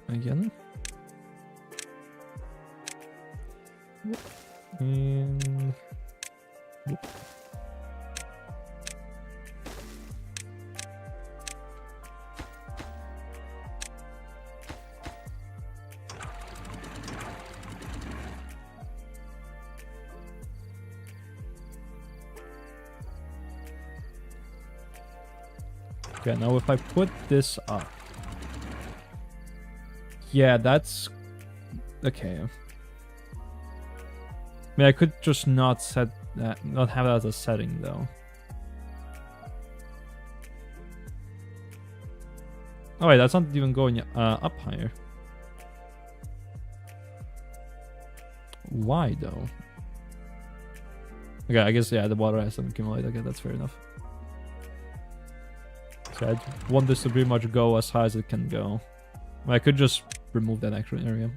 again. And whoop. Okay, now if I put this up, yeah, that's okay. I mean, I could just not set that, not have that as a setting though. Oh wait, that's not even going up higher. Why though? Okay, I guess yeah, the water has to accumulate. Okay, that's fair enough. So I want this to pretty much go as high as it can go. I could just remove that extra area.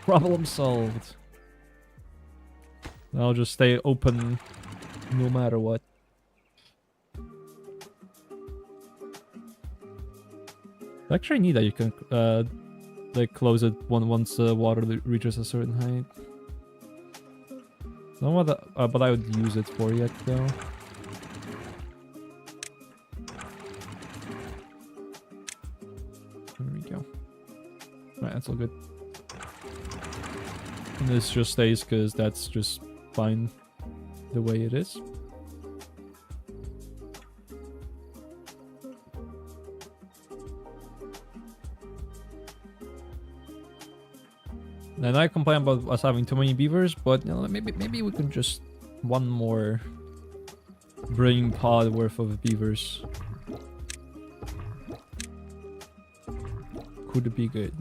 Problem solved. I'll just stay open no matter what. It's actually neat that you can like close it once water reaches a certain height. I don't know what I would use it for yet though. There we go. Right, that's all good. And this just stays because that's just fine the way it is. And I complain about us having too many beavers, but you know, maybe we can just one more breeding pod worth of beavers. Could be good.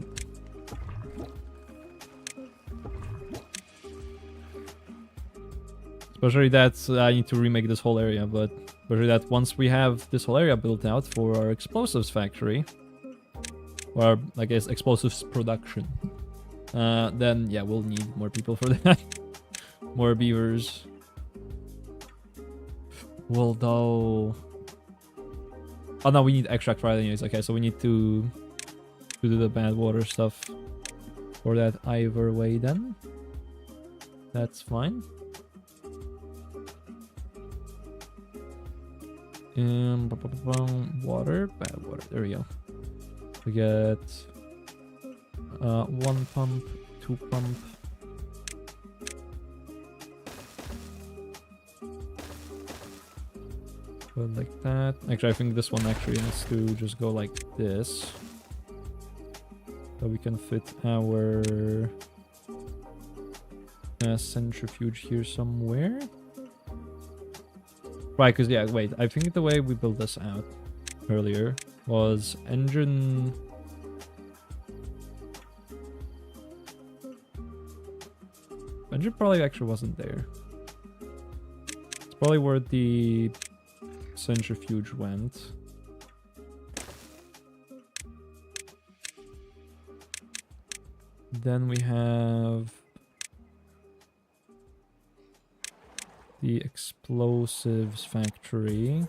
Especially that I need to remake this whole area, but especially that once we have this whole area built out for our explosives factory, or I guess explosives production, then yeah, we'll need more people for that. More beavers. Well, though. Oh no, we need extract right anyways. Okay, so we need to do the bad water stuff for that either way then. That's fine. Water, bad water. There we go. We get 1 pump, 2 pump. Go like that. Actually, I think this one actually has to just go like this. So we can fit our centrifuge here somewhere. Right, because yeah, wait, I think the way we built this out earlier was engine... Engine probably actually wasn't there. It's probably where the centrifuge went. Then we have the explosives factory.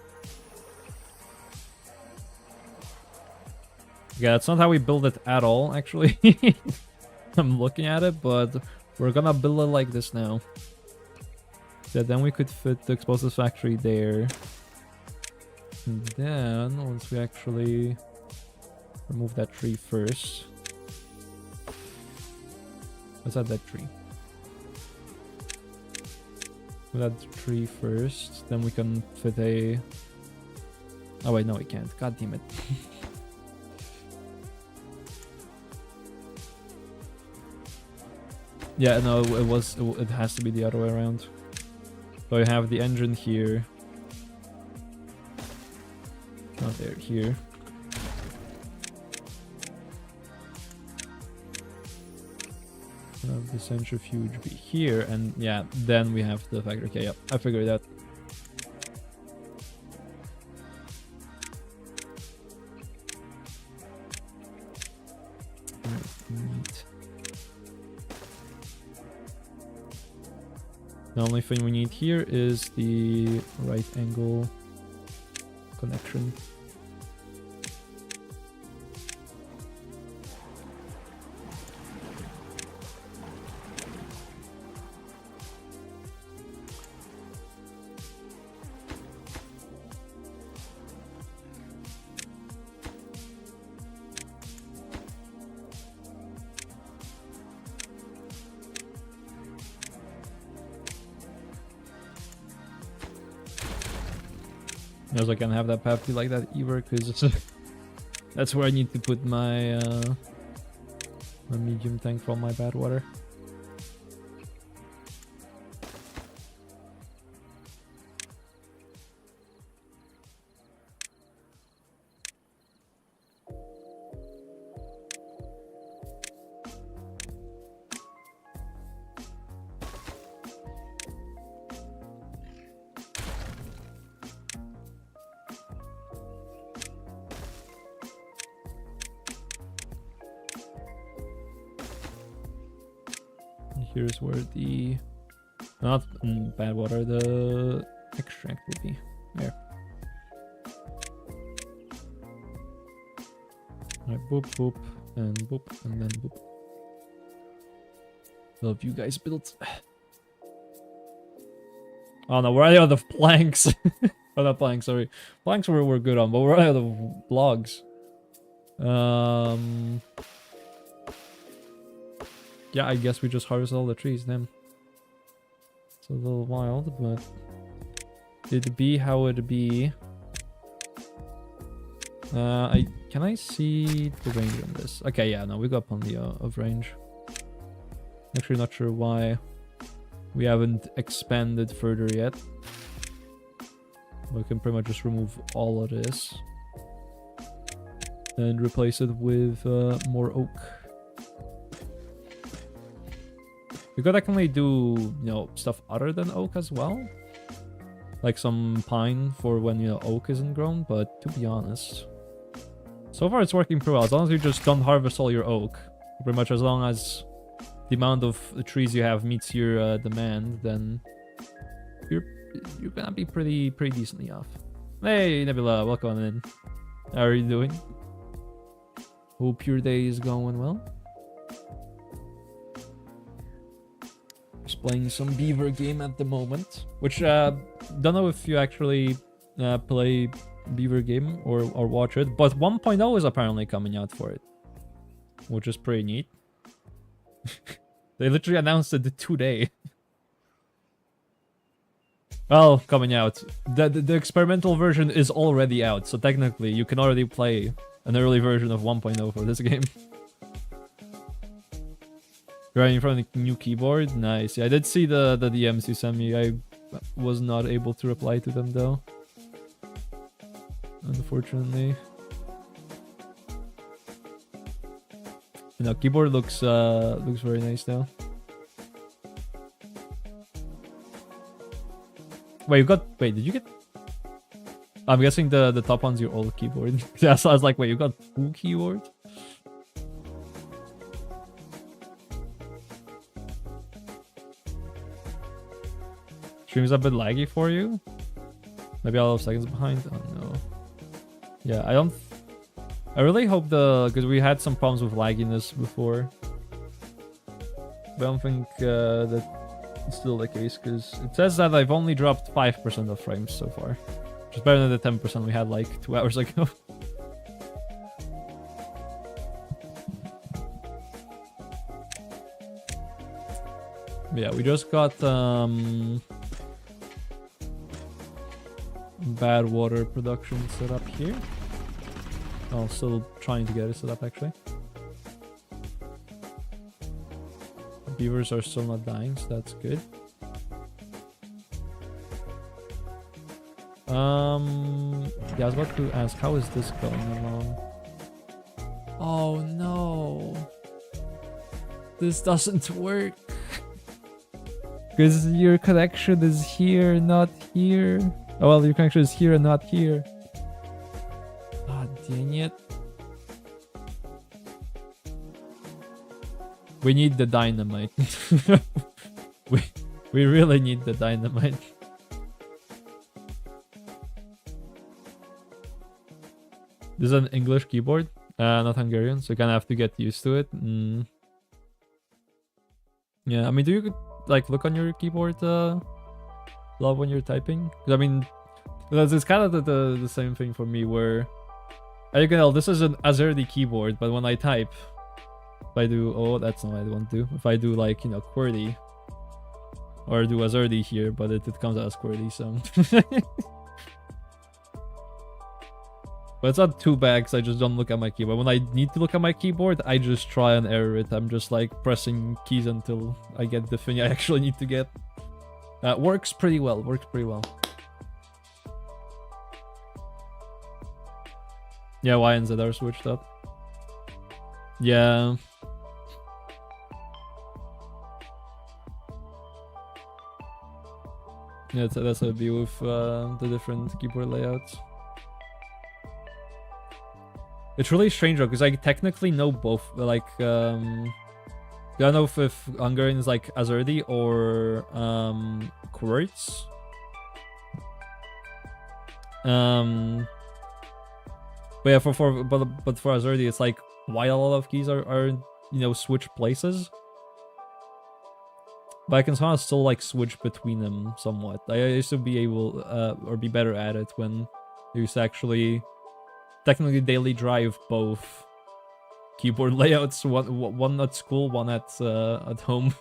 Yeah, that's not how we build it at all, actually. I'm looking at it, but we're gonna build it like this now. Yeah, then we could fit the explosives factory there. And then, once we actually remove that tree first. Let's add that tree. That tree first, then we can fit a... Oh wait, no we can't. God damn it. Yeah, no, it has to be the other way around. So you have the engine here. Not there, here. Have the centrifuge be here, and yeah, then we have the factory. Okay, yep, I figured that. Neat. The only thing we need here is the right angle connection. I was like, I can't have that path be like that either, because that's where I need to put my my medium tank from my bad water. Here's where the not bad water, the extract will be. There. Alright, boop, boop, and then boop. Love you guys built. Oh no, we're out of planks. Oh, not planks, sorry. Planks we're good on, but we're out of logs. Yeah, I guess we just harvest all the trees then. It's a little wild, but it'd be how it'd be. Can I see the range on this? Okay, yeah, no, we got plenty of range. Actually, not sure why we haven't expanded further yet. We can pretty much just remove all of this and replace it with more oak. We could definitely do, you know, stuff other than oak as well. Like some pine for when, you know, oak isn't grown, but to be honest, so far it's working pretty well. As long as you just don't harvest all your oak, pretty much as long as the amount of the trees you have meets your demand, then you're gonna be pretty decently off. Hey, Nebula, welcome in. How are you doing? Hope your day is going well. Just playing some beaver game at the moment, which don't know if you actually play beaver game or watch it, but 1.0 is apparently coming out for it, which is pretty neat. They literally announced it today. Well, coming out. The experimental version is already out, so technically you can already play an early version of 1.0 for this game. Right in front of the new keyboard? Nice. Yeah, I did see the DMs you sent me. I was not able to reply to them though, unfortunately. You know, keyboard looks very nice though. Wait, did you get... I'm guessing the top one's your old keyboard. Yeah, so I was like, wait, you got 2 keyboards? Stream's a bit laggy for you? Maybe a lot of seconds behind? Oh no. Yeah, I really hope because we had some problems with lagginess before. But I don't think that it's still the case, because it says that I've only dropped 5% of frames so far. Which is better than the 10% we had like 2 hours ago. Yeah, we just got bad water production set up here. Oh, still trying to get it set up actually. Beavers are still not dying, so that's good. Yeah, I was about to ask, how is this going along? Oh no, this doesn't work. Because your connection is here, not here. Oh well, your connection is here and not here. Ah, dang it. We need the dynamite. We really need the dynamite. This is an English keyboard, not Hungarian, so you kind of have to get used to it. Yeah, I mean, do you like look on your keyboard, Love, when you're typing? 'Cause, I mean, it's kind of the same thing for me, where you can tell this is an AZERTY keyboard, but when I type, if I do, oh, that's not what I want to do. If I do like, you know, QWERTY, or do AZERTY here, but it comes out as QWERTY, so. But it's not too bad because I just don't look at my keyboard. When I need to look at my keyboard, I just try and error it. I'm just like pressing keys until I get the thing I actually need to get. Works pretty well, Yeah, Y and Z are switched up. Yeah. Yeah, that's how it be with the different keyboard layouts. It's really strange though, because I technically know both. Like, I don't know if Hungarian is like AZERTY or QWERTZ. But yeah, for AZERTY, it's like why a lot of keys are you know, switch places. But I can kind of still like switch between them somewhat. I used to be able or be better at it when I used to actually technically daily drive both keyboard layouts, one at school, one at home.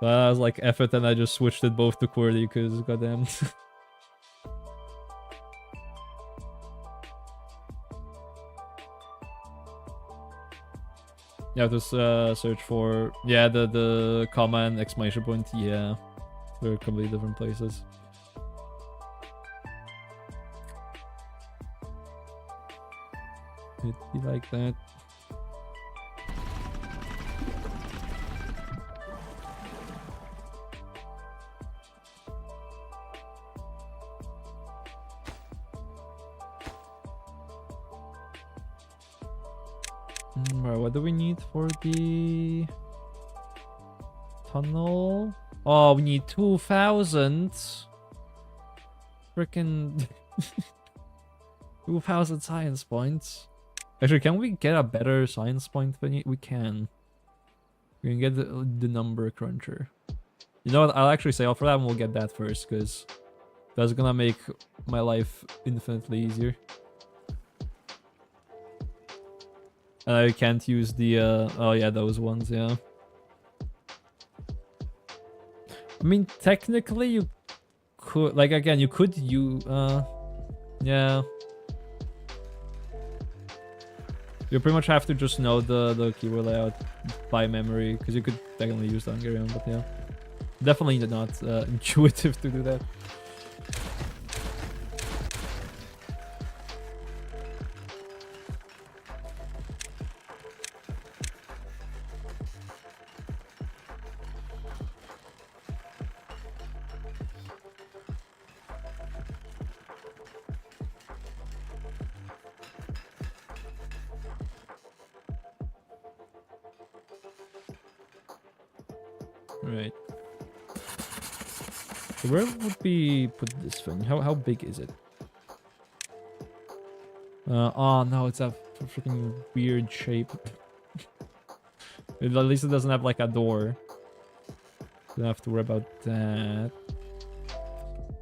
But I was like, F it, and I just switched it both to QWERTY because goddamn. You have to search for, yeah, the comma and exclamation point. Yeah, they're completely different places. It'd be like that. Right, what do we need for the tunnel? Oh, we need 2,000. Freaking 2,000 science points. Actually, can we get a better science point than we can? We can get the number cruncher. You know what? I'll actually say for that one, we'll get that first, because that's gonna make my life infinitely easier. And I can't use the, oh yeah, those ones, yeah. I mean, technically you could, like, again, you could use, yeah. You pretty much have to just know the keyboard layout by memory, because you could technically use the Hungarian, but yeah. Definitely not intuitive to do that. Right. So where would we put this thing? How big is it? Oh no, it's a freaking weird shape. At least it doesn't have like a door. Don't have to worry about that.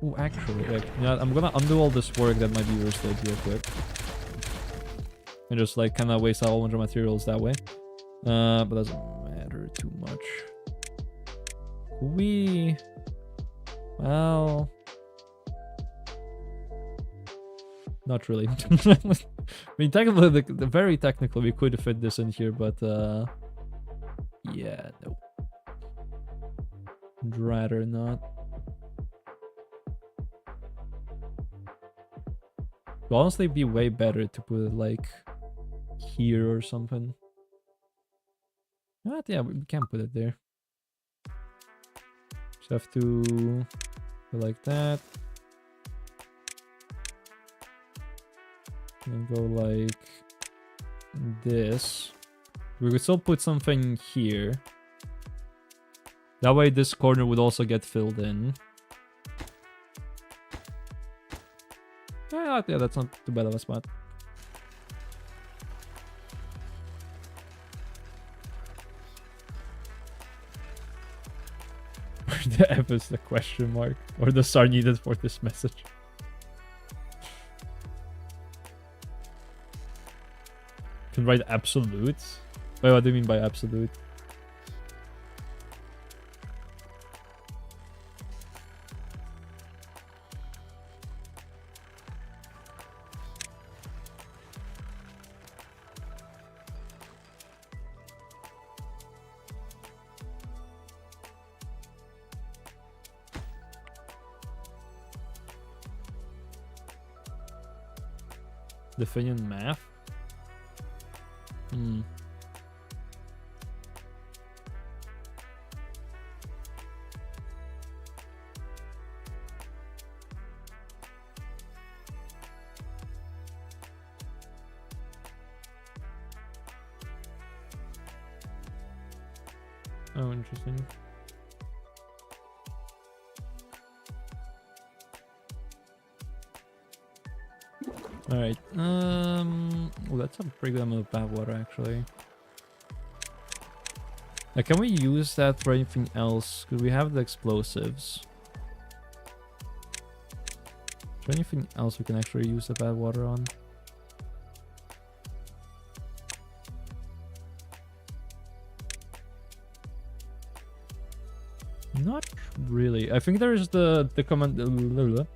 Oh, actually, like, yeah, I'm gonna undo all this work that my viewers did real quick. And just like kind of waste a whole bunch of materials that way. But doesn't matter too much. Well, not really. I mean, technically, very technically, we could fit this in here, but yeah, no. I'd rather not. It'd honestly be way better to put it like here or something. But yeah, we can't put it there. Just have to go like that. And go like this. We could still put something here. That way this corner would also get filled in. Yeah, that's not too bad of a spot. The F is the question mark, or the star needed for this message. Can write absolutes? Wait, what do you mean by absolute? Definition math? Hmm. Oh, interesting. Alright, well, that's a pretty good amount of bad water, actually. Now, can we use that for anything else? Because we have the explosives. Is there anything else we can actually use the bad water on? Not really. I think there is the command... The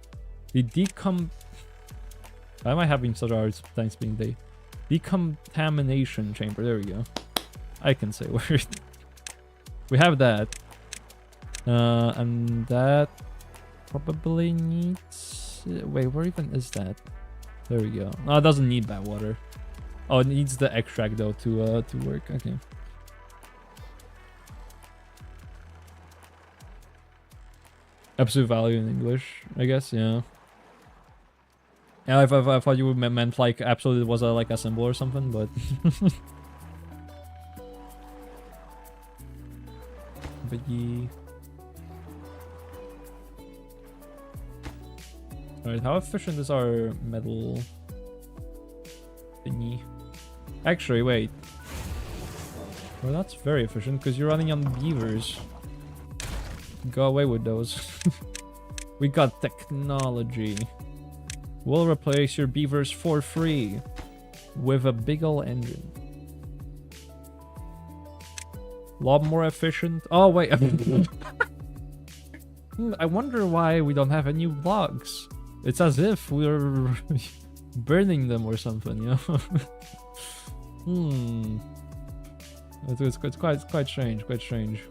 Why am I having such a hard time speaking day? Decontamination chamber. There we go. I can say word. We have that. And that probably needs... Wait, where even is that? There we go. No, it doesn't need bad water. Oh, it needs the extract though to work. Okay. Absolute value in English, I guess. Yeah. Yeah, I thought you meant like absolute was like a symbol or something, but but yeah. Alright, how efficient is our metal thingy? Actually, wait. Well, that's very efficient because you're running on beavers. Go away with those. We got technology. We'll replace your beavers for free with a big ol' engine. Lot more efficient. Oh wait. I wonder why we don't have any logs. It's as if we're burning them or something, you know? It's quite strange, quite strange.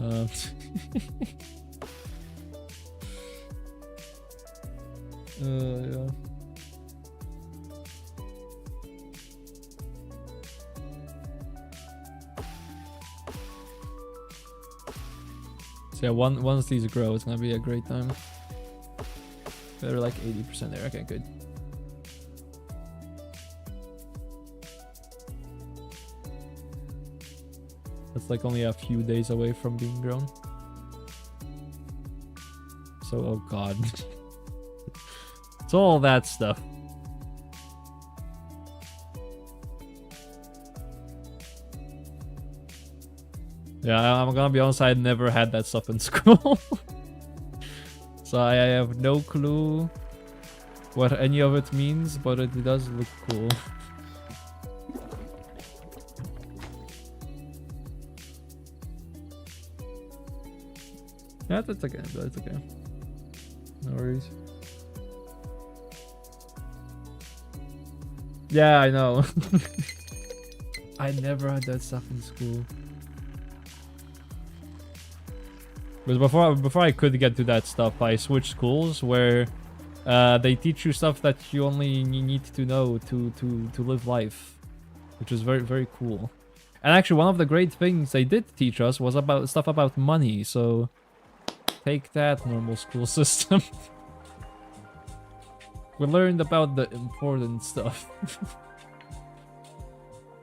Yeah. So yeah, once these grow, it's gonna be a great time. They're like 80% there. Okay, good. That's like only a few days away from being grown. So, oh god. It's all that stuff. Yeah, I'm gonna be honest, I never had that stuff in school. So I have no clue what any of it means, but it does look cool. Yeah, that's okay, that's okay. No worries. Yeah, I know. I never had that stuff in school. Because before I could get to that stuff, I switched schools where they teach you stuff that you only need to know to live life, which is very, very cool. And actually, one of the great things they did teach us was about stuff about money. So take that, normal school system. We learned about the important stuff.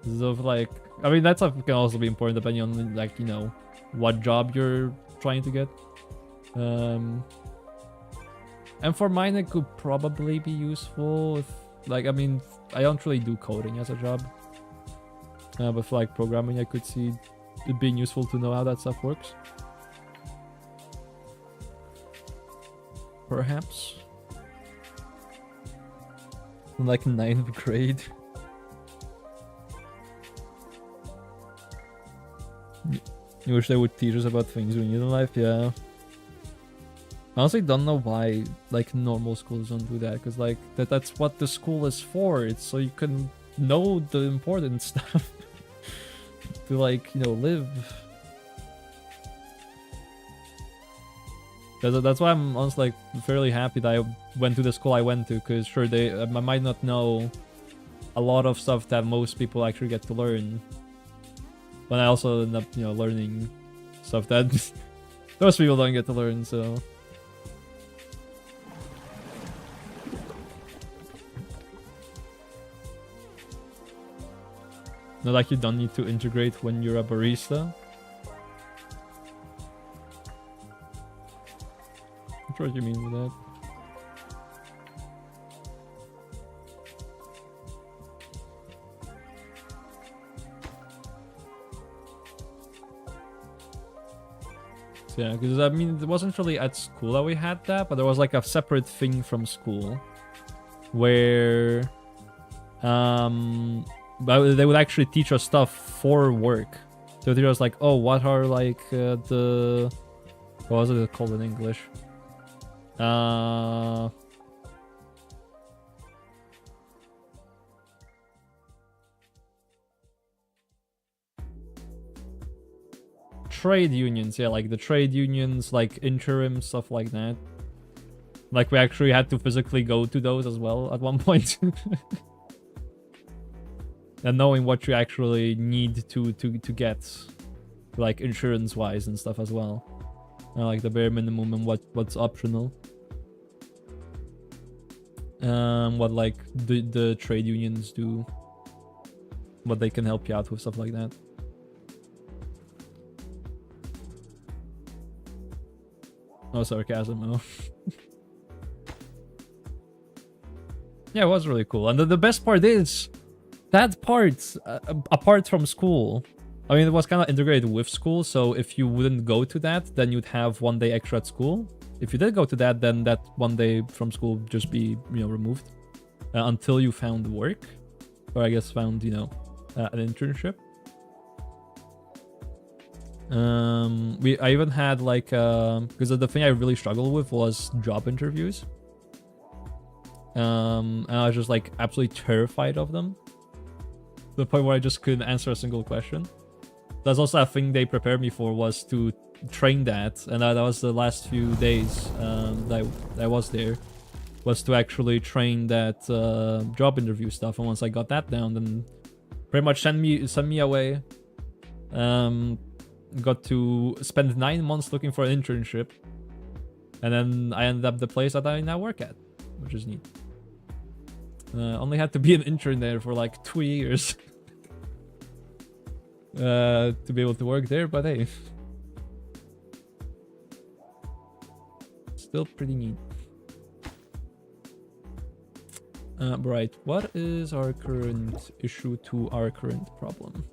Of like, I mean, that stuff can also be important depending on, like, you know, what job you're trying to get. And for mine, it could probably be useful if, like, I mean, I don't really do coding as a job. But for like programming, I could see it being useful to know how that stuff works. Perhaps. Like 9th grade. You wish they would teach us about things we need in life, yeah. I honestly don't know why like normal schools don't do that, because like that's what the school is for. It's so you can know the important stuff to like, you know, live. That's why I'm honestly like fairly happy that I went to the school I went to, because sure, I might not know a lot of stuff that most people actually get to learn, but I also end up, you know, learning stuff that most people don't get to learn, so. Not like you don't need to integrate when you're a barista. I'm sure what you mean with that. So yeah, because I mean, it wasn't really at school that we had that, but there was like a separate thing from school where but they would actually teach us stuff for work. So they was like, oh, what are like what was it called in English? Trade unions, yeah, like the trade unions, like interim stuff like that. Like we actually had to physically go to those as well at one point. And knowing what you actually need to get, like insurance wise and stuff as well, like the bare minimum and what's optional. What like the trade unions do, what they can help you out with, stuff like that. No sarcasm, no. Yeah, it was really cool, and the best part is. That part, apart from school, I mean, it was kind of integrated with school, so if you wouldn't go to that, then you'd have 1 day extra at school. If you did go to that, then that 1 day from school would just be, you know, removed until you found work, or I guess found, you know, an internship. I even had like, because the thing I really struggled with was job interviews. And I was just like absolutely terrified of them. To the point where I just couldn't answer a single question. That's also a thing they prepared me for, was to train that, and that was the last few days that I was there, was to actually train that job interview stuff. And once I got that down, then pretty much send me away. Got to spend 9 months looking for an internship, and then I ended up the place that I now work at, which is neat. Only had to be an intern there for like 2 years to be able to work there, but hey, still pretty neat. Right, what is our current issue to our current problem?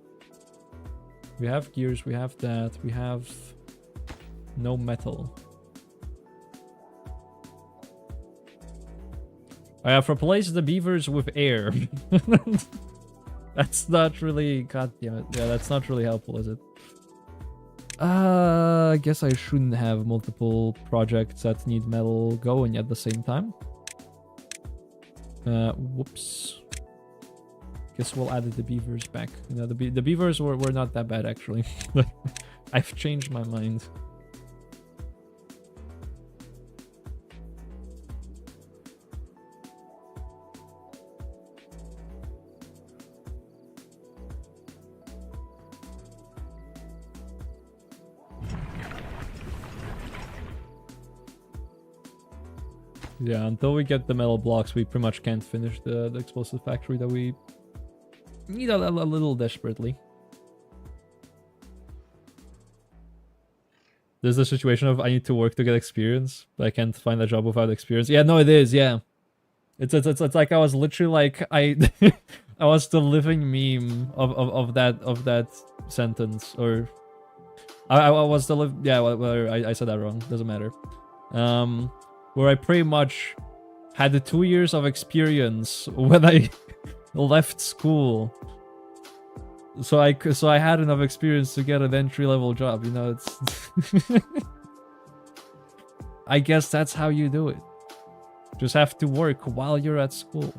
We have gears, we have that, we have no metal. I have replaced the beavers with air. That's not really, god damn it. Yeah, that's not really helpful, is it? I guess I shouldn't have multiple projects that need metal going at the same time. Whoops. Guess we'll add the beavers back. You know, the beavers were not that bad, actually. I've changed my mind. Yeah, until we get the metal blocks, we pretty much can't finish the explosive factory that we need a little desperately. There's a situation of I need to work to get experience, but I can't find a job without experience. Yeah, no, it is. Yeah, it's like I was literally like I I was the living meme of that sentence, or I was the yeah, whether I said that wrong, doesn't matter. Where I pretty much had the 2 years of experience when I left school. So I had enough experience to get an entry-level job, you know, it's I guess that's how you do it. Just have to work while you're at school.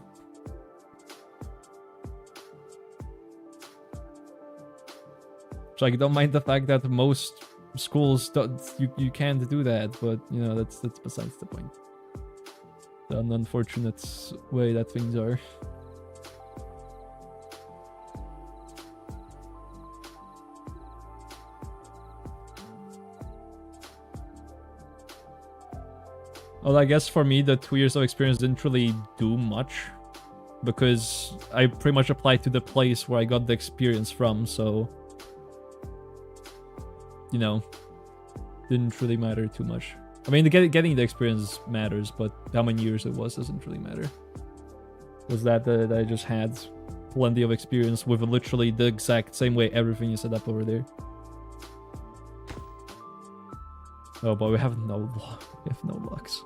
So I don't mind the fact that most schools don't, you can't do that, but you know, that's besides the point. The unfortunate way that things are. Well, I guess for me, the 2 years of experience didn't really do much, because I pretty much applied to the place where I got the experience from, so, you know, didn't really matter too much. I mean, getting the experience matters, but how many years it was doesn't really matter. Was that I just had plenty of experience with literally the exact same way everything is set up over there. Oh, but we have no blocks.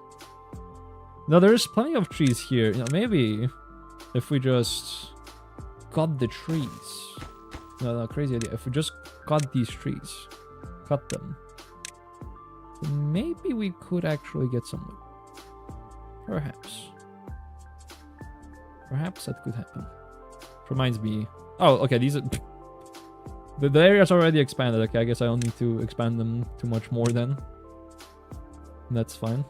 No, there's plenty of trees here. You know, maybe if we just cut the trees. No, crazy idea. If we just cut these trees, cut them, then maybe we could actually get some wood. Perhaps that could happen. Reminds me. Oh, okay. These are the area's already expanded. Okay, I guess I don't need to expand them too much more then. That's fine.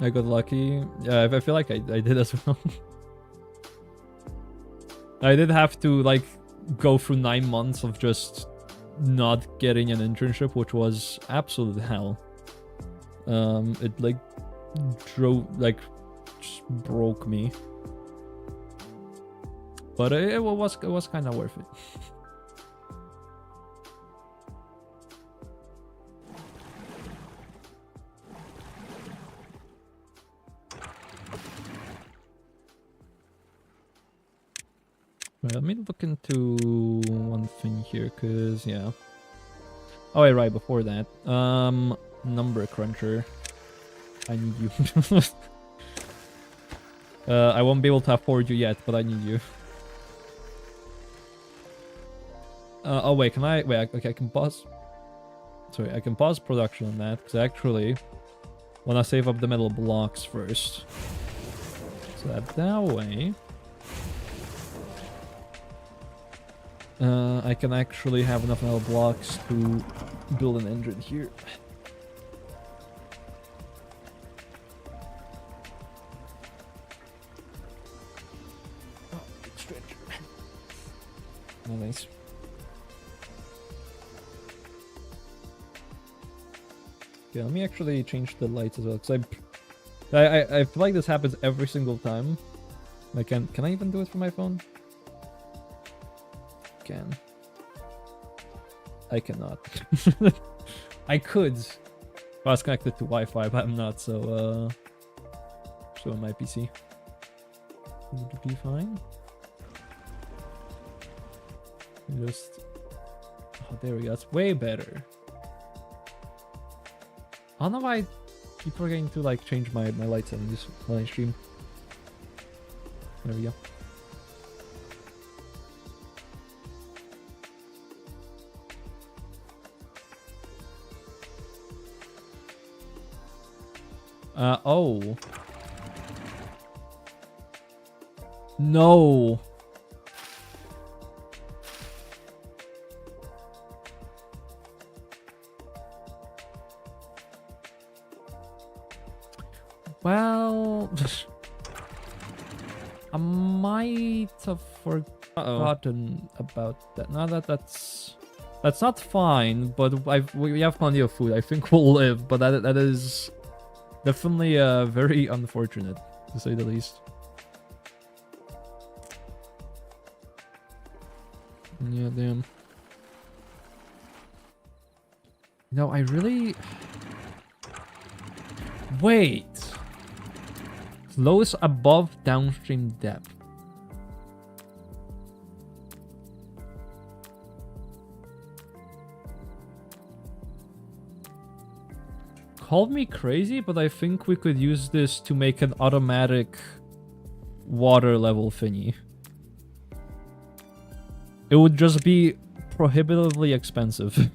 I got lucky. Yeah, I feel like I did as well. I did have to like go through 9 months of just not getting an internship, which was absolute hell. It like just broke me. But it was kind of worth it. Right, let me look into one thing here, cause yeah. Oh wait, right before that, number cruncher. I need you. I won't be able to afford you yet, but I need you. Oh wait, can I? Wait, okay, I can pause. Sorry, I can pause production on that, because I actually want to save up the metal blocks first. So that way, I can actually have enough metal blocks to build an engine here. Oh, stretcher. Nice. Okay, let me actually change the lights as well, because I feel like this happens every single time. Can I even do it from my phone? I cannot. I could if I was connected to Wi-Fi, but I'm not, so on my PC. Would be fine. Just there we go. That's way better. I don't know why I keep forgetting to like change my light settings when I stream. There we go. Oh. No. Well, I might have forgotten about that. Now that's not fine, but we have plenty of food. I think we'll live, but that is definitely very unfortunate, to say the least. Yeah, damn. No, I really... Wait. Lowest above downstream depth. Call me crazy, but I think we could use this to make an automatic water level thingy. It would just be prohibitively expensive.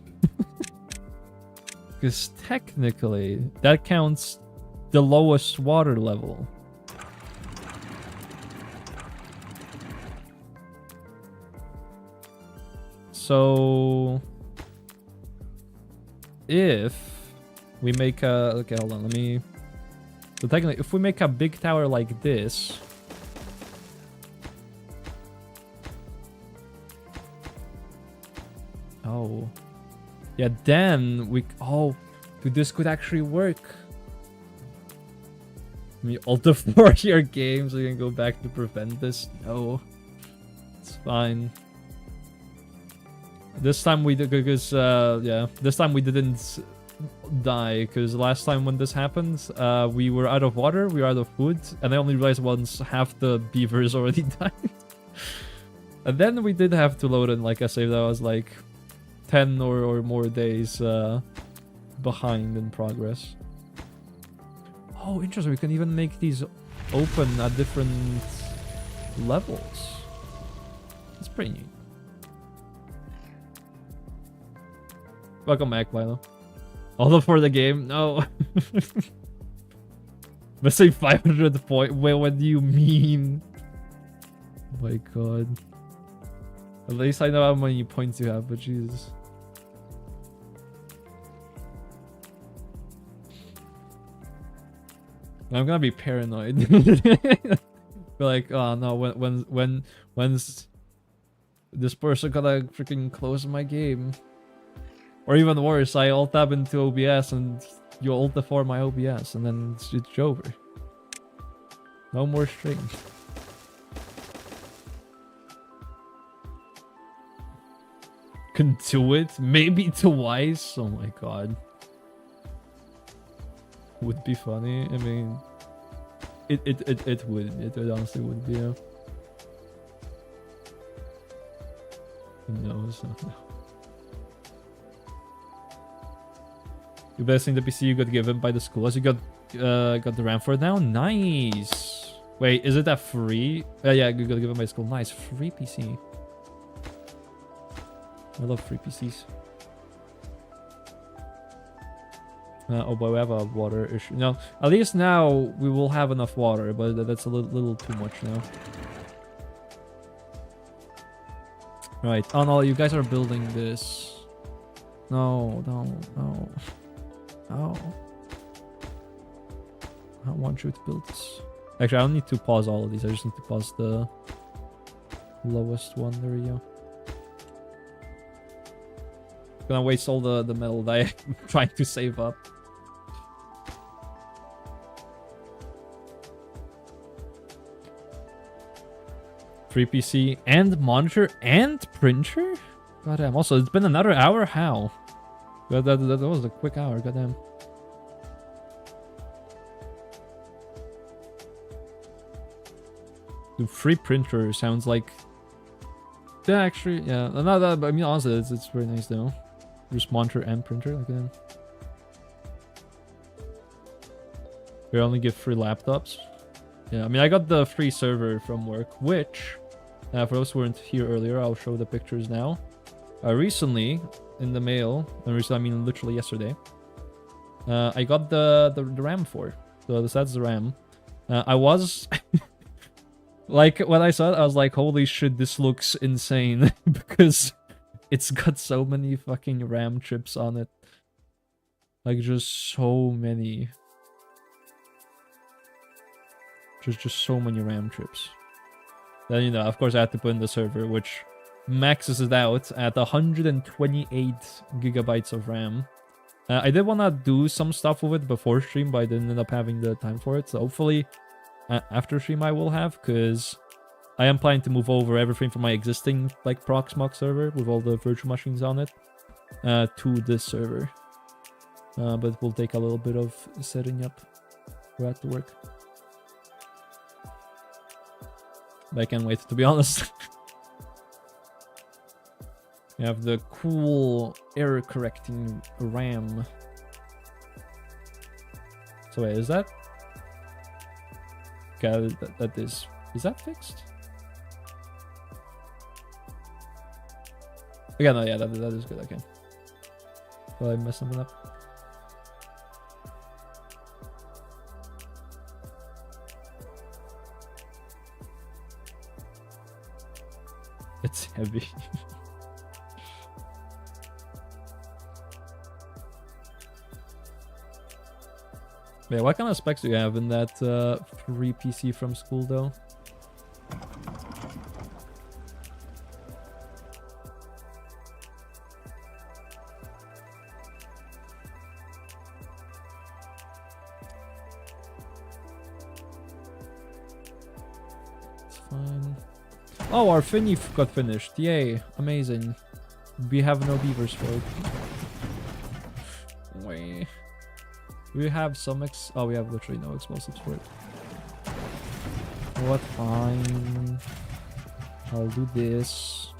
Because technically, that counts the lowest water level. So... if we make a... Okay, hold on, let me... So technically, if we make a big tower like this... Oh. Yeah, then we... Oh, dude, this could actually work. I mean, alt F4 your game so you can go back to prevent this. No. It's fine. This time we did, because, yeah, this time we didn't die, because last time when this happened, we were out of water, we were out of food, and I only realized once half the beavers already died. And then we did have to load in, like I saved, I was like 10 or more days behind in progress. Oh, interesting, we can even make these open at different levels. It's pretty neat. Welcome back, Lilo. Although for the game, no. Let's say 500 point. Wait, what do you mean? Oh my god. At least I know how many points you have, but Jesus. I'm gonna be paranoid. Be like, oh no, when's this person gonna freaking close my game? Or even worse, I alt tab into OBS and you alt F4 my OBS and then it's over. No more string. Can do it? Maybe twice? Oh my god. Would be funny. I mean, it would. It honestly would be. Who knows? You best in the PC you got given by the school as you got the RAM for it now? Nice! Wait, is it that free? Yeah, you got given by school. Nice, free PC. I love free PCs. Oh boy, we have a water issue. No, at least now we will have enough water, but that's a little too much now. Right. Oh no, you guys are building this. No. Oh. I want you to build this. Actually, I don't need to pause all of these. I just need to pause the lowest one. There we go. Gonna waste all the metal that I'm trying to save up. Free PC and monitor and printer? Goddamn. Also, it's been another hour? How? That was a quick hour, goddamn. The free printer sounds like... Yeah, actually, yeah. No, that, I mean, honestly, it's very nice though. Just monitor and printer, like that. We only give free laptops. Yeah, I mean, I got the free server from work, which, for those who weren't here earlier, I'll show the pictures now. Recently, in the mail, and recently, I mean literally yesterday, I got the RAM for. So that's the RAM. I was... like, when I saw it, I was like, holy shit, this looks insane. Because it's got so many fucking RAM chips on it. Like, just so many. Just so many RAM chips. Then, you know, of course I had to put in the server, which maxes it out at 128 gigabytes of RAM. I did want to do some stuff with it before stream, but I didn't end up having the time for it. So hopefully, after stream I will have, because I am planning to move over everything from my existing like Proxmox server with all the virtual machines on it to this server. But it will take a little bit of setting up for that to work. But I can't wait, to be honest. We have the cool error correcting RAM. So wait, is that? Okay, that is that fixed? Okay, no, yeah, that is good. Okay. Well, I messed something up. It's heavy. Wait, what kind of specs do you have in that free PC from school, though? It's fine. Oh, our thingy got finished. Yay, amazing. We have no beavers for it. Wait. We have some oh, we have literally no explosives for it. What? Fine. I'll do this.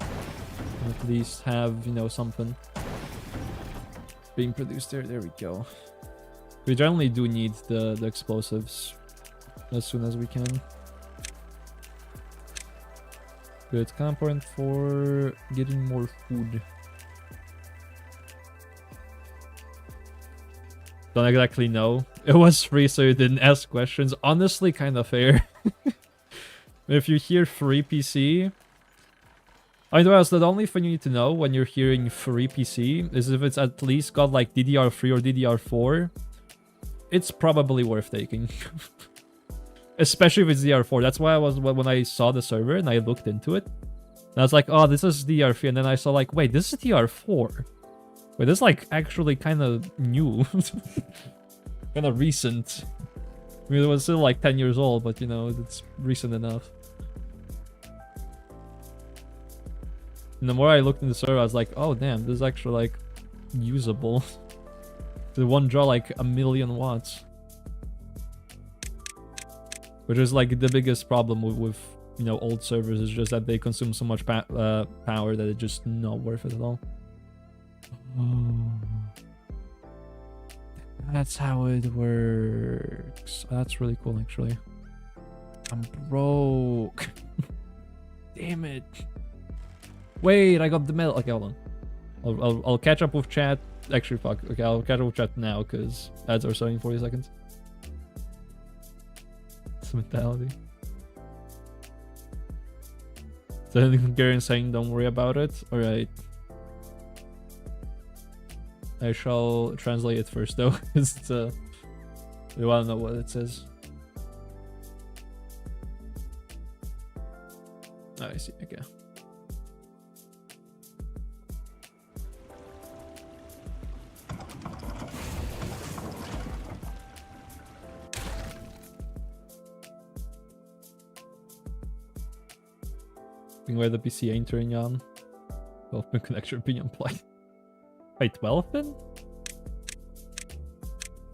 At least have, you know, something being produced there. There we go. We generally do need the explosives as soon as we can. Good. It's kind of important for getting more food. Don't exactly know. It was free, so you didn't ask questions. Honestly, kind of fair. If you hear free PC... I mean, the only thing you need to know when you're hearing free PC is if it's at least got like DDR3 or DDR4, it's probably worth taking. Especially if it's DDR4. That's why I was, when I saw the server and I looked into it, and I was like, oh, this is DDR3, and then I saw like, wait, this is DDR4. Wait, this is like actually kind of new. Kind of recent. I mean, it was still like 10 years old, but you know, it's recent enough. And the more I looked in the server, I was like, oh damn, this is actually like usable. The one draw like 1,000,000 watts. Which is like the biggest problem with you know, old servers, is just that they consume so much power that it's just not worth it at all. Oh. That's how it works. That's really cool, actually. I'm broke. Damn it. Wait, I got the metal. Okay, hold on. I'll catch up with chat. Actually, fuck. Okay, I'll catch up with chat now because ads are starting in 40 seconds. It's mentality. Is there anything Garen saying? Don't worry about it. All right. I shall translate it first, though. It's we want to know what it says. Oh, I see. Okay. Where the PC ain't turning on. 12-pin connector being unplugged. Wait, 12-pin?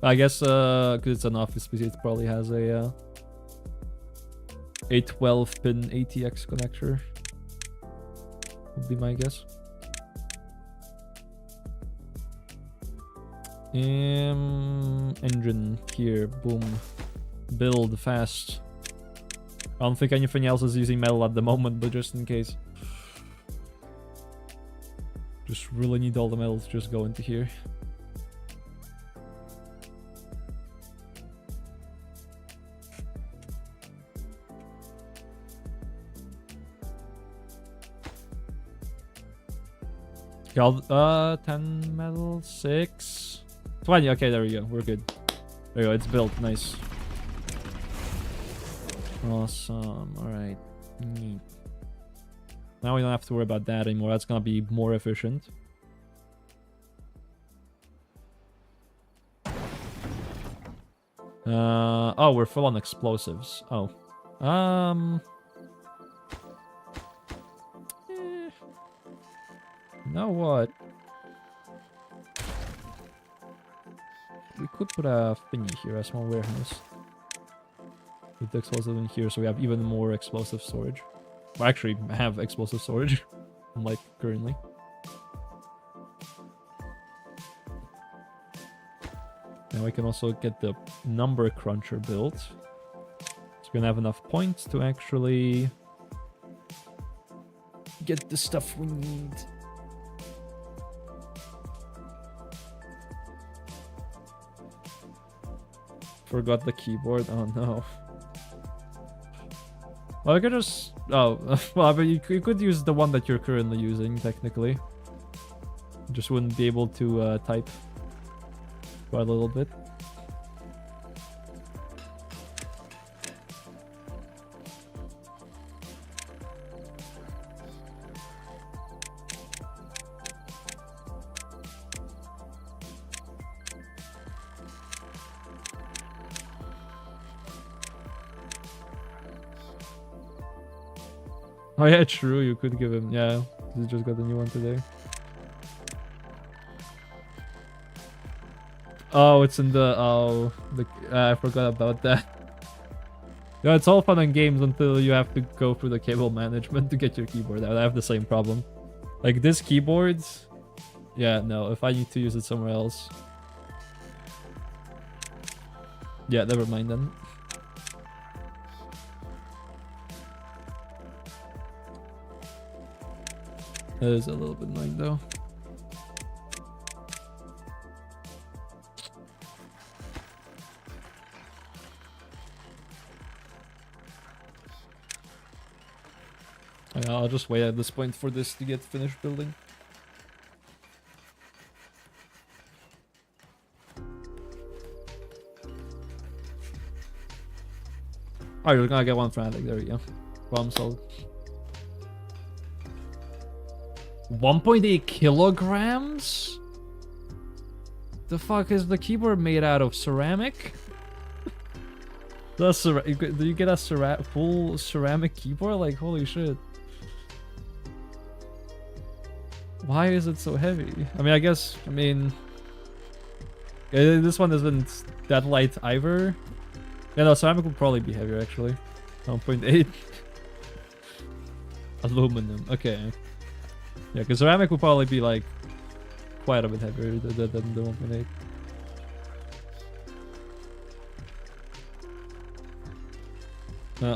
I guess because it's an office PC, it probably has a 12-pin ATX connector. Would be my guess. Engine here, boom. Build fast. I don't think anything else is using metal at the moment, but just in case. Just really need all the metal to just go into here. Got 10 metal, 6, 20. Okay, there we go. We're good. There we go. It's built. Nice. Awesome. Alright. Neat. Now we don't have to worry about that anymore. That's gonna be more efficient. Oh, we're full on explosives. Oh. Now what? We could put a thingy here, a small warehouse. With the explosive in here, so we have even more explosive storage. We actually have explosive storage, unlike currently. Now we can also get the number cruncher built. So we're gonna have enough points to actually get the stuff we need. Forgot the keyboard. Oh no. Well, I could just... Oh, well, but you could use the one that you're currently using, technically. You just wouldn't be able to type quite a little bit. Oh yeah, true, you could give him, yeah. He just got a new one today. Oh, it's in the, I forgot about that. Yeah, it's all fun and games until you have to go through the cable management to get your keyboard out. I have the same problem. Like this keyboard, yeah, no, if I need to use it somewhere else. Yeah, never mind then. That is a little bit annoying though. Yeah, I'll just wait at this point for this to get finished building. Oh, you're gonna get one frantic. There we go. Problem solved. 1.8 kilograms? The fuck is the keyboard made out of? Ceramic? Do you get a full ceramic keyboard? Like, holy shit. Why is it so heavy? I mean, this one isn't that light either. Yeah, no, ceramic would probably be heavier actually. 1.8. Aluminum, okay. Yeah, because ceramic would probably be like quite a bit heavier than the 1.8.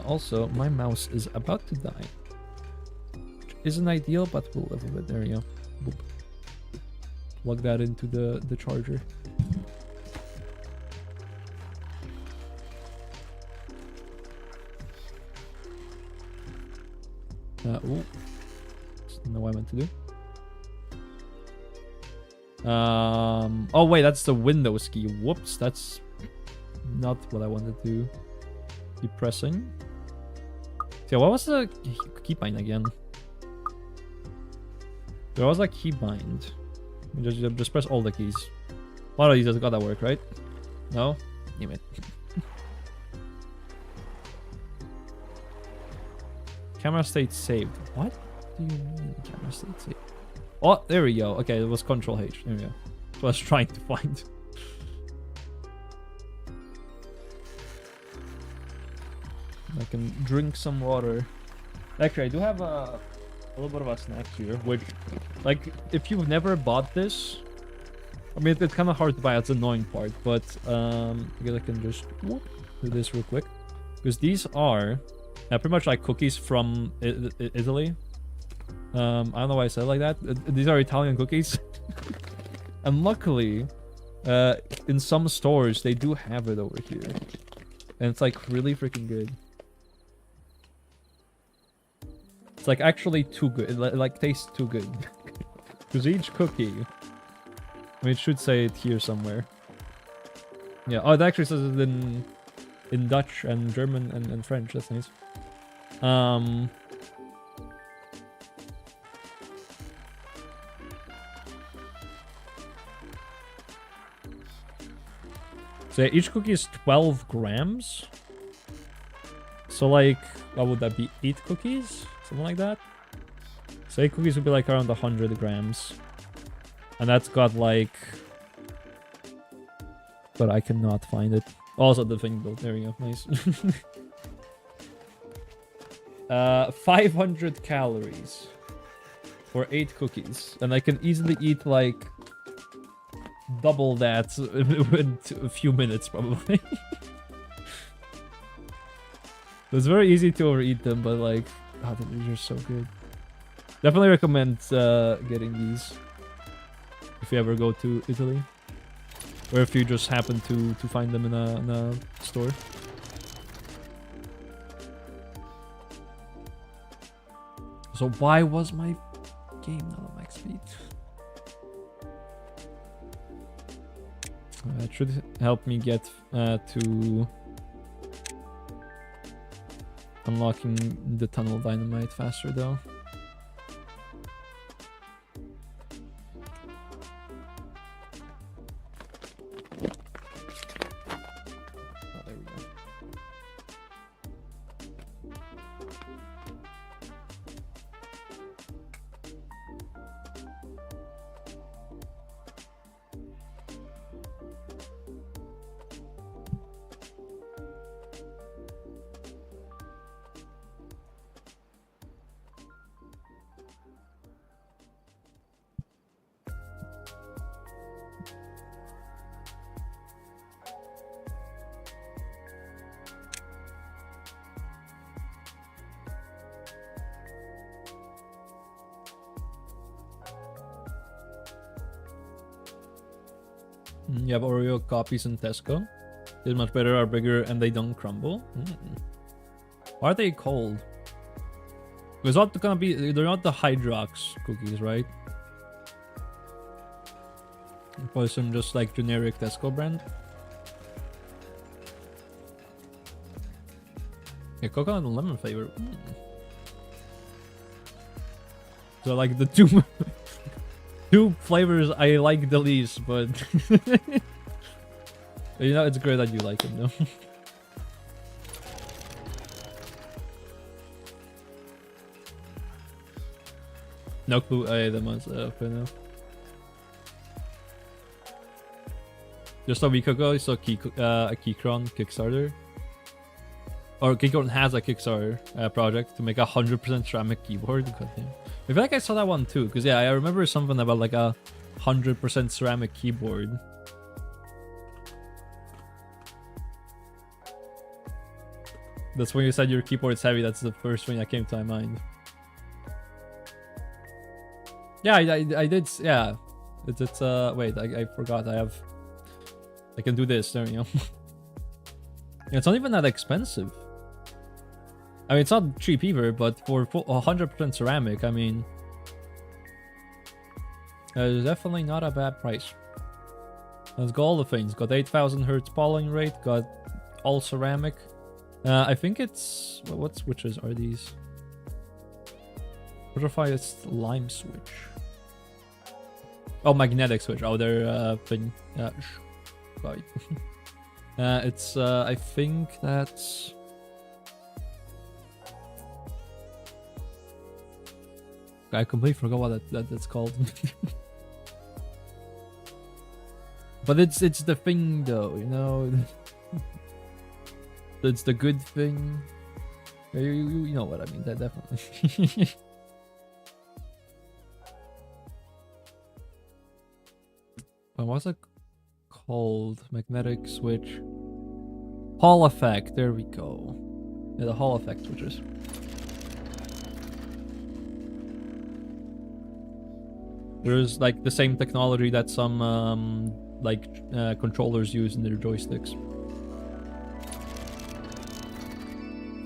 Also, my mouse is about to die. Which isn't ideal, but we'll live with it. There we go. Boop. Plug that into the charger. Ooh. Don't know what I meant to do. Oh wait, that's the Windows key. Whoops, that's not what I wanted to be pressing. So what was the keybind again? There was a keybind. Just press all the keys. One of these has gotta work, right? No? Damn it. Camera state saved. What do you mean camera state saved? Oh, there we go. Okay, it was Control H. There we go. That's what I was trying to find. I can drink some water. Actually, I do have a little bit of a snack here, which, like, if you've never bought this, I mean, it's kind of hard to buy. It's the annoying part, but I guess I can just do this real quick, because these are pretty much like cookies from Italy. I don't know why I said it like that. These are Italian cookies, and luckily, in some stores they do have it over here, and it's like really freaking good. It's like actually too good. It like tastes too good. Because each cookie, I mean, it should say it here somewhere. Yeah. Oh, it actually says it in Dutch and German and French. That's nice. So yeah, each cookie is 12 grams. So like, what would that be? 8 cookies? Something like that? Say cookies would be like around 100 grams. And that's got like... But I cannot find it. Also the thing built. There we go. Nice. 500 calories for 8 cookies. And I can easily eat like double that in a few minutes probably. It's very easy to overeat them, but like, oh, these are so good. Definitely recommend getting these if you ever go to Italy, or if you just happen to find them in a store. So why was my game not on max speed? It should help me get to unlocking the tunnel dynamite faster though. Oh, there we go. You have Oreo copies in Tesco. They're much better, are bigger, and they don't crumble. Why are they cold? It's not gonna be. They're not the Hydrox cookies, right? Probably some just like generic Tesco brand. Yeah, coconut and lemon flavor. So like the two flavors I like the least, but you know, it's great that you like them though. No clue. I ate them as now. Just a week ago, I saw a Keychron Kickstarter. Or Keychron has a Kickstarter project to make 100% ceramic keyboard. Goddamn. I feel like I saw that one too, because yeah, I remember something about like a 100% ceramic keyboard. That's when you said your keyboard's heavy. That's the first thing that came to my mind. Yeah, I did. Yeah, it's wait, I forgot. I can do this. There we go. It's not even that expensive. I mean, it's not cheap either, but for 100% ceramic, I mean, it's definitely not a bad price. Let's go all the things. Got 8,000 hertz polling rate. Got all ceramic. I think it's what switches are these? Verify it's lime switch. Oh, magnetic switch. Oh, they're thing. Right. It's I think that's. I completely forgot what that's called. But it's the thing though, you know. It's the good thing. You know what I mean? That definitely. What's it called? Magnetic switch. Hall effect. There we go. Yeah, the Hall effect switches. There's like the same technology that some controllers use in their joysticks.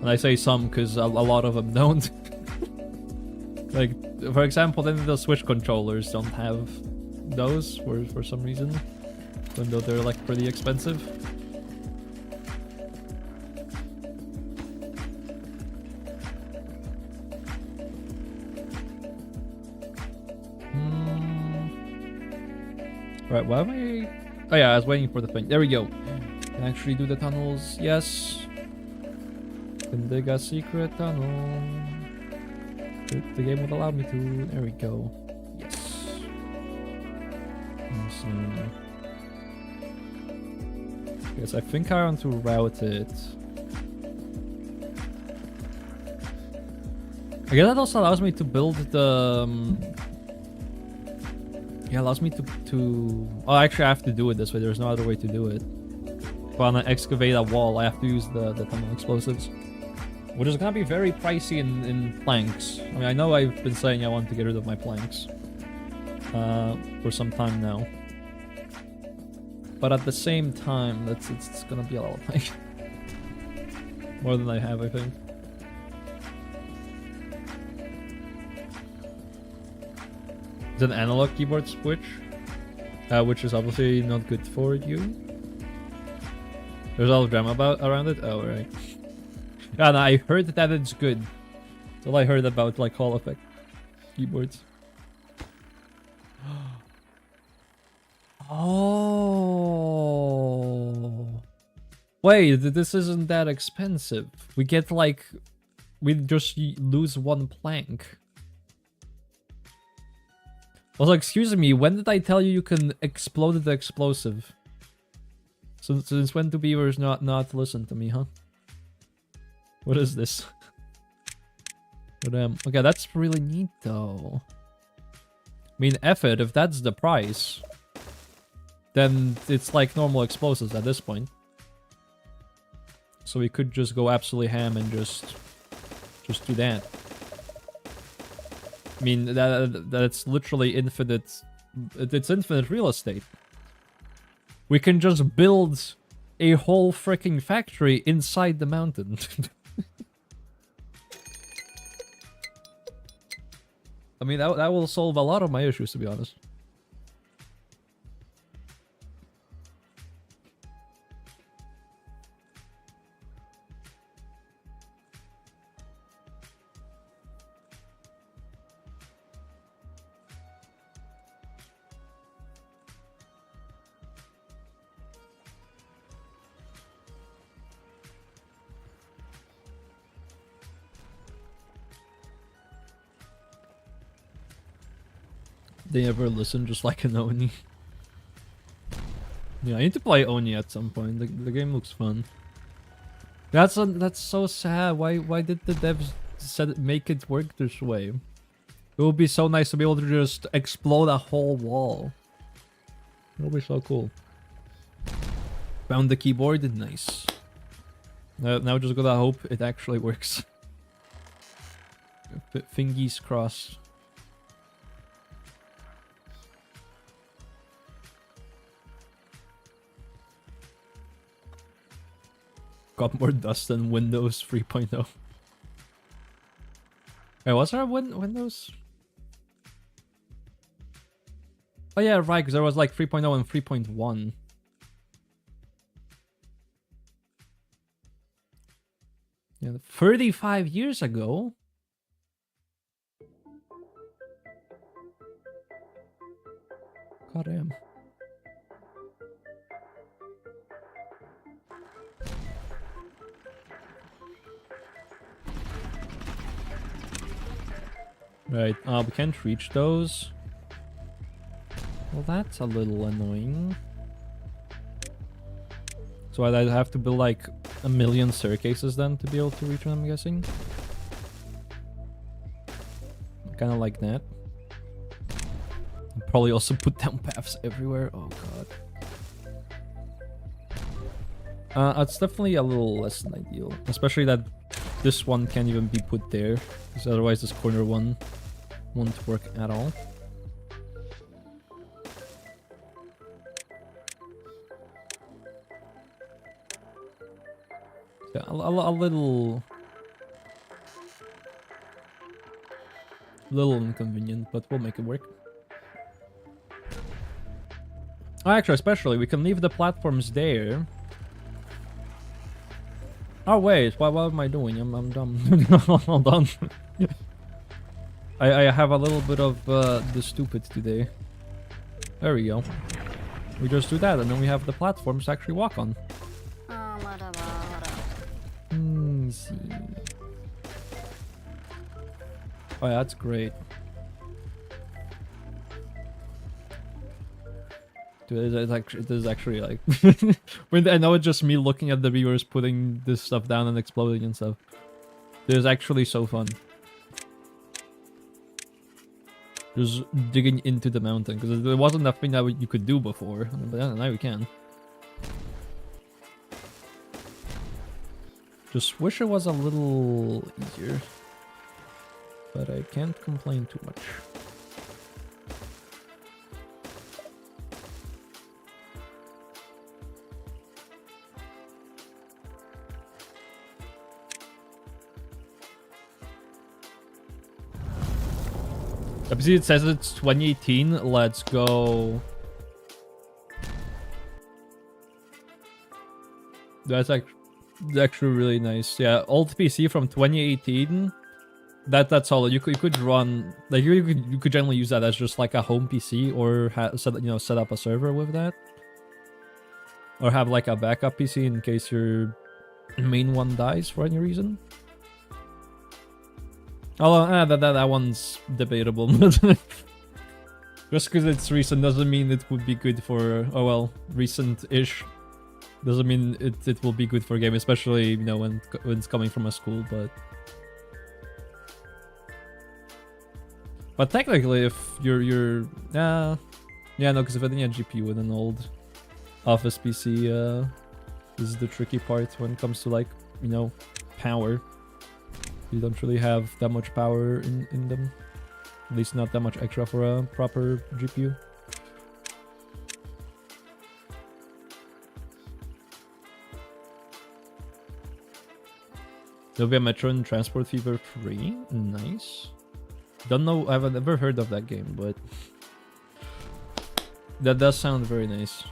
And I say some because a lot of them don't. Like, for example, the Switch controllers don't have those for some reason, even though they're like pretty expensive. Right, why am I... Oh yeah, I was waiting for the thing. There we go. Can actually do the tunnels. Yes. Can dig a secret tunnel. The game would allow me to. There we go. Yes. Awesome. Yes, I think I want to route it. I guess that also allows me to build the. Yeah, allows me to. Oh, actually, I have to do it this way. There's no other way to do it. If I want to excavate a wall, I have to use the thermal explosives, which is gonna be very pricey in planks. I mean, I know I've been saying I want to get rid of my planks for some time now, but at the same time, it's gonna be a lot of money. More than I have, I think. It's an analog keyboard switch, which is obviously not good for you. There's all the drama around it. Oh, right. Yeah, no, I heard that it's good. That's all I heard about, like, Hall Effect keyboards. Oh. Wait, this isn't that expensive. We get, like... We just lose one plank. Also, excuse me, when did I tell you you can explode the explosive? So since when do beavers not listen to me, huh? What is this? But okay, that's really neat though. I mean, F it, if that's the price, then it's like normal explosives at this point. So we could just go absolutely ham and just do that. I mean, that's literally infinite. It's infinite real estate. We can just build a whole freaking factory inside the mountain. I mean, that will solve a lot of my issues, to be honest. They never listen, just like an Oni. Yeah, I need to play Oni at some point. The game looks fun. That's so sad. Why did the devs make it work this way? It would be so nice to be able to just explode a whole wall. It would be so cool. Found the keyboard, nice. Now just gotta hope it actually works. Fingies crossed. Got more dust than Windows 3.0. Wait, was there a Windows? Oh yeah, right, because there was like 3.0 and 3.1. Yeah, 35 years ago? God damn. Right, we can't reach those. Well, that's a little annoying. So I'd have to build like a million staircases then to be able to reach them, I'm guessing. Kind of like that. I'll probably also put down paths everywhere. Oh god. It's definitely a little less than ideal. Especially that this one can't even be put there. Because otherwise this corner one won't work at all. Yeah, a little inconvenient, but we'll make it work. Oh, actually, especially we can leave the platforms there. Oh wait, what am I doing? I'm dumb. Hold on. I have a little bit of the stupid today. There we go. We just do that, and then we have the platforms to actually walk on. Easy. Oh, yeah, that's great. Dude, this is actually like... I know it's just me looking at the viewers putting this stuff down and exploding and stuff. It is actually so fun. Just digging into the mountain, because there wasn't nothing that you could do before. But yeah, now we can. Just wish it was a little easier. But I can't complain too much. See, it says it's 2018. Let's go. That's actually really nice. Yeah, old PC from 2018. That's solid. You could run like you could generally use that as just like a home PC or set up a server with that, or have like a backup PC in case your main one dies for any reason. Although that one's debatable. Just because it's recent doesn't mean it would be good for... Oh well, recent-ish doesn't mean it will be good for a game, especially, when it's coming from a school, but... But technically, if you're... yeah, no, because if I didn't have GPU with an old office PC, this is the tricky part when it comes to, like, power. You don't really have that much power in them. At least not that much extra for a proper GPU. There'll be a Metro and Transport Fever 3. Nice. Don't know, I haven't ever heard of that game, but... that does sound very nice.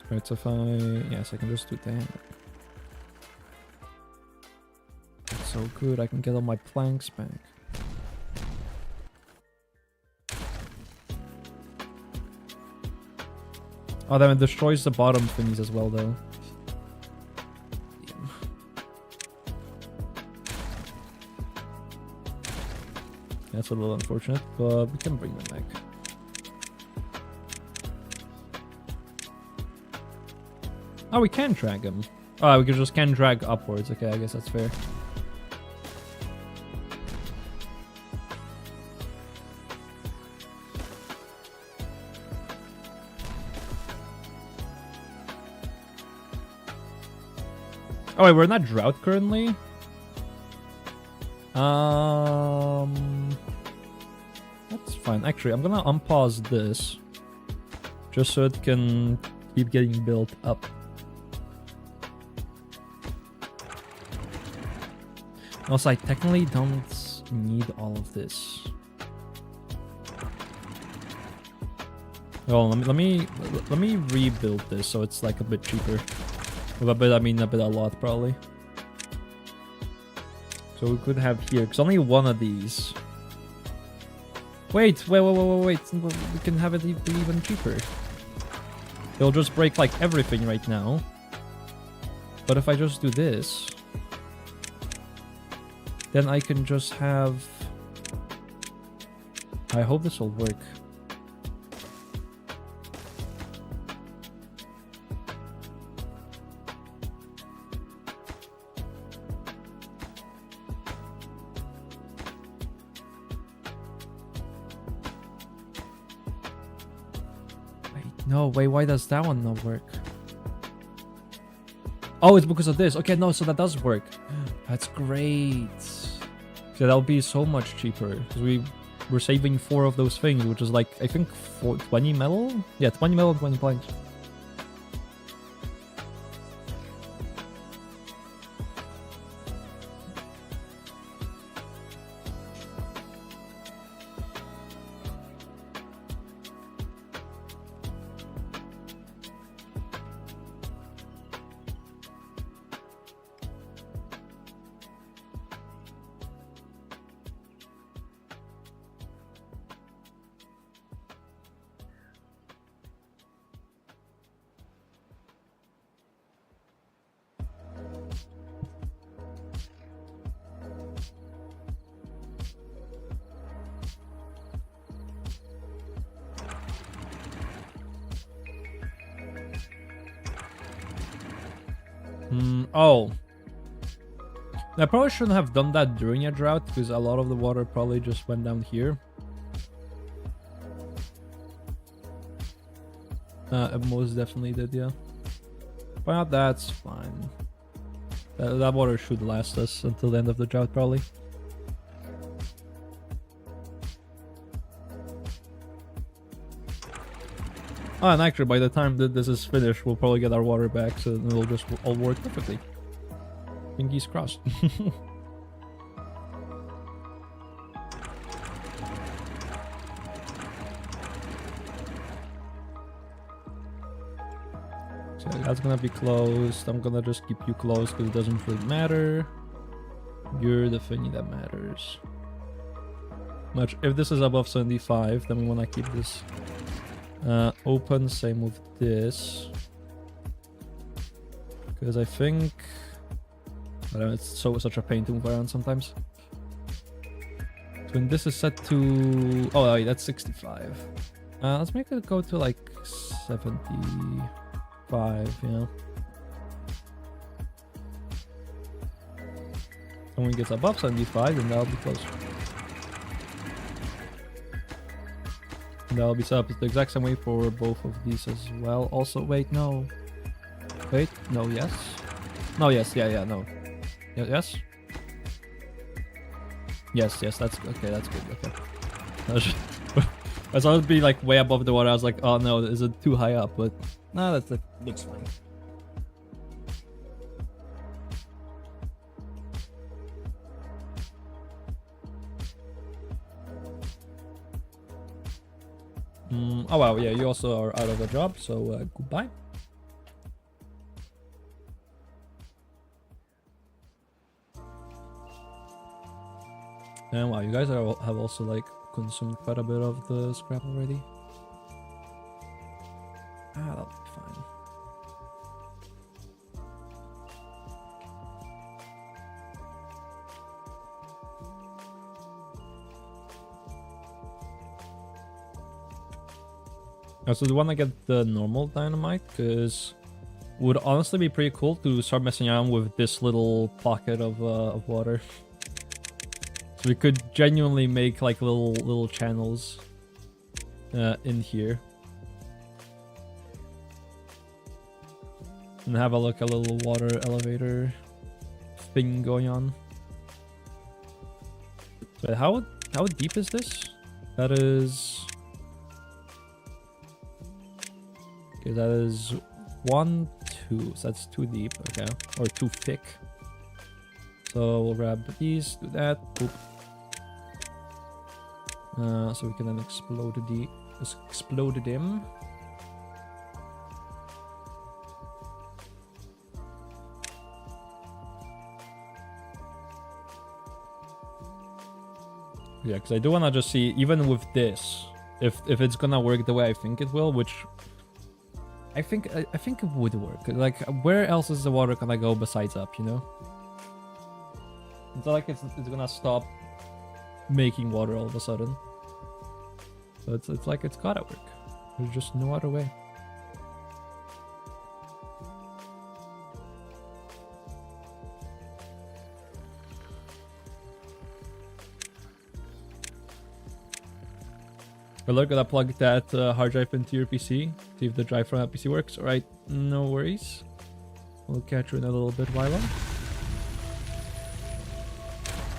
Right, so if yes, I can just do that. That's so good, I can get all my planks back. Oh, damn, it destroys the bottom thingies as well, though. That's a little unfortunate, but we can bring them back. Oh, we can drag him. Oh, we just can drag upwards. Okay, I guess that's fair. Oh wait, we're not drought currently? That's fine. Actually, I'm gonna unpause this. Just so it can keep getting built up. Also, I technically don't need all of this. Oh, let me rebuild this so it's like a bit cheaper. With a bit, I mean a lot probably. So we could have here, because only one of these. Wait. We can have it be even cheaper. It'll just break like everything right now. But if I just do this, then I can just have... I hope this will work. Wait, why does that one not work? Oh, it's because of this. Okay, no, so that does work. That's great. So that'll be so much cheaper. Because we're saving 4 of those things, which is like, I think 20 metal? Yeah, 20 metal, 20 planks. Oh. I probably shouldn't have done that during a drought because a lot of the water probably just went down here. It most definitely did, yeah. But that's fine. That water should last us until the end of the drought, probably. Oh, and actually, by the time that this is finished, we'll probably get our water back, so it'll just all work perfectly. Fingers crossed. So that's gonna be closed. I'm gonna just keep you closed because it doesn't really matter. You're the thingy that matters. Much. If this is above 75, then we wanna keep this open. Same with this, because I think I don't know, it's such a pain to move around sometimes. So when this is set to wait, that's 65. Let's make it go to like 75. Yeah. And when it gets above 75, then that'll be close. And that'll be set up the exact same way for both of these as well. Also, wait, no. Wait, no, yes. No, yes, yeah, no. Yes? Yes, that's okay, that's good, okay. I thought it'd be like way above the water. I was like, oh no, is it too high up? But no, that looks fine. Oh wow, yeah, you also are out of a job, so goodbye. And wow, you guys have also like consumed quite a bit of the scrap already. That'll be fine. So do you want to get the normal dynamite? Because it would honestly be pretty cool to start messing around with this little pocket of water. So we could genuinely make like little channels in here. And have a look, a little water elevator thing going on. So how deep is this? That is... Okay, that is 1, 2. So that's too deep, okay. Or too thick. So we'll grab these, do that, boop. So we can then explode them. Yeah, because I do want to just see, even with this, if it's gonna work the way I think it will, which I think it would work. Like, where else is the water gonna go besides up, you know? It's not like it's gonna stop making water all of a sudden. So it's like it's gotta work. There's just no other way. We're gonna plug that hard drive into your PC. See if the drive from that PC works. Alright, no worries. We'll catch you in a little bit, Wyla.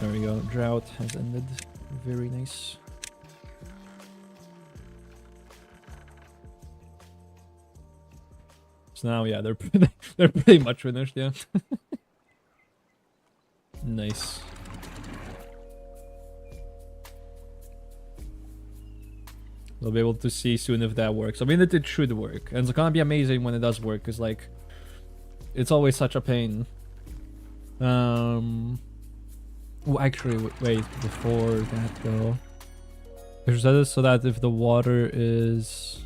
There we go. Drought has ended. Very nice. So now, yeah, they're pretty much finished. Yeah. Nice. We'll be able to see soon if that works. I mean, it should work. And it's gonna be amazing when it does work, because, like, it's always such a pain. Well, actually, wait, before that, though. I should set it so that if the water is...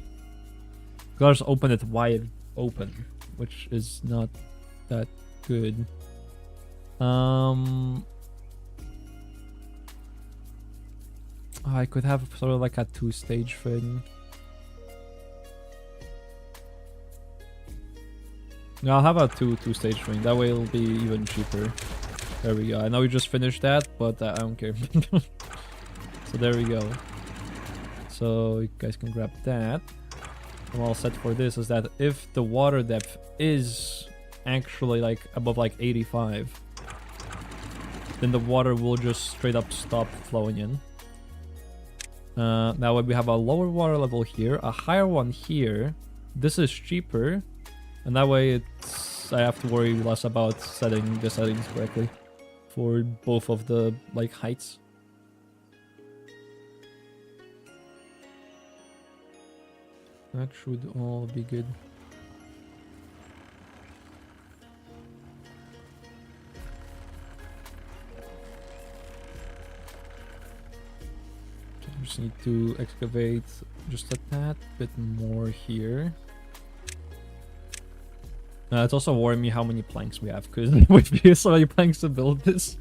Gotta just open it wide open, which is not that good. I could have sort of like a 2-stage thing. I'll have a two-stage swing. That way it'll be even cheaper. There we go. I know we just finished that, but I don't care. So there we go. So you guys can grab that. I'm all set for this. Is that if the water depth is actually like above like 85, then the water will just straight up stop flowing in. Now we have a lower water level here, a higher one here. This is cheaper, and that way I have to worry less about setting the settings correctly for both of the like heights. That should all be good. Just need to excavate just a tad bit more here. It's also worrying me how many planks we have, because we have so many planks to build this.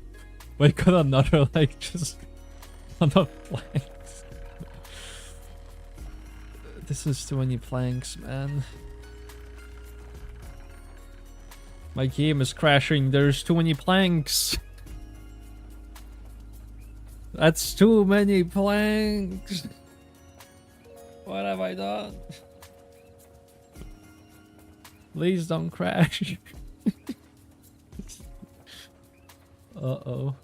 We got another like just another planks. This is too many planks, man. My game is crashing. There's too many planks. That's too many planks. What have I done? Please don't crash. Uh-oh.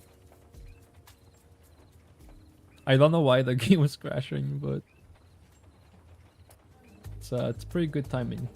I don't know why the game was crashing, but it's pretty good timing.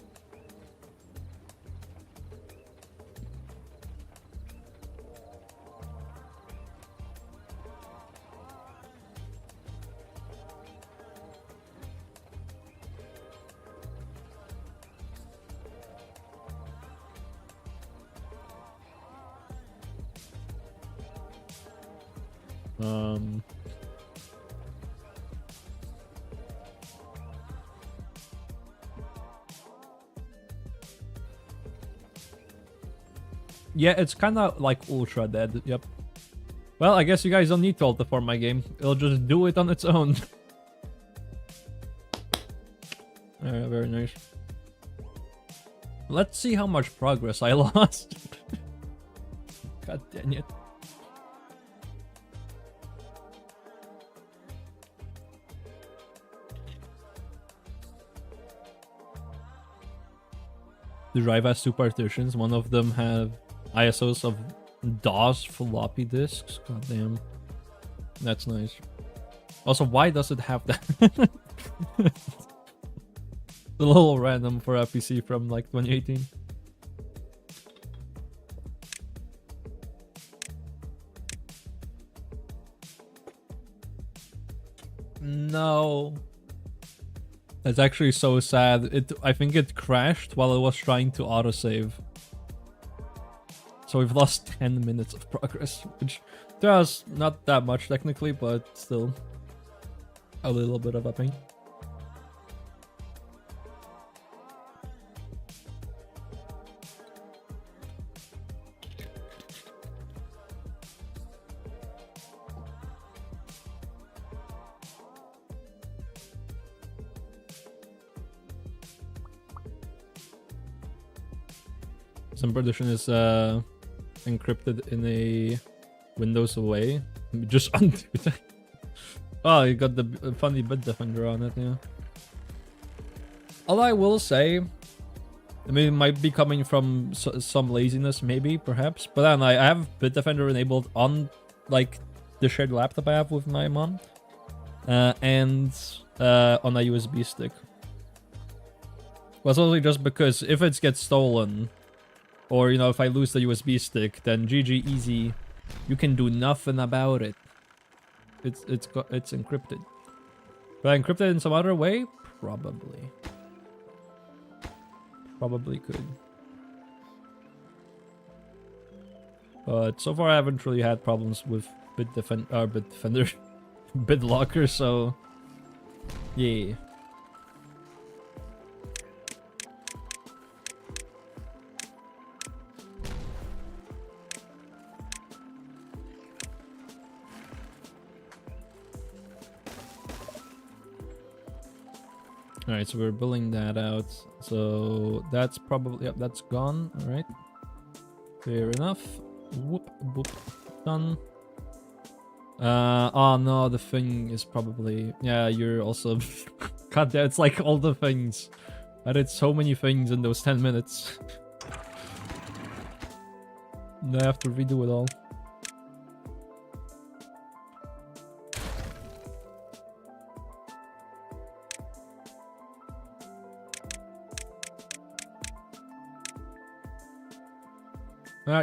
Yeah, it's kind of like ultra dead. Yep. Well, I guess you guys don't need to alter my game. It'll just do it on its own. Very nice. Let's see how much progress I lost. God dang it. The drive has two partitions. One of them have ISOs of DOS floppy disks. God damn. That's nice. Also, why does it have that? It's a little random for a PC from like 2018. No. That's actually so sad. I think it crashed while it was trying to autosave. So we've lost 10 minutes of progress, which to us, not that much technically, but still a little bit of a pain. Some partition is encrypted in a Windows away. Just undo that. Oh, you got the funny Bitdefender on it, yeah. Although I will say, I mean, it might be coming from some laziness, maybe, perhaps. But then I have Bitdefender enabled on, like, the shared laptop I have with my mom. And on a USB stick. Well, it's only just because if it gets stolen, or, you know, if I lose the USB stick, then GG easy. You can do nothing about it. It's encrypted. But I encrypt it in some other way? Probably. Probably could. But so far I haven't really had problems with Bitdefender, BitLocker, so yeah. All right, so we're building that out. So that's probably, yep, that's gone. All right, fair enough. Whoop, whoop, done. Oh no, the thing is probably, yeah, you're also, god damn, it's like all the things. I did so many things in those 10 minutes. I have to redo it all.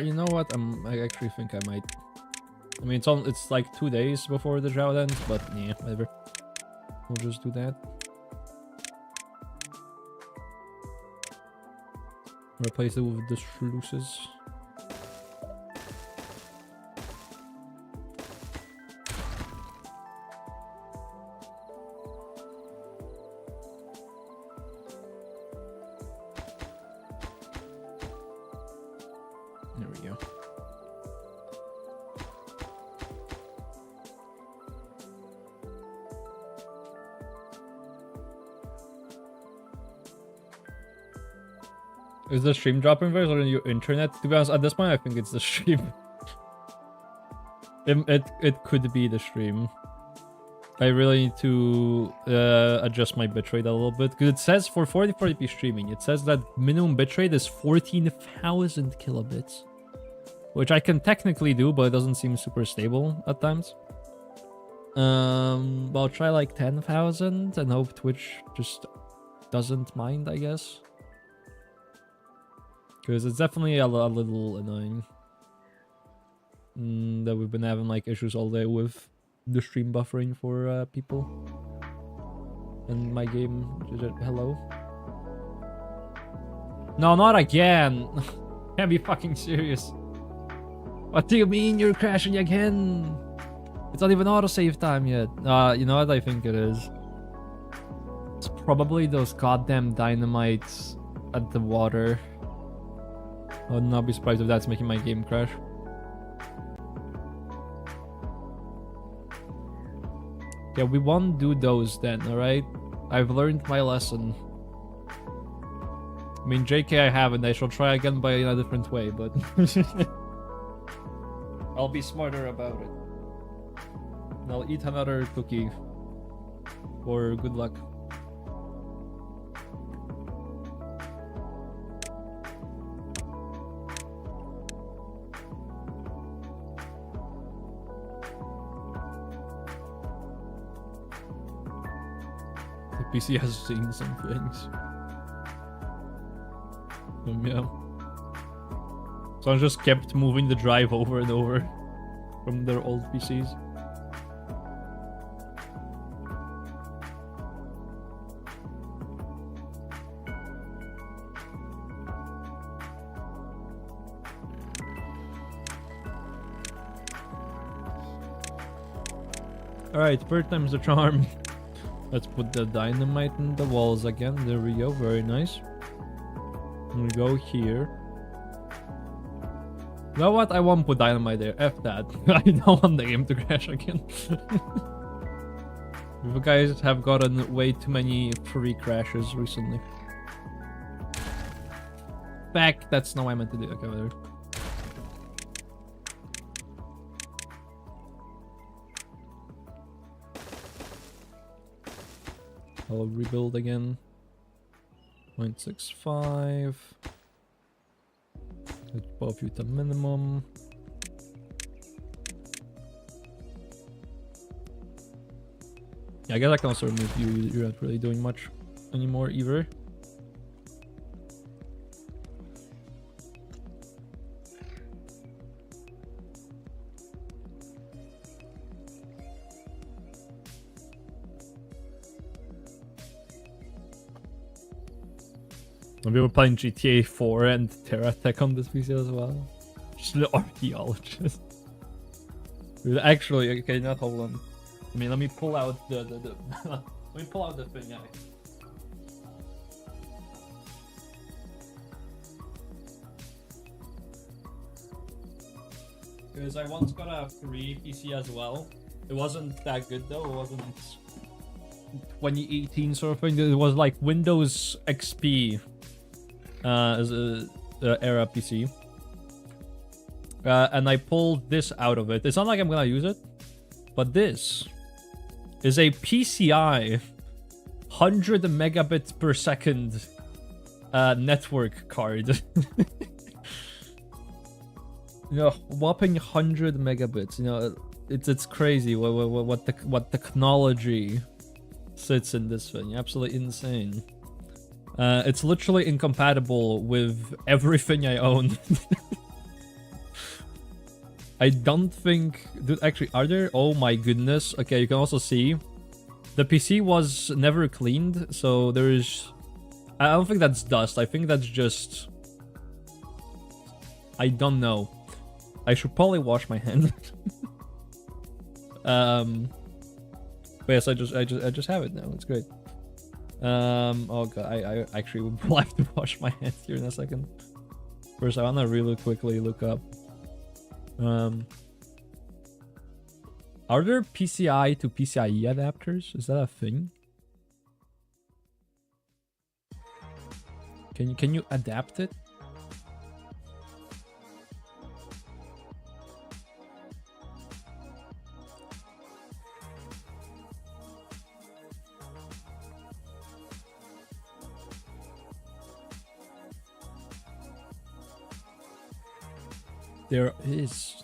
You know what? I actually think I might. I mean, it's like 2 days before the drought ends, but yeah, whatever. We'll just do that. Replace it with the sluices. There we go. Is the stream dropping first or your internet? To be honest, at this point, I think it's the stream. It could be the stream. I really need to adjust my bitrate a little bit, because it says for 4040p streaming, it says that minimum bitrate is 14,000 kilobits, which I can technically do, but it doesn't seem super stable at times. I'll try like 10,000 and hope Twitch just doesn't mind, I guess, because it's definitely a little annoying that we've been having like issues all day with the stream buffering for people. And my game, hello? No, not again. Can't be fucking serious. What do you mean you're crashing again? It's not even autosave time yet. You know what I think it is? It's probably those goddamn dynamites at the water. I would not be surprised if that's making my game crash. Yeah, we won't do those then, alright? I've learned my lesson. I mean, JK I haven't. I shall try again by in a different way, but... I'll be smarter about it. And I'll eat another cookie. For good luck. PC has seen some things. Yeah. So I just kept moving the drive over and over from their old PCs. Alright, third time's the charm. Let's put the dynamite in the walls again. There we go. Very nice. And we go here. You know what? I won't put dynamite there. F that. I don't want the game to crash again. You guys have gotten way too many free crashes recently. Back. That's not what I meant to do. Okay, whatever. I'll rebuild again. 0.65. Let's both use the minimum. Yeah, I guess I can also remove you. You're not really doing much anymore either. We were playing GTA 4 and Terra Tech on this PC as well. Just the archaeologist. Actually, okay, not hold on. I mean, let me pull out the let me pull out the thing. Because I once got a free PC as well. It wasn't that good though. It wasn't 2018 sort of thing. It was like Windows XP as a era PC. And I pulled this out of it. It's not like I'm gonna use it, but this is a PCI 100 megabits per second network card. You know, whopping 100 megabits. You know, it's crazy what technology sits in this thing. Absolutely insane. It's literally incompatible with everything I own. I don't think... Dude, actually, are there? Oh my goodness. Okay, you can also see the PC was never cleaned, so there's... I don't think that's dust. I think that's just... I don't know. I should probably wash my hands. But yes, I just have it now. It's great. Oh god, I actually would like to wash my hands here in a second. First, I wanna really quickly look up. Are there PCI to PCIe adapters? Is that a thing? Can you adapt it? There is.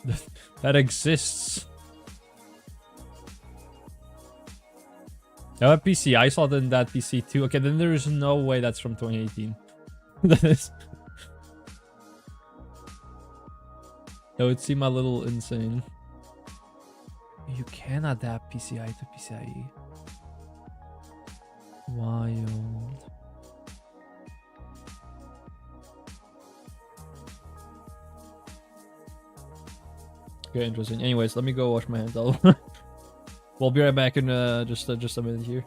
That exists. I have a PC. I saw that in that PC too. Okay, then there is no way that's from 2018. That is. That would seem a little insane. You can adapt PCI to PCIe. Wild. Okay, interesting. Anyways, let me go wash my hands. We'll be right back in just a minute here.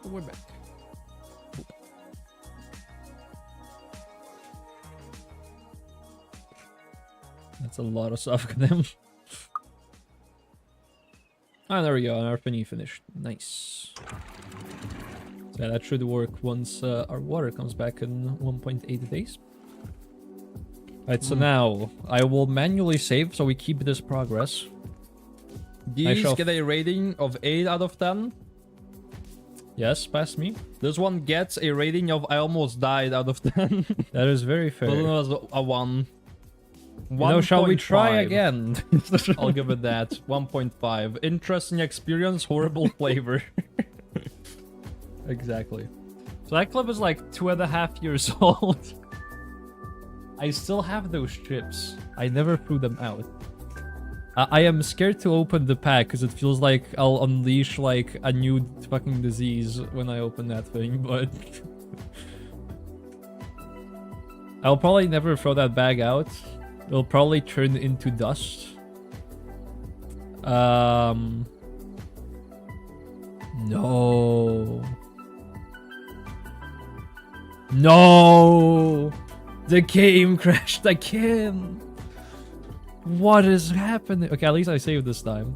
We're back. That's a lot of stuff. Ah, there we go. Our thingy finished. Nice. So yeah, that should work once our water comes back in 1.8 days. Alright, so now I will manually save so we keep this progress. These get a rating of 8 out of 10. Yes, past me. This one gets a rating of I almost died out of 10. That is very fair. Well, it was a 1. No, shall we try again? I'll give it that. 1.5. Interesting experience, horrible flavor. Exactly. So that clip is like 2.5 years old. I still have those chips. I never threw them out. I am scared to open the pack because it feels like I'll unleash like a new fucking disease when I open that thing, but... I'll probably never throw that bag out. It'll probably turn into dust. No. No! The game crashed again! What is happening? Okay, at least I saved this time.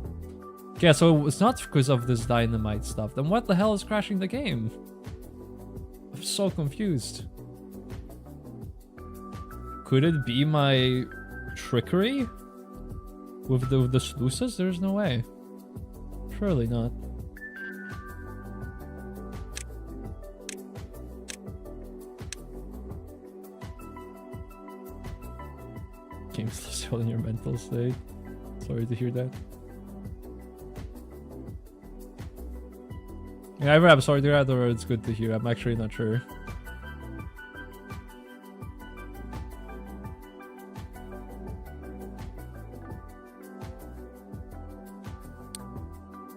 Okay, so it's not because of this dynamite stuff. Then what the hell is crashing the game? I'm so confused. Could it be my trickery? With the sluices? There's no way. Surely not. Game's still in your mental state. Sorry to hear that. Yeah, either I'm sorry to hear that or it's good to hear. I'm actually not sure.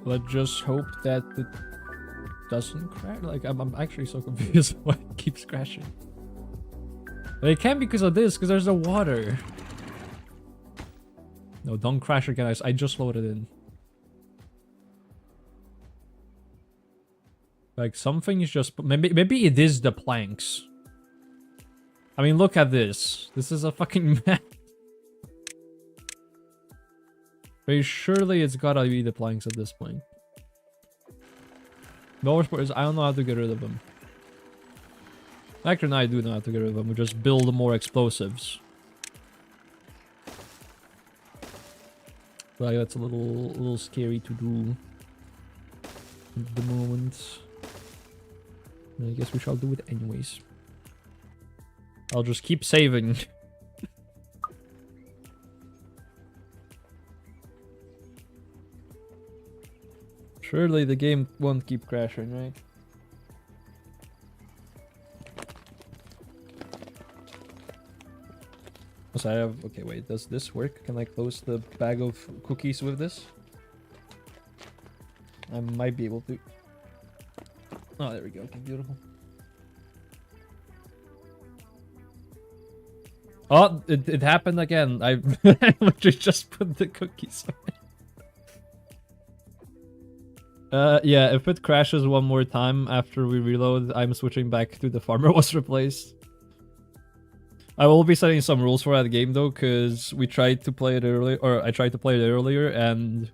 Let's just hope that it doesn't crash. Like, I'm actually so confused why it keeps crashing. But it can't be because of this, because there's the water. No, don't crash again. I just loaded in. Like, something is just... Maybe it is the planks. I mean, look at this. This is a fucking mess. But surely it's gotta be the planks at this point. The worst part is I don't know how to get rid of them. Actually, no, I do know how to get rid of them. We just build more explosives. Like, that's a little scary to do at the moment. I guess we shall do it anyways. I'll just keep saving. Surely the game won't keep crashing, right? So I have... Okay, wait. Does this work? Can I close the bag of cookies with this? I might be able to. Oh, there we go. Okay, beautiful. Oh, it happened again. I literally just put the cookies on. Yeah, if it crashes one more time after we reload, I'm switching back to the farmer was replaced. I will be setting some rules for that game though, because we tried to play it earlier, or I tried to play it earlier, and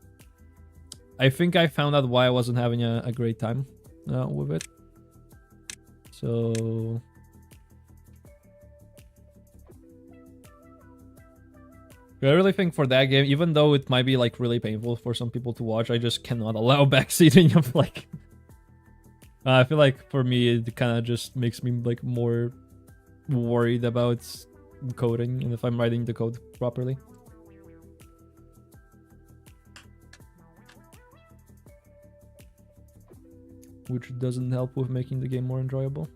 I think I found out why I wasn't having a great time with it. So... I really think for that game, even though it might be like really painful for some people to watch, I just cannot allow backseating of like... I feel like for me, it kind of just makes me like more worried about coding and if I'm writing the code properly. Which doesn't help with making the game more enjoyable.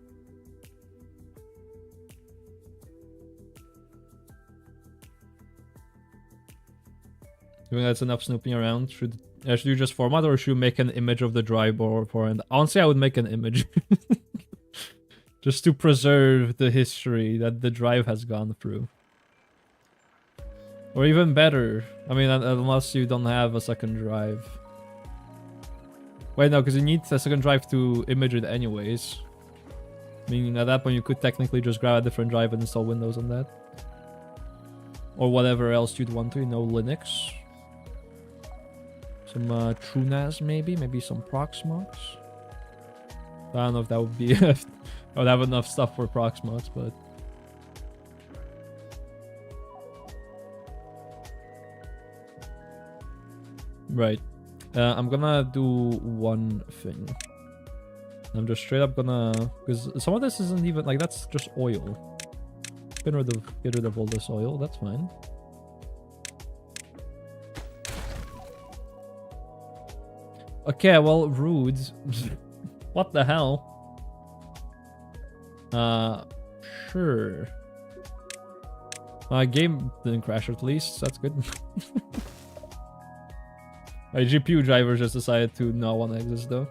I think that's enough snooping around. Should you just format or should you make an image of the drive for and honestly I would make an image. Just to preserve the history that the drive has gone through. Or even better, I mean unless you don't have a second drive. Wait, no, because you need a second drive to image it anyways. Meaning at that point you could technically just grab a different drive and install Windows on that. Or whatever else you'd want to, you know, Linux. Some TrueNAS maybe some Proxmox. I don't know if that would be... I would have enough stuff for Proxmox, but... Right. I'm gonna do one thing. I'm just straight up gonna... Because some of this isn't even... Like, that's just oil. Get rid of all this oil, that's fine. Okay, well, rude. What the hell? Sure. My game didn't crash at least, so that's good. My GPU driver just decided to not want to exist though.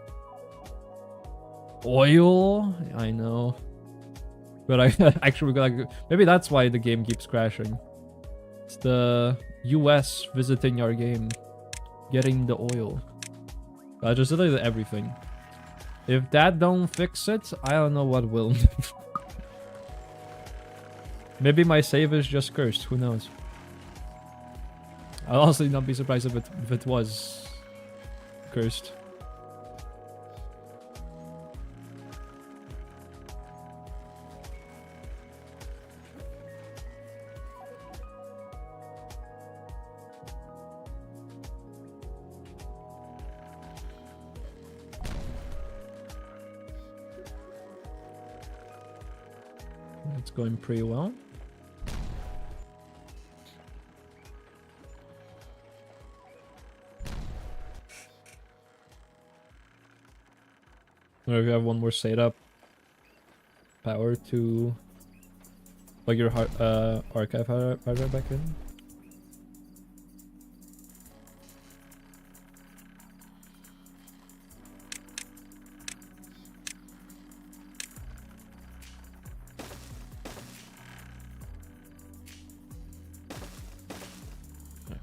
Oil? I know. But I actually got... Maybe that's why the game keeps crashing. It's the US visiting our game. Getting the oil. I just did everything. If that don't fix it, I don't know what will. Maybe my save is just cursed. Who knows? I'll also not be surprised if it was cursed. It's going pretty well. Or if you have one more setup power to plug your archive hard drive back in.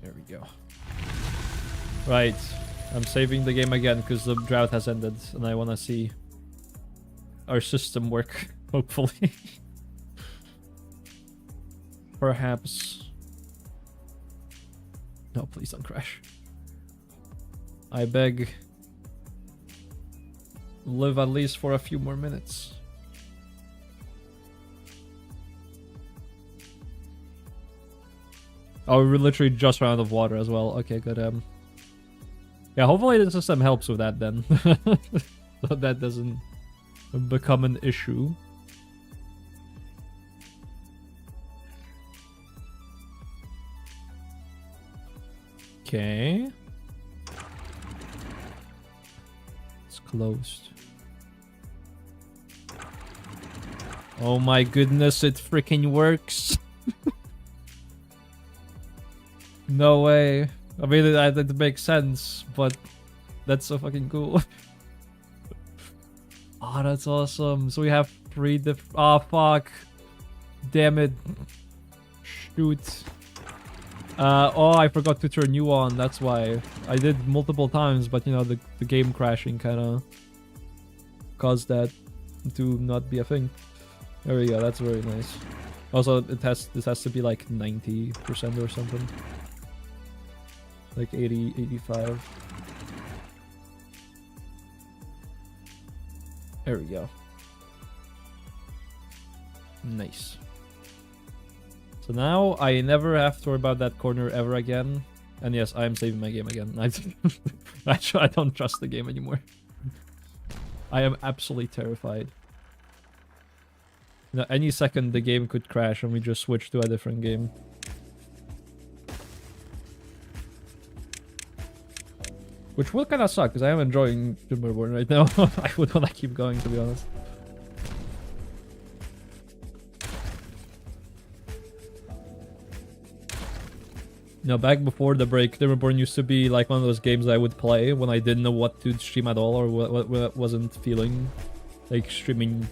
There we go. Right. I'm saving the game again because the drought has ended and I want to see our system work, hopefully. Perhaps. No, please don't crash. I beg. Live at least for a few more minutes. Oh, we're literally just ran out of water as well. Okay, good. Yeah, hopefully the system helps with that then. So that doesn't become an issue. Okay. It's closed. Oh my goodness, it freaking works. No way. I mean, that makes sense, but that's so fucking cool. Oh, that's awesome. So we have 3 different... Oh, fuck. Damn it. Shoot. Oh, I forgot to turn you on. That's why. I did multiple times, but you know, the game crashing kind of caused that to not be a thing. There we go. That's very nice. Also, this has to be like 90% or something. Like 80, 85. There we go. Nice. So now I never have to worry about that corner ever again. And yes, I am saving my game again. I don't trust the game anymore. I am absolutely terrified. You know, any second the game could crash and we just switch to a different game. Which will kind of suck, because I am enjoying Timberborn right now. I would want to keep going, to be honest. You know, back before the break, Timberborn used to be like one of those games I would play when I didn't know what to stream at all, or what wasn't feeling like streaming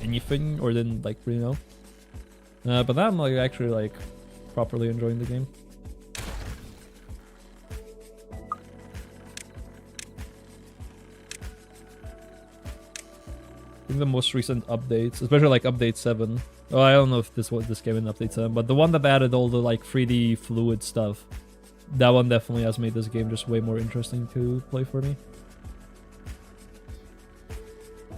anything, or didn't like really know. But now I'm like actually like properly enjoying the game. The most recent updates, especially like update 7. Oh, I don't know if this came in update 7, but the one that added all the like 3D fluid stuff, that one definitely has made this game just way more interesting to play for me.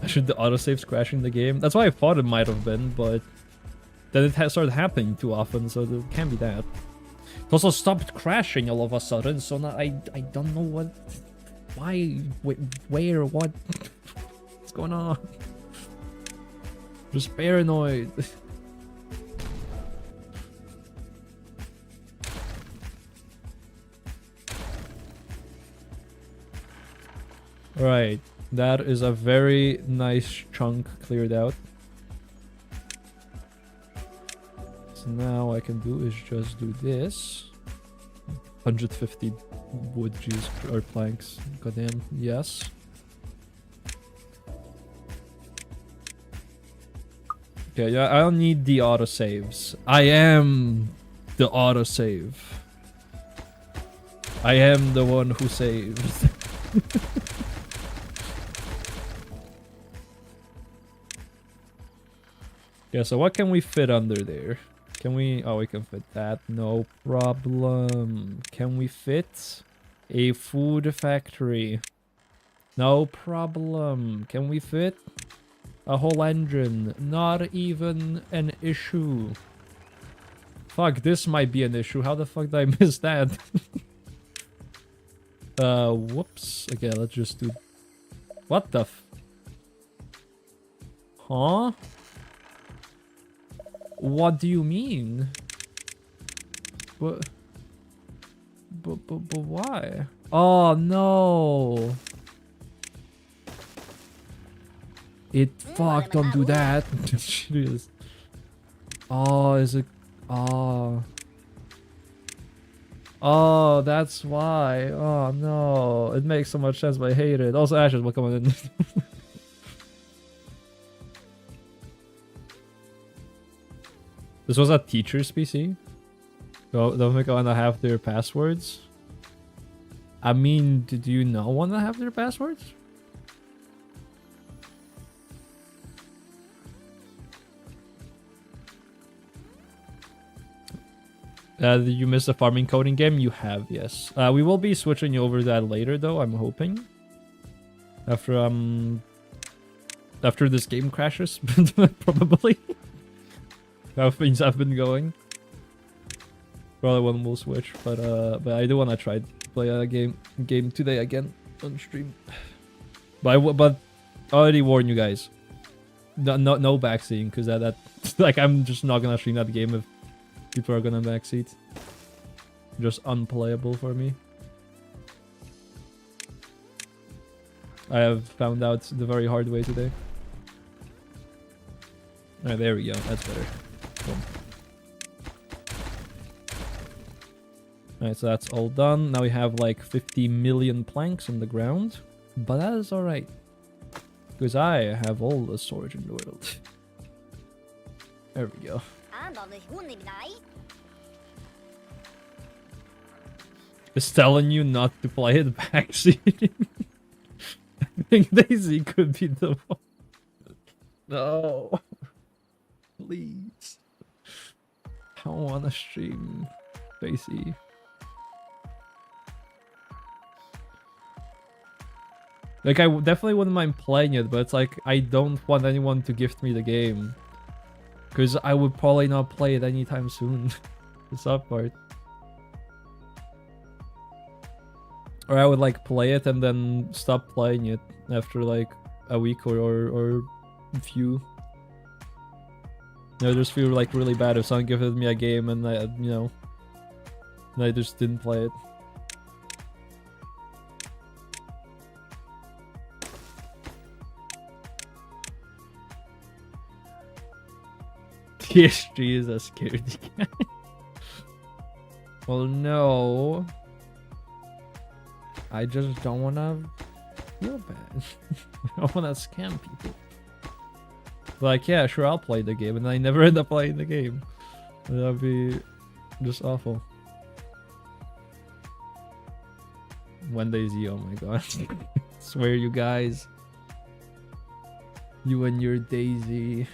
Should the autosaves crashing the game? That's why I thought it might have been, but then it has started happening too often, so it can't be that. It also stopped crashing all of a sudden, so now I don't know what, why, where, what, what's going on? Just paranoid. Right, that is a very nice chunk cleared out. So now I can do is just do this. 150 wood, juice or planks. Goddamn, yes. Okay, yeah, I don't need the autosaves. I am the autosave. I am the one who saves. Yeah, so what can we fit under there? Can we... Oh, we can fit that. No problem. Can we fit a food factory? No problem. Can we fit a whole engine? Not even an issue. Fuck, this might be an issue. How the fuck did I miss that? Whoops. Okay, let's just do... What the f... Huh? What do you mean? But why? Oh, no. Fuck, don't do that. Jeez. Oh, is it? Oh. Oh, that's why. Oh no. It makes so much sense, but I hate it. Also, Ashes, welcome in. This was a teacher's PC? Don't make wanna have their passwords? I mean, do you not wanna have their passwords? Did you miss the farming coding game? You have, yes. We will be switching over to that later, though. I'm hoping. After this game crashes, probably. How things have been going. Probably one will switch, but I do want to try to play a game today again on stream. But I already warned you guys. No backseating, because that like I'm just not gonna stream that game if people are gonna backseat. Just unplayable for me. I have found out the very hard way today. Alright, there we go. That's better. Boom. Alright, so that's all done. Now we have like 50 million planks on the ground. But that is alright. Because I have all the storage in the world. There we go. It's telling you not to play it backseating. I think Daisy could be the one. No. Please. I don't wanna stream Daisy. Like, I definitely wouldn't mind playing it, but it's like, I don't want anyone to gift me the game. Because I would probably not play it anytime soon. The sad part. Or I would like play it and then stop playing it after like a week or a few. You know, I just feel like really bad if someone gifted me a game and I, you know, and I just didn't play it. TSG is a scaredy cat. Well, no. I just don't want to feel bad. I don't want to scam people. Like, yeah, sure, I'll play the game, and I never end up playing the game. That'd be just awful. One Daisy, oh my god. Swear, you guys. You and your Daisy.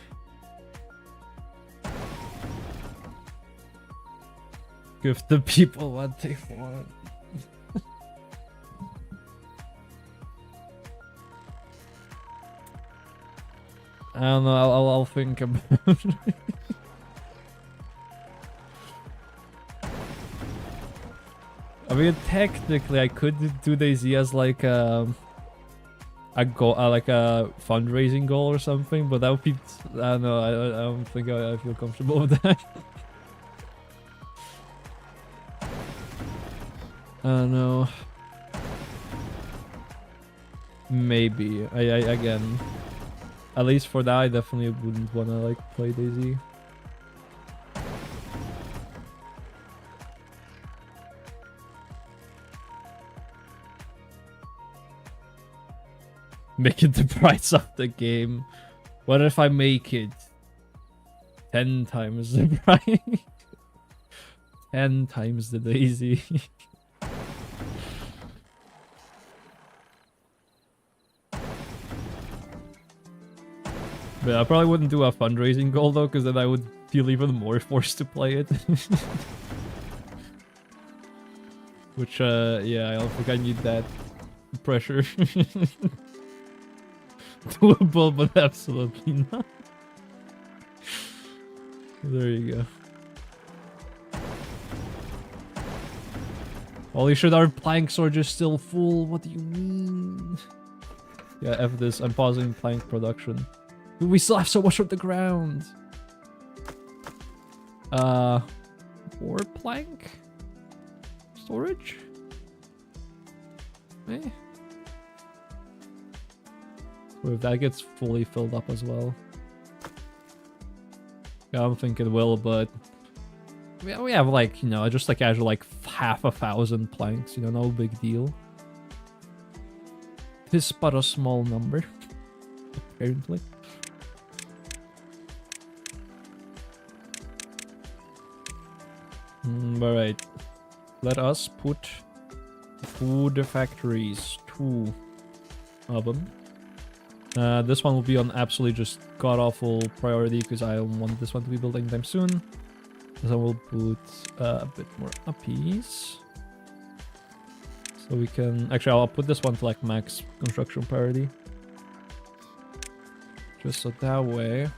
Give the people what they want. I don't know, I'll think about it. I mean, technically, I could do Daisy as like a goal, like a fundraising goal or something, but that would be, I don't know, I don't think I feel comfortable with that. I don't know. Maybe. I again. At least for that, I definitely wouldn't want to like play Daisy. Make it the price of the game. What if I make it 10 times the price? 10 times the Daisy. But I probably wouldn't do a fundraising goal though, because then I would feel even more forced to play it. Which, yeah, I don't think I need that pressure. Doable, but absolutely not. There you go. Holy shit, our planks are just still full. What do you mean? Yeah, F this. I'm pausing plank production. We still have so much on the ground. More plank? Storage? Eh? Or if that gets fully filled up as well. I don't think it will, but we have like, you know, just like casual like half 1,000 planks, you know, no big deal. It is but a small number, apparently. Alright. Let us put food factories, 2 of them. This one will be on absolutely just god-awful priority because I don't want this one to be built anytime soon. So we'll put a bit more uppies. So we can... Actually, I'll put this one to like max construction priority. Just so that way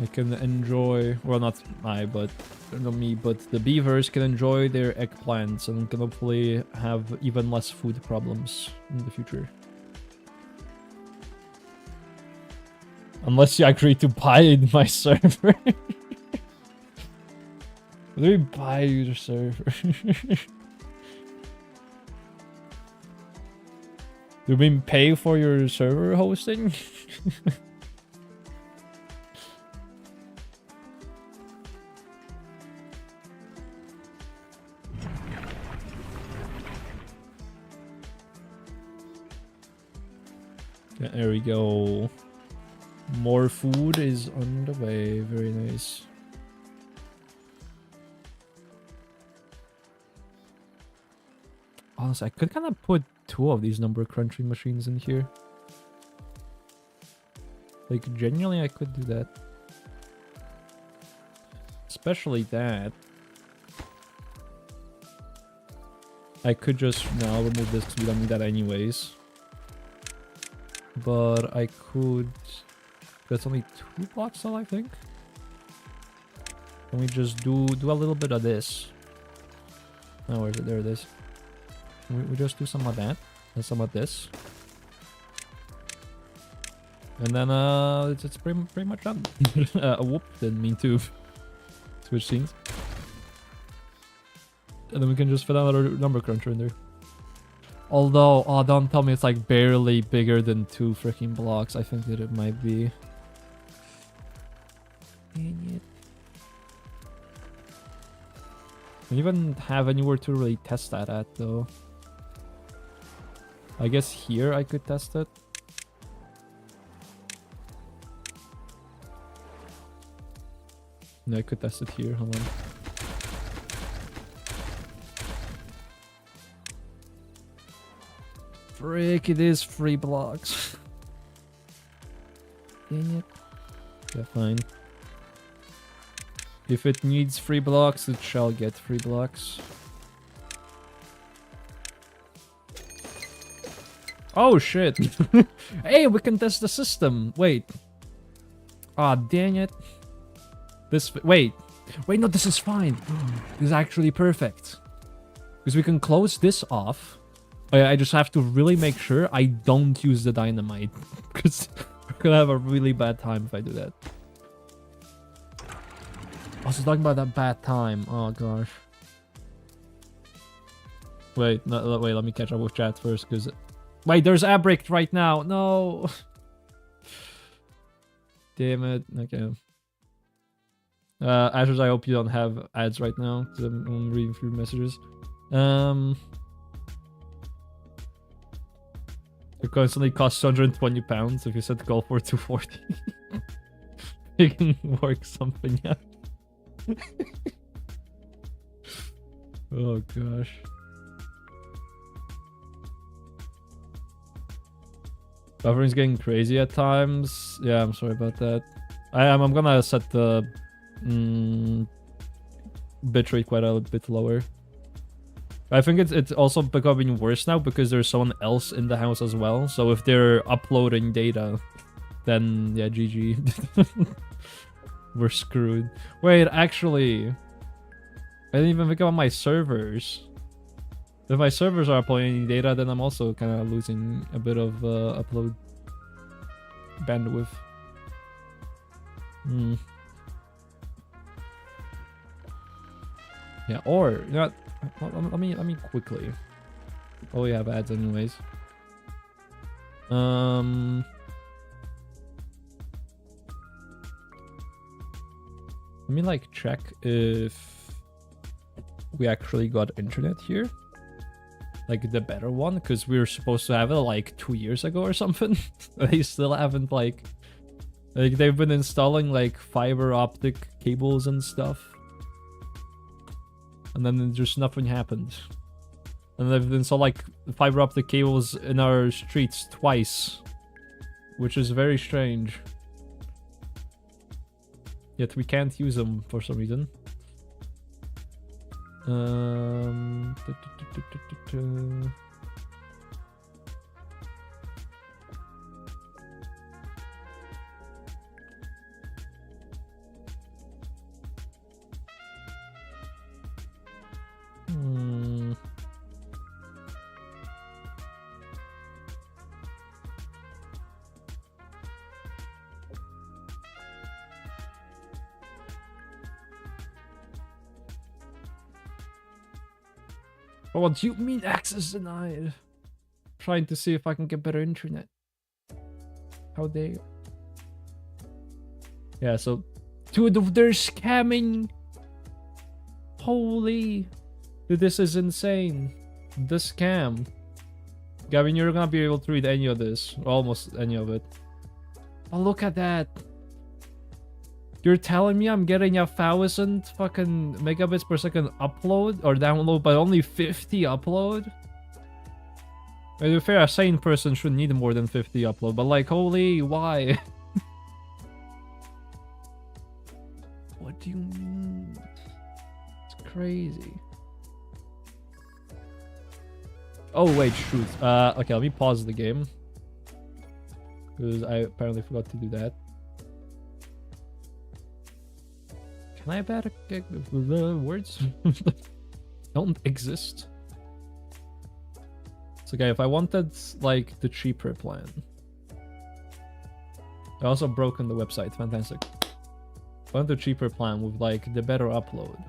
I can enjoy... Well, not I, but... Not me, but the beavers can enjoy their eggplants and can hopefully have even less food problems in the future. Unless you agree to buy my server. Let me buy you the server. You mean pay for your server hosting? Yeah, there we go. More food is on the way. Very nice. Honestly, I could kind of put 2 of these number crunching machines in here. Like, genuinely, I could do that. Especially that. I could just... No, I'll remove this because we don't need that anyways. But I could... That's only 2 blocks now, I think. Can we just do a little bit of this? Oh, where is it? There it is. We just do some of that and some of this, and then it's pretty much done. Whoop! Didn't mean to switch scenes. And then we can just fit another number cruncher in there. Although, oh, don't tell me it's like barely bigger than 2 freaking blocks. I think that it might be. Dang it. I don't even have anywhere to really test that at, though. I guess here I could test it. No, I could test it here. Hold on. Frick, it is 3 blocks. Dang it. Yeah, fine. If it needs 3 blocks, it shall get 3 blocks. Oh shit! Hey, we can test the system. Wait. Ah, dang it. This. Wait, no, this is fine. This is actually perfect. Because we can close this off. I just have to really make sure I don't use the dynamite. Because we're gonna have a really bad time if I do that. I was talking about that bad time. Oh gosh. Wait, no, wait, let me catch up with chat first, because... Wait, there's Abric right now. No. Damn it. Okay. Ashers, I hope you don't have ads right now, because I'm reading through messages. It constantly costs £120 if you set the goal for 240. You can work something out. Oh gosh. Buffering's getting crazy at times. Yeah, I'm sorry about that. I'm gonna set the bitrate quite a bit lower. I think it's also becoming worse now because there's someone else in the house as well. So if they're uploading data, then yeah, GG. We're screwed. Wait, actually, I didn't even think about my servers. If my servers are uploading data, then I'm also kind of losing a bit of upload bandwidth. Yeah, or you know what, let me quickly. Oh, we have ads anyways. Let me like check if we actually got internet here. Like the better one, because we were supposed to have it like 2 years ago or something. They still haven't like they've been installing like fiber optic cables and stuff. And then just nothing happened. And they've installed like fiber optic cables in our streets twice. Which is very strange. Yet we can't use them for some reason. Oh, what do you mean access denied? Trying to see if I can get better internet. How dare you? Yeah, so dude, they're scamming. Holy, dude, this is insane. The scam. Gavin, you're gonna be able to read any of this, or almost any of it. Oh, look at that. You're telling me I'm getting 1,000 fucking megabits per second upload or download, but only 50 upload? To be fair, a sane person should need more than 50 upload, but like, holy, why? What do you mean? It's crazy. Oh wait, shoot. Okay, let me pause the game. Because I apparently forgot to do that. Can I better get the words? Don't exist. So okay, if I wanted like the cheaper plan. I also broken the website, fantastic. I want the cheaper plan with like the better upload.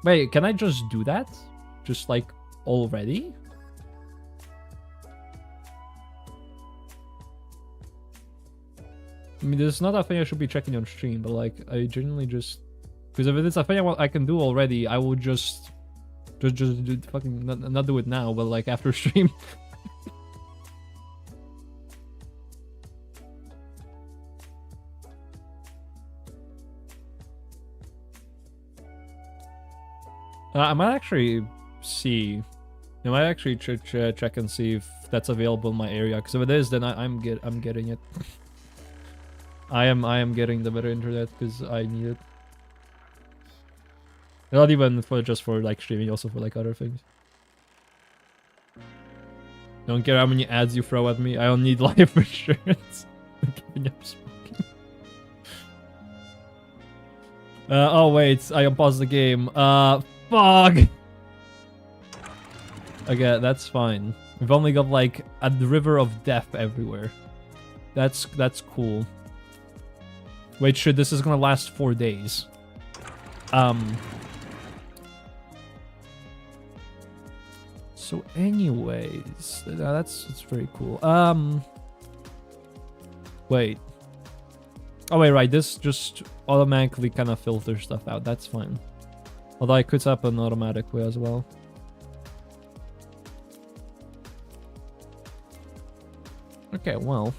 Wait, can I just do that? Just like already? I mean, this is not a thing I should be checking on stream, but like, I genuinely just... Because if it's a thing I can do already, I will just do, fucking not do it now, but like after stream. I might actually see. I might actually check and see if that's available in my area. Because if it is, then I'm getting it. I am getting the better internet because I need it. Not even for just for like streaming, also for like other things. Don't care how many ads you throw at me. I don't need life insurance. I'm giving up smoking. Oh wait, I unpaused the game. Fuck. Okay, that's fine. We've only got like a river of death everywhere. That's cool. Wait, shit, this is gonna last 4 days. So anyways, that's very cool. Wait. Oh wait, right, this just automatically kind of filters stuff out. That's fine. Although I could set up an automatic way as well. Okay, well.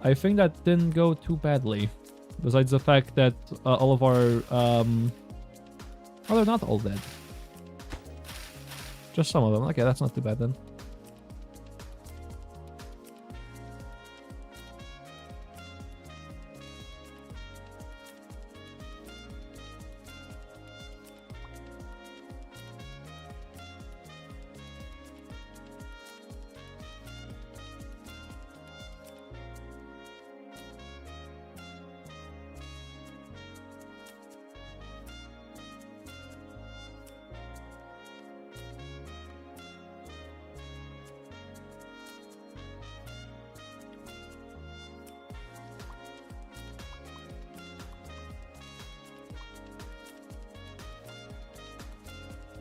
I think that didn't go too badly. Besides the fact that all of our... Oh, they're not all dead. Just some of them. Okay, that's not too bad then.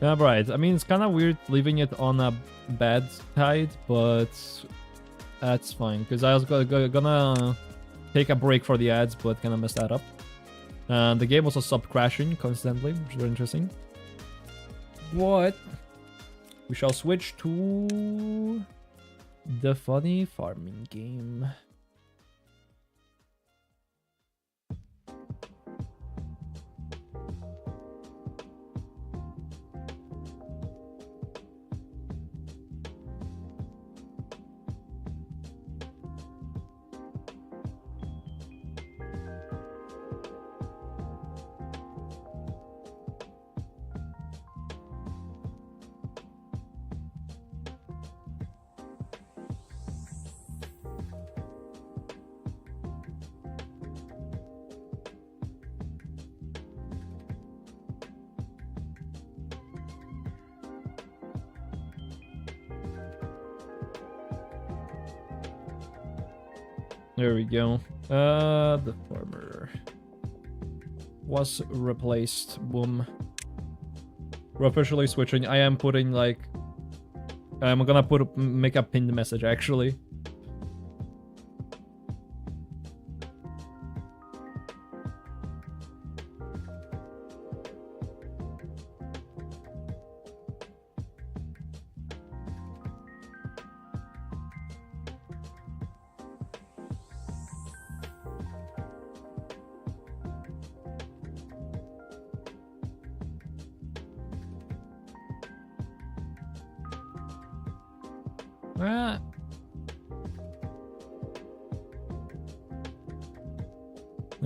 Yeah, right. I mean, it's kind of weird leaving it on a bad tide, but that's fine. Because I was gonna take a break for the ads, but kind of messed that up. The game also stopped crashing constantly, which is very interesting. What? We shall switch to the funny farming game. There we go. The farmer was replaced. Boom. We're officially switching. I am putting like, I'm gonna make a pinned message actually.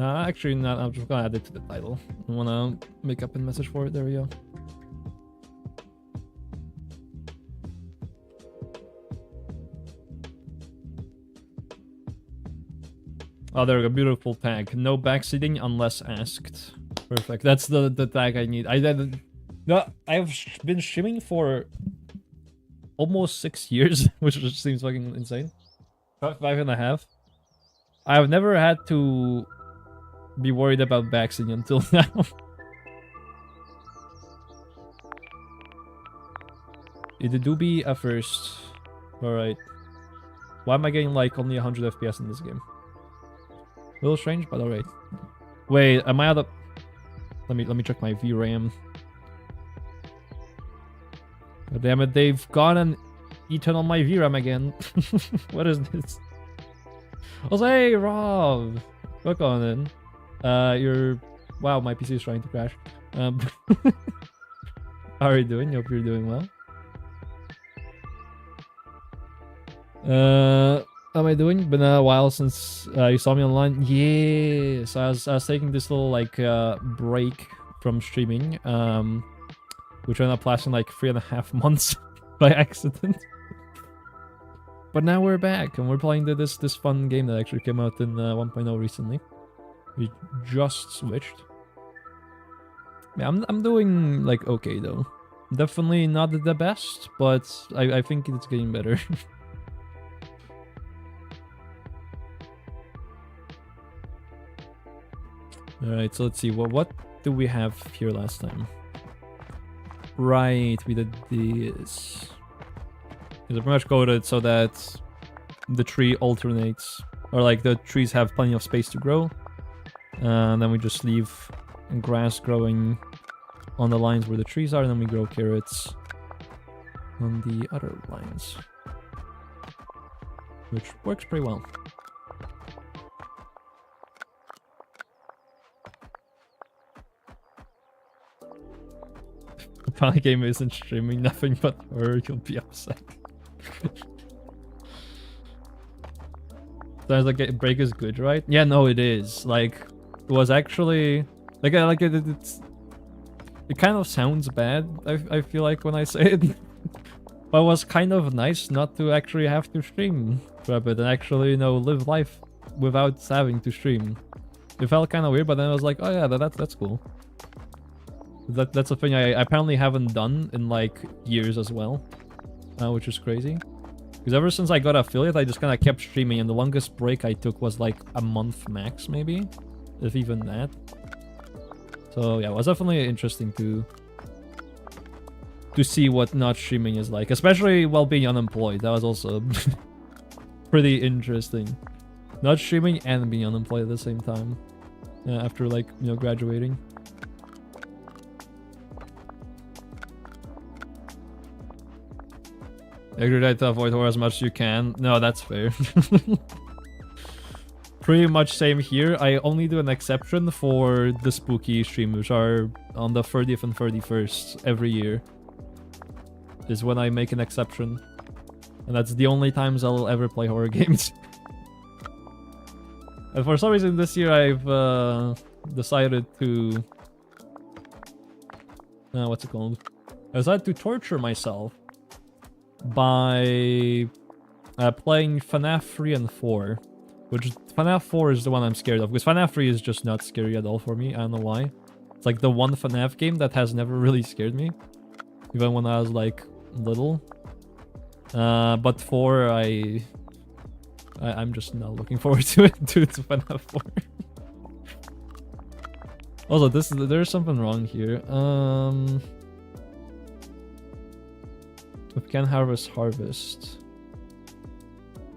Actually, not. I'm just gonna add it to the title. I wanna make up a message for it. There we go. Oh, there we go. Beautiful tag. No backseating unless asked. Perfect. That's the tag I need. No, I've been streaming for almost 6 years, which just seems fucking insane. 5.5. I've never had to be worried about backseating until now. It do be a first. Alright. Why am I getting like only 100 FPS in this game? A little strange, but alright. Wait, am I out of... Let me check my VRAM. God damn it, they've gone and eaten on my VRAM again. What is this? I was hey Rob! Look on in. You're... Wow, my PC is trying to crash. How are you doing? Hope you're doing well. How am I doing? Been a while since you saw me online. Yeah, so I was taking this little like break from streaming, which ended up lasting like 3.5 months by accident. But now we're back and we're playing this fun game that actually came out in 1.0 recently. We just switched. Yeah, I'm doing like okay though. Definitely not the best, but I think it's getting better. Alright, so let's see. Well, what do we have here last time? Right, we did this. It's pretty much coded so that the tree alternates, or like the trees have plenty of space to grow. And then we just leave grass growing on the lines where the trees are, and then we grow carrots on the other lines. Which works pretty well. Funny game isn't streaming nothing but her, you'll be upset. Sounds like a break is good, right? Yeah, no, it is. Like, it was actually like it kind of sounds bad. I feel like when I say it, but it was kind of nice not to actually have to stream for a bit and actually, you know, live life without having to stream. It felt kind of weird, but then I was like, oh yeah, that's cool. That's a thing I apparently haven't done in like years as well, which is crazy. Because ever since I got affiliate, I just kind of kept streaming, and the longest break I took was like a month max, maybe, if even that. So yeah, it was definitely interesting to to see what not streaming is like, especially while being unemployed. That was also pretty interesting. Not streaming and being unemployed at the same time. After, like, you know, graduating. I try to avoid horror as much as you can. No, that's fair. Pretty much same here. I only do an exception for the spooky streams, which are on the 30th and 31st every year. Is when I make an exception. And that's the only times I'll ever play horror games. And for some reason this year I've decided to... what's it called? I decided to torture myself by playing FNAF 3 and 4. Which FNAF 4 is the one I'm scared of, because FNAF 3 is just not scary at all for me. I don't know why. It's like the one FNAF game that has never really scared me, even when I was like little. But 4, I'm just not looking forward to it due to FNAF 4. Also, there's something wrong here. If we can harvest.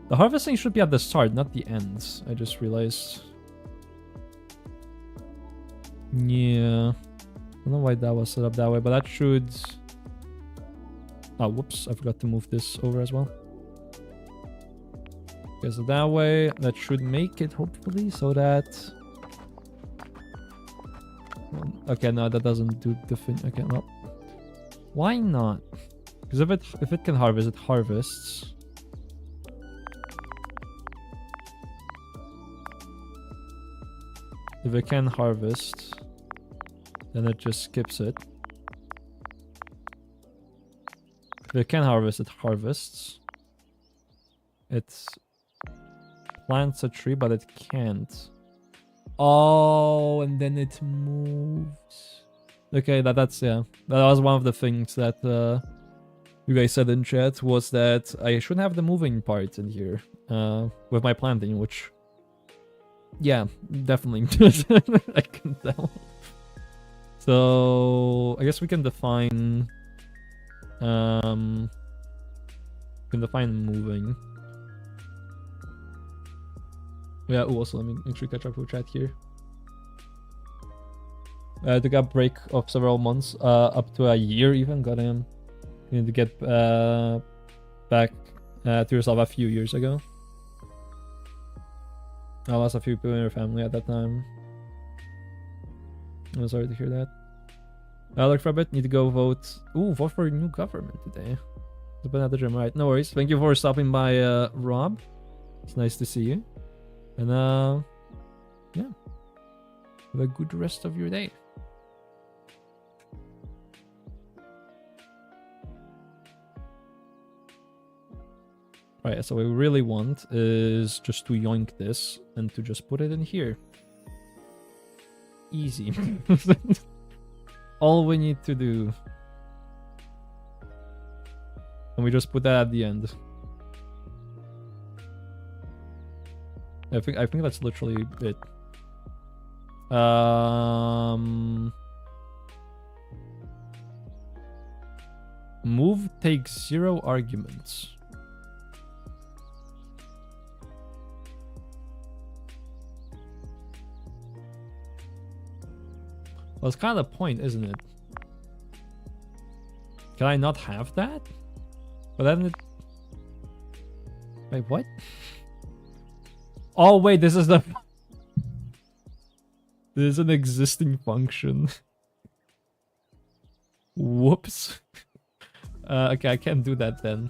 The harvesting should be at the start, not the end. I just realized. Yeah. I don't know why that was set up that way, but that should... Oh, whoops. I forgot to move this over as well. Okay, so that way, that should make it, hopefully, so that... Okay, no, that doesn't do the thing. Okay, no. Why not? Because if it can harvest, it harvests. If it can harvest, then it just skips it. If it can harvest, it harvests. It plants a tree, but it can't. Oh, and then it moves. Okay, that's yeah. That was one of the things that you guys said in chat, was that I should have the moving part in here with my planting, which... Yeah, definitely. I can tell. So I guess we can define moving. Yeah, also let me make sure catch up with chat here. Took a break of several months, up to a year even, goddamn. You need to get back to yourself a few years ago. I lost a few people in your family at that time. I'm sorry to hear that. Look for a bit. Need to go vote. Ooh, vote for a new government today. It's been at the gym, right? No worries. Thank you for stopping by, Rob. It's nice to see you. And yeah. Have a good rest of your day. Right, so what we really want is just to yoink this and to just put it in here. Easy. All we need to do. And we just put that at the end. I think that's literally it. Move takes 0 arguments. Well, it's kind of the point, isn't it? Can I not have that? But then it... Wait, what? Oh, wait, this is the... This is an existing function. Whoops. Okay, I can't do that then.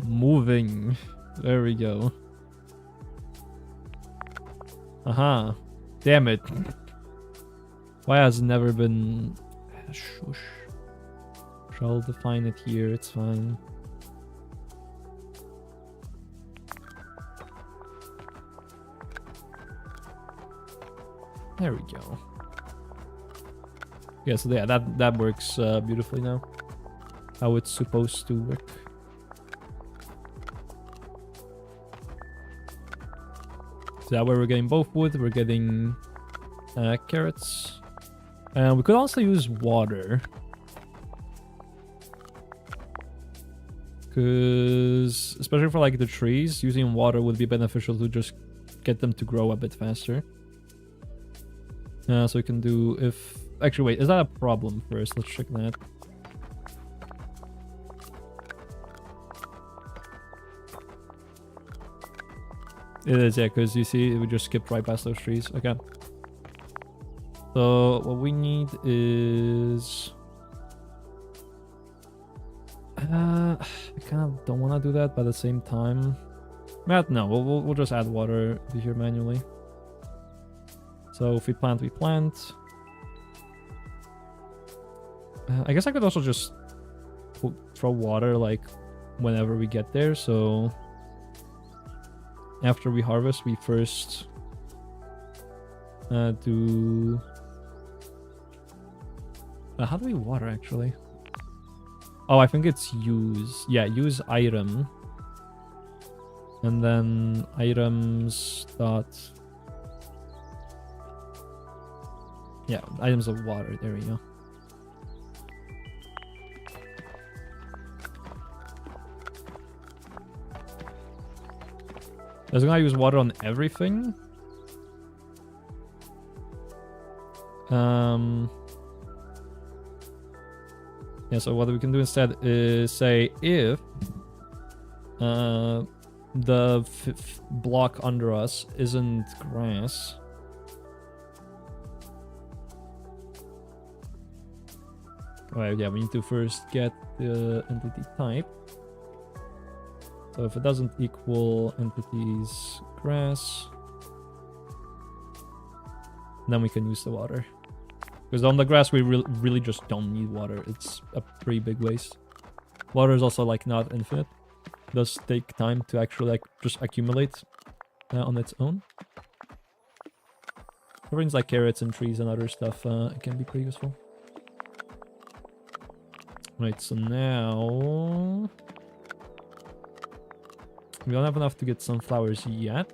Moving. There we go. Aha. Damn it. Why has it never been... Shush. Shall define it here, it's fine. There we go. Yeah, so yeah, that works beautifully now. How it's supposed to work. So that way we're getting both wood, we're getting carrots. And we could also use water. Because, especially for like the trees, using water would be beneficial to just get them to grow a bit faster. So we can do if... Actually, wait, is that a problem first? Let's check that. It is, yeah, because you see, we just skipped right past those trees. Okay. So, what we need is... I kind of don't want to do that, but at the same time... No, we'll just add water to here manually. So, if we plant, we plant. I guess I could also just throw water, like, whenever we get there, so... After we harvest, we first do... how do we water, actually? Oh, I think it's use. Yeah, use item. And then items dot... Yeah, items of water. There we go. Does it gonna use water on everything? Yeah, so what we can do instead is say if the block under us isn't grass. Alright, yeah, we need to first get the entity type. So if it doesn't equal entities grass, then we can use the water. Because on the grass, we really just don't need water. It's a pretty big waste. Water is also like not infinite. It does take time to actually like just accumulate on its own. For things like carrots and trees and other stuff, it can be pretty useful. Right, so now... We don't have enough to get sunflowers yet.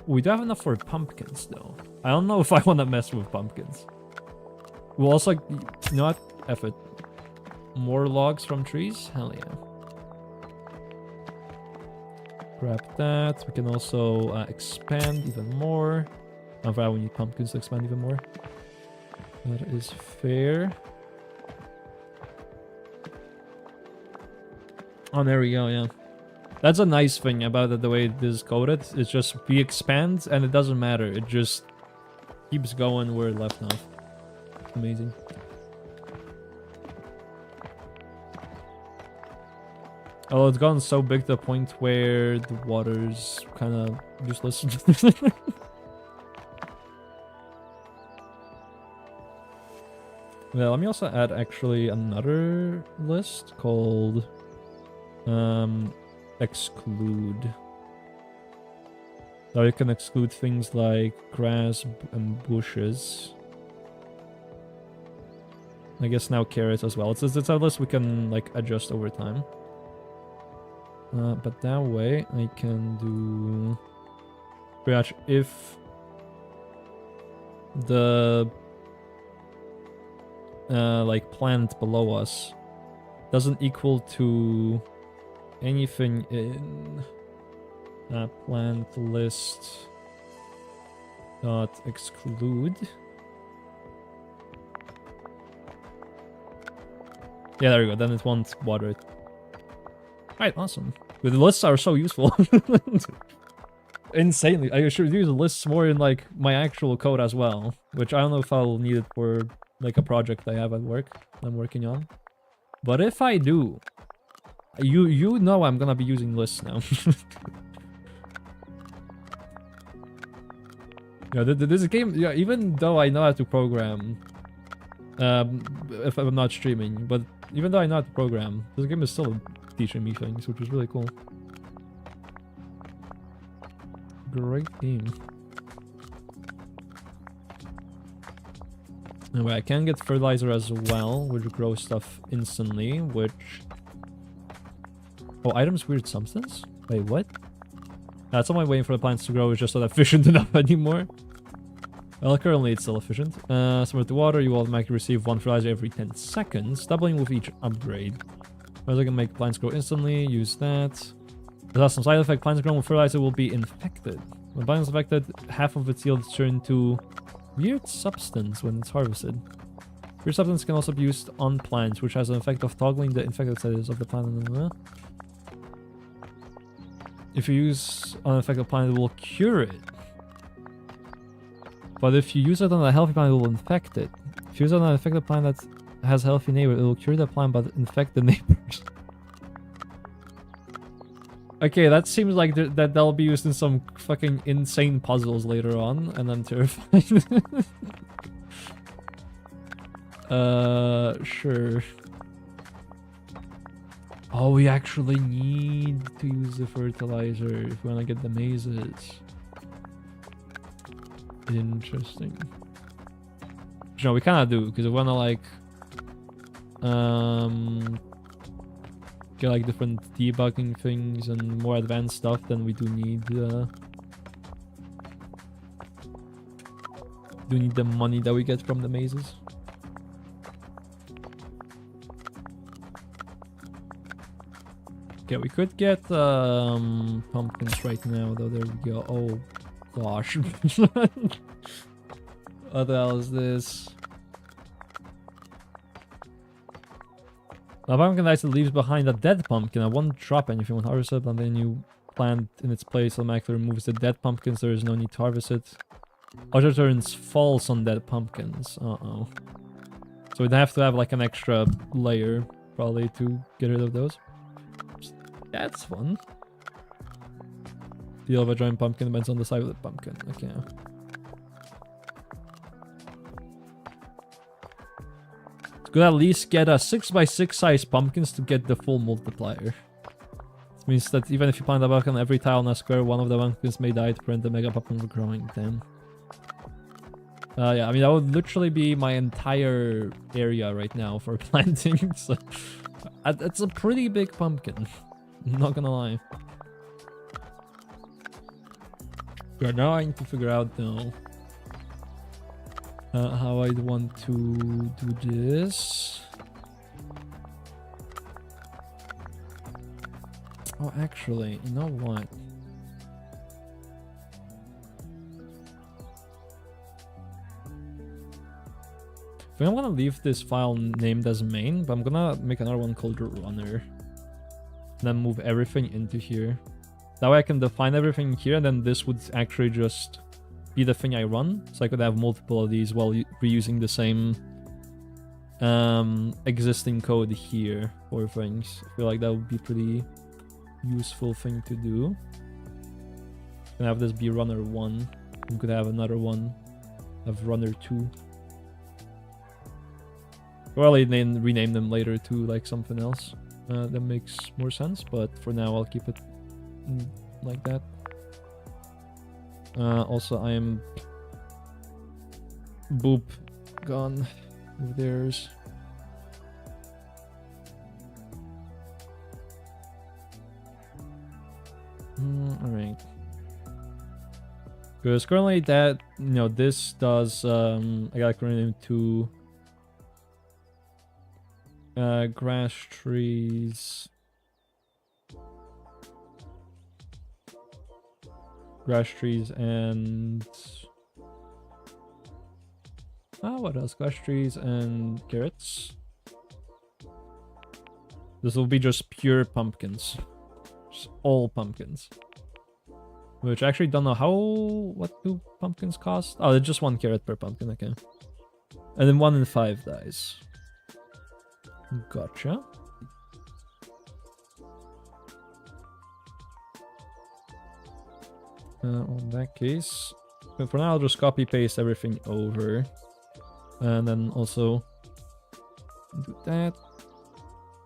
We do have enough for pumpkins, though. I don't know if I want to mess with pumpkins. We'll also... You know what? F it. More logs from trees? Hell yeah. Grab that. We can also expand even more. I forgot we need pumpkins to expand even more. That is fair. Oh, there we go, yeah. That's a nice thing about it, the way it is coded. It's just we expand and it doesn't matter. It just keeps going where it left off. Amazing. Oh, it's gotten so big to the point where the water's kind of useless. Yeah, let me also add actually another list called exclude. So you can exclude things like grass and bushes. I guess now carrots as well. It's a list we can like adjust over time. But that way I can do pretty much if the like plant below us doesn't equal to anything in plant list dot exclude. Yeah, there we go. Then it won't water it. Alright, awesome. The lists are so useful. Insanely. I should use lists more in like my actual code as well, which I don't know if I'll need it for like a project I have at work I'm working on. But if I do, you know I'm gonna be using lists now. Yeah, this game, yeah, even though I know how to program, if I'm not streaming, but even though I know how to program, this game is still teaching me things, which is really cool. Great game. Anyway, I can get fertilizer as well, which grows stuff instantly, which... Oh, items weird substance? Wait, what? That's all I'm waiting for the plants to grow, is just not efficient enough anymore. Well, currently it's still efficient. Similar to water, you automatically receive 1 fertilizer every 10 seconds, doubling with each upgrade. Fertilizer can make plants grow instantly, use that. It has some side effect. Plants grown with fertilizer will be infected. When plant is infected, half of its yield turn to weird substance when it's harvested. Weird substance can also be used on plants, which has an effect of toggling the infected status of the plant. If you use on an infected plant, it will cure it. But if you use it on a healthy plant, it will infect it. If you use it on an infected plant that has a healthy neighbor, it will cure the plant but infect the neighbors. Okay, that seems like that'll be used in some fucking insane puzzles later on, and I'm terrified. Sure. Oh, we actually need to use the fertilizer if we want to get the mazes. Interesting. No, we kind of do, because we want to like get like different debugging things and more advanced stuff, then we do need the money that we get from the mazes. Okay, we could get pumpkins right now, though. There we go. Oh gosh. What the hell is this? Now, pumpkin dice leaves behind a dead pumpkin. I won't drop anything when harvested, and then you plant in its place automatically removes the dead pumpkins. There is no need to harvest it. Other turns false on dead pumpkins. Uh-oh. So we'd have to have like an extra layer, probably, to get rid of those. That's fun. Deal of a giant pumpkin depends on the size of the pumpkin. Okay. Could at least get a 6x6 size pumpkins to get the full multiplier. This means that even if you plant a pumpkin on every tile in a square, one of the pumpkins may die to prevent the mega pumpkin from growing. Damn. Yeah, I mean, that would literally be my entire area right now for planting. So, it's a pretty big pumpkin. I'm not gonna lie. Yeah, now I need to figure out though how I'd want to do this. Oh, actually, you know what? I think I'm gonna leave this file named as main, but I'm gonna make another one called runner. And then move everything into here. That way I can define everything here, and then this would actually just be the thing I run. So I could have multiple of these while reusing the same existing code here for things. I feel like that would be a pretty useful thing to do. And have this be runner 1. We could have another one of runner 2. Probably then rename them later to like something else. That makes more sense, but for now I'll keep it like that. Also, I am boop gone with theirs. Alright. Because currently that, you know, this does, I got rename to grass trees. Grass trees and what else? Grass trees and carrots. This will be just pure pumpkins. Just all pumpkins. Which I actually don't know what do pumpkins cost? Oh, they're just 1 carrot per pumpkin, okay. And then 1 in 5 dies. Gotcha. In that case, but for now I'll just copy paste everything over, and then also do that,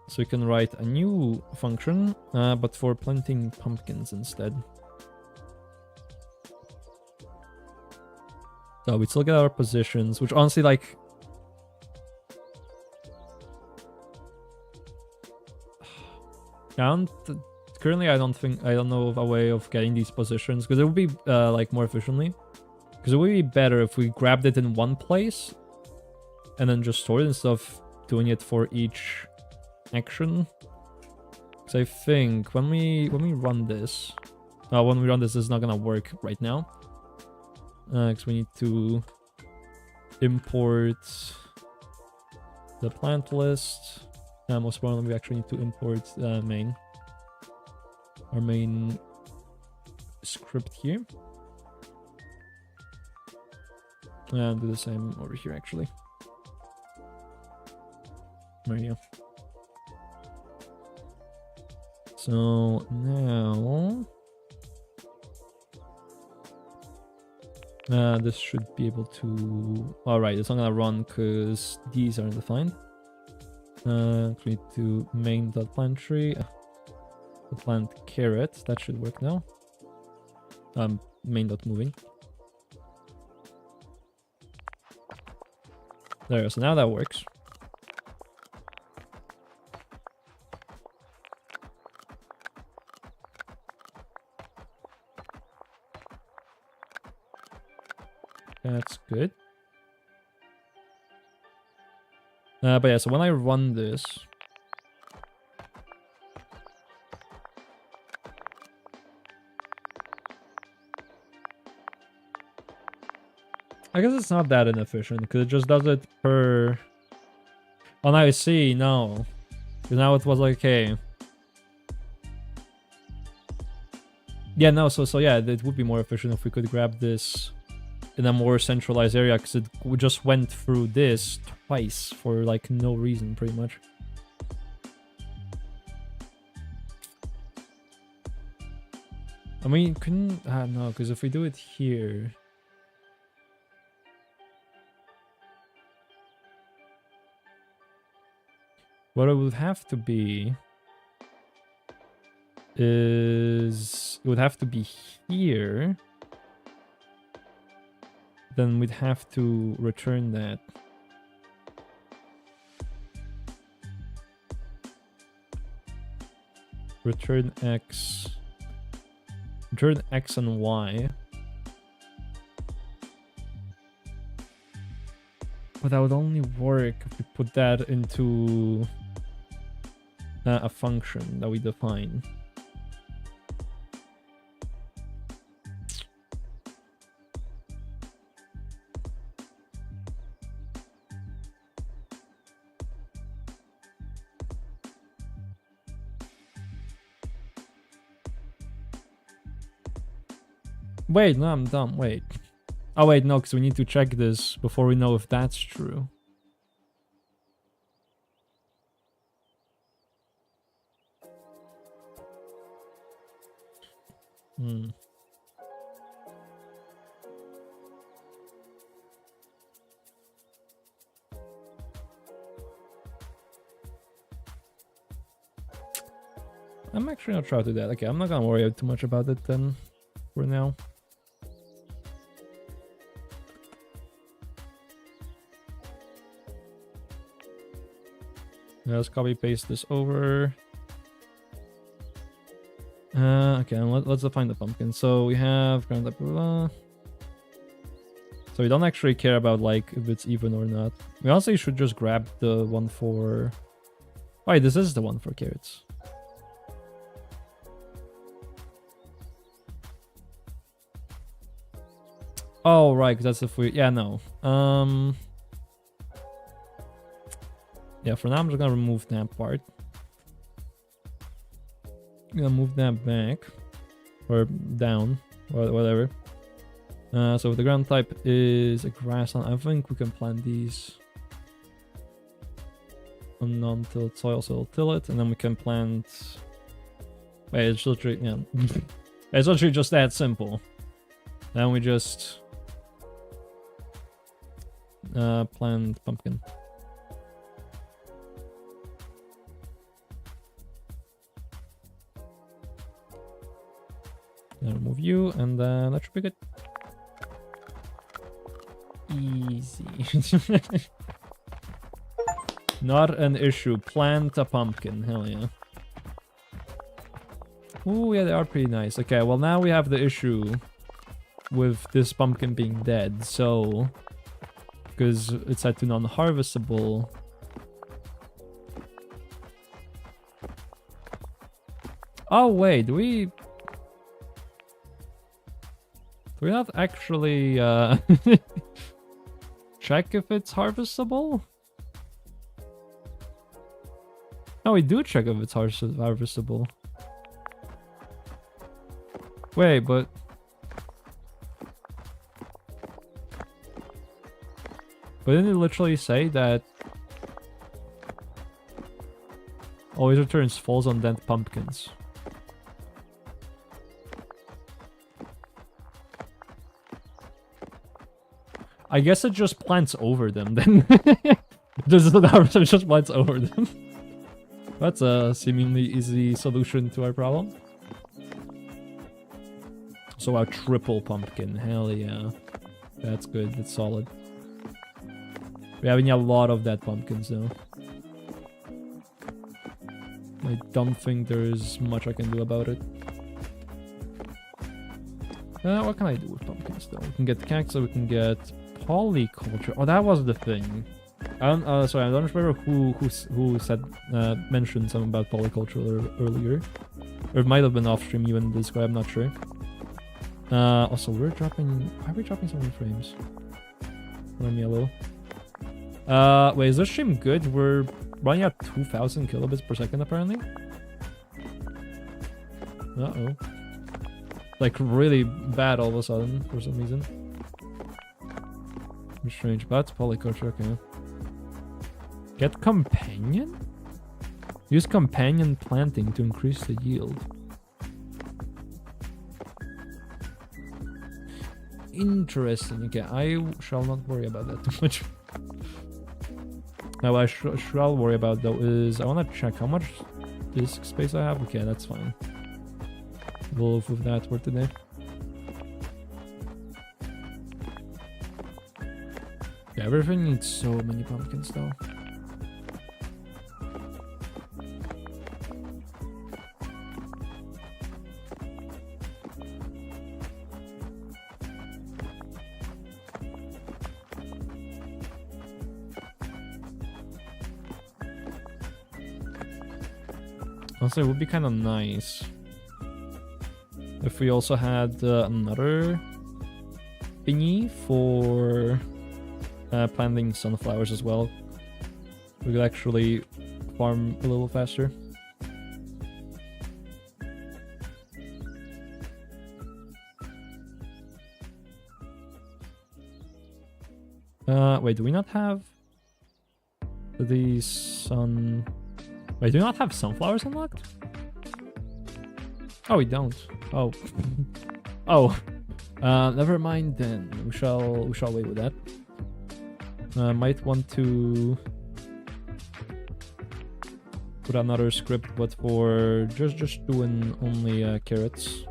so we can write a new function, but for planting pumpkins instead. So we still get our positions, which honestly, like, currently I don't know of a way of getting these positions, because it would be like more efficiently, because Because it would be better if we grabbed it in one place and then just stored it instead of doing it for each action. Because I think when we run this, this is not gonna work right now. Because we need to import the plant list. Most probably we actually need to import our main script here. And do the same over here actually. There you go. So now this should be able to. Alright, it's not gonna run because these aren't defined. Need to main.plant tree. The plant carrot, that should work now. Main.moving. There, so now that works. That's good. But yeah, so when I run this, I guess it's not that inefficient because it just does it per. Oh, now I see. No, because now it was like, okay. Yeah, no. So yeah, it would be more efficient if we could grab this in a more centralized area, because it just went through this twice for like no reason, pretty much. I mean, couldn't no, because if we do it here, what it would have to be is it would have to be here. Then we'd have to return that. Return X. Return X and Y. But that would only work if we put that into a function that we define. Wait, no, I'm dumb. Wait. Oh, wait, no, because we need to check this before we know if that's true. I'm actually not trying to do that. Okay, I'm not gonna worry too much about it then for now. Let's copy paste this over. Okay, let's define the pumpkin. So we have ground up, blah, blah. So we don't actually care about like if it's even or not. We honestly should just grab the one for. Wait, this is the one for carrots. Oh right, because that's if we. Yeah, no. Yeah, for now I'm just gonna remove that part. I'm gonna move that back or down or whatever. So if the ground type is a grassland, I think we can plant these on non-tilled soil, so we'll till it, and then we can plant. Wait, it's literally it's literally just that simple. Then we just plant pumpkin. Then remove you, and then that should be good. Easy. Not an issue. Plant a pumpkin. Hell yeah. Ooh, yeah, they are pretty nice. Okay, well now we have the issue with this pumpkin being dead, so because it's set to non-harvestable. Oh wait, do we not actually check if it's harvestable? No, we do check if it's harvestable. Wait, but didn't it literally say that always returns falls on dead pumpkins? I guess it just plants over them then. Just plants over them. That's a seemingly easy solution to our problem. So our triple pumpkin, hell yeah. That's good, that's solid. We're having a lot of dead pumpkins though. I don't think there's much I can do about it. What can I do with pumpkins though? We can get cactus, we can get polyculture. Oh, that was the thing. I don't remember who said mentioned something about polyculture earlier, or it might have been off stream even in Discord. I'm not sure. Also, we're dropping. Why are we dropping so many frames? Let me a little. Wait, is this stream good? We're running at 2,000 kilobits per second apparently. Uh-oh. Like really bad all of a sudden for some reason. Strange, but polyculture, okay. Get companion? Use companion planting to increase the yield. Interesting. Okay, I shall not worry about that too much. Now, what I shall worry about though is I want to check how much disk space I have. Okay, that's fine. We'll live with that for today. Yeah, everything needs so many pumpkins though. Also, it would be kind of nice if we also had another thingy for planting sunflowers as well. We could actually farm a little faster. Wait, do we not have these Wait, do we not have sunflowers unlocked? Oh, we don't. Oh. Oh. Never mind then. We shall wait with that. Might want to put another script, but for just doing only carrots,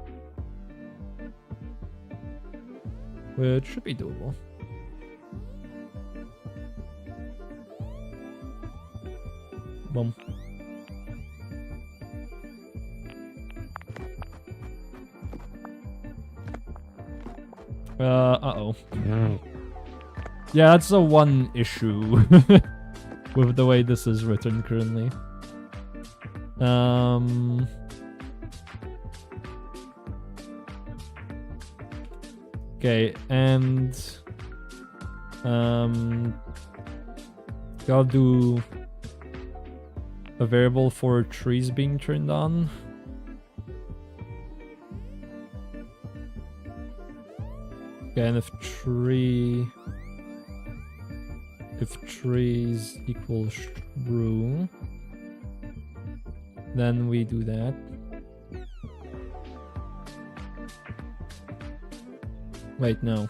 which should be doable. Boom. Uh-oh. Yeah, that's the one issue with the way this is written currently. Okay, and I'll do a variable for trees being turned on. Okay, and if trees equals true, then we do that. Wait, no.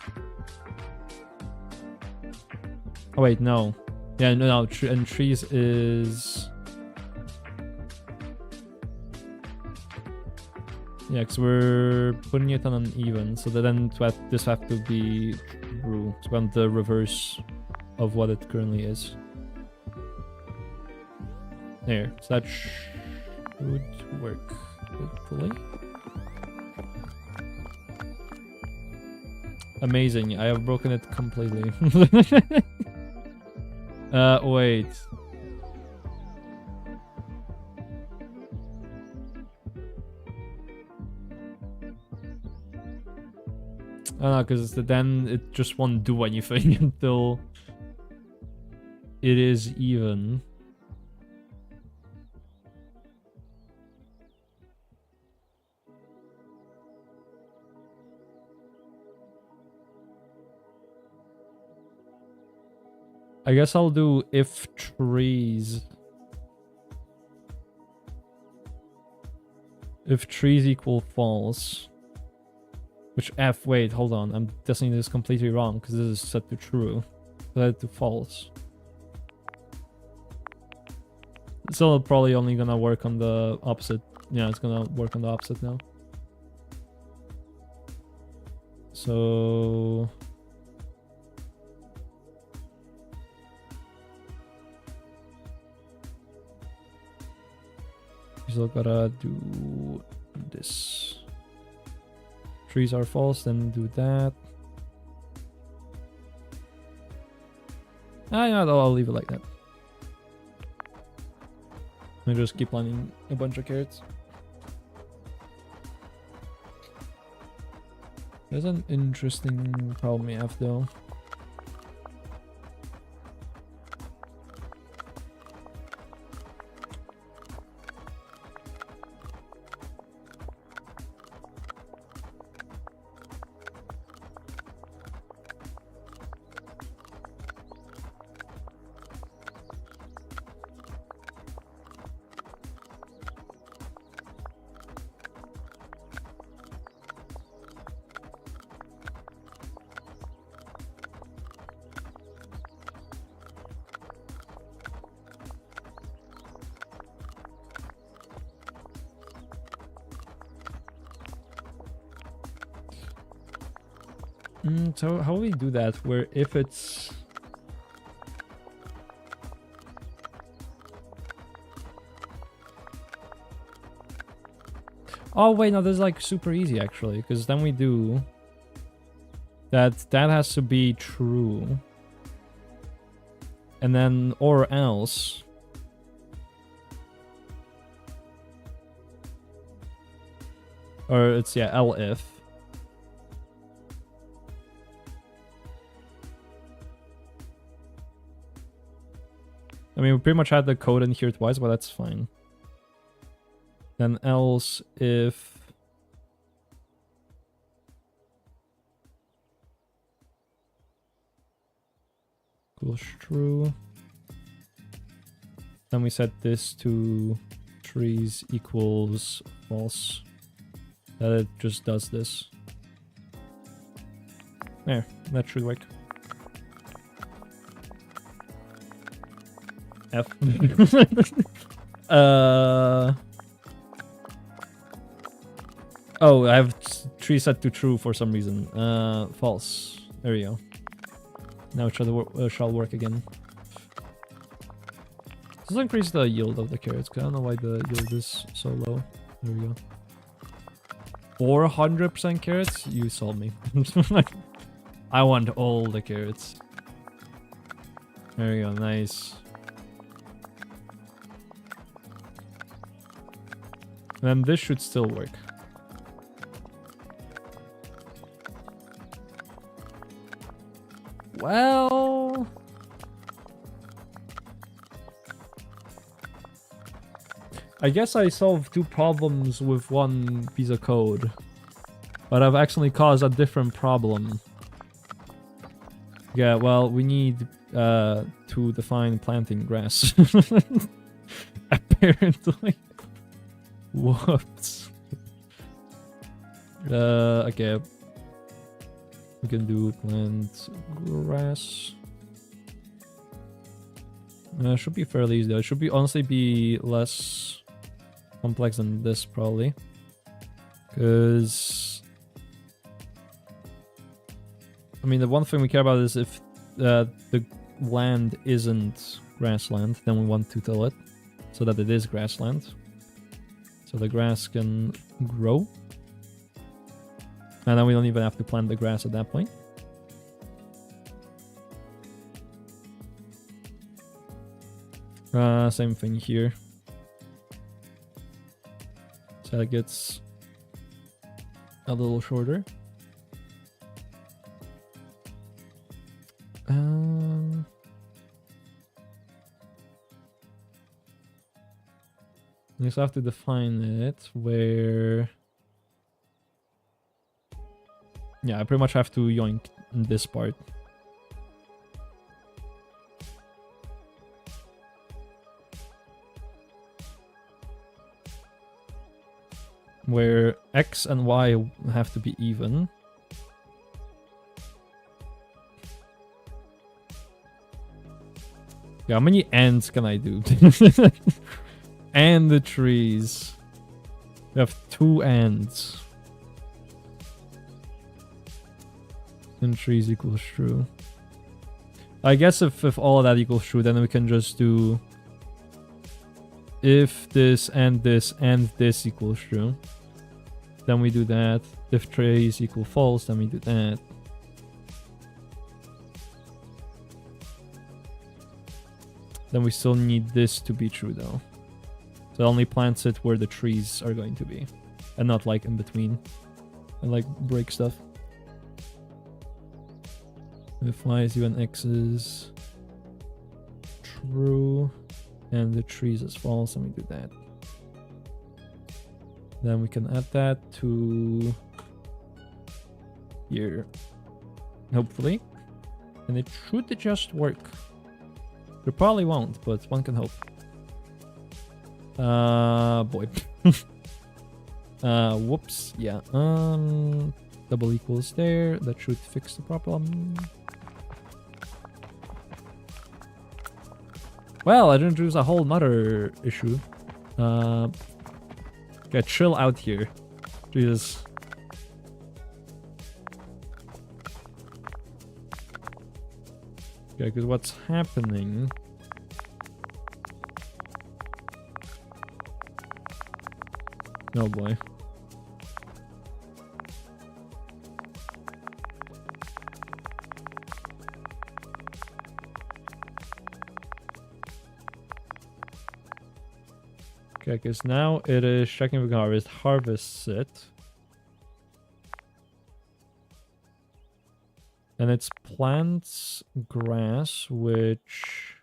Oh wait, no. Yeah, no, and trees is... Yeah, because we're putting it on an even, so that then this have to be true. So we want the reverse of what it currently is. There, so that should work, hopefully. Amazing. I have broken it completely. Wait. Oh no, because then it just won't do anything until it is even. I guess I'll do if trees. If trees equal false. Which F, wait, hold on. I'm guessing this is completely wrong because this is set to true. Set to false. It's still probably only gonna work on the opposite. Yeah, it's gonna work on the opposite now. So... we still gotta do this. Trees are false, then do that. Yeah, I'll leave it like that. I just keep planting a bunch of carrots. There's an interesting problem we have though. So how do we do that? Where if it's... oh wait, no, this is like super easy actually, because then we do that has to be true. And then or else. Or it's yeah, L if. I mean, we pretty much had the code in here twice, but that's fine. Then else if... equals true. Then we set this to trees equals false. That it just does this. There, that should work. F. Oh, I have tree set to true for some reason. False. There we go. Now it shall work again. This will increase the yield of the carrots, because I don't know why the yield is so low. There we go. 400% carrots? You sold me. I want all the carrots. There we go, nice. Then this should still work. Well... I guess I solved two problems with one piece of code. But I've actually caused a different problem. Yeah, well, we need to define planting grass. Apparently. Whoops. Okay. We can do plant grass. Should be fairly easy though. It should be honestly be less complex than this probably. Because I mean the one thing we care about is if the land isn't grassland, then we want to till it so that it is grassland. So the grass can grow. And then we don't even have to plant the grass at that point. Same thing here. So that gets a little shorter. You just have to define it where... Yeah, I pretty much have to yoink this part. Where X and Y have to be even. Yeah, how many ends can I do? And the trees. We have 2 ends. And trees equals true. I guess if all of that equals true, then we can just do if this and this and this equals true. Then we do that. If trees equal false, then we do that. Then we still need this to be true though. So it only plants it where the trees are going to be. And not like in between. And like break stuff. If y is even x is true. And the trees is false, and we do that. Then we can add that to here. Hopefully. And it should just work. It probably won't, but one can hope. Boy. Whoops. Yeah. Double equals there. That should fix the problem. Well, I introduced a whole nother issue. Yeah, chill out here. Jesus. Yeah, because what's happening... Oh boy. Okay, because now it is checking if we can harvest it. And it's plants grass, which...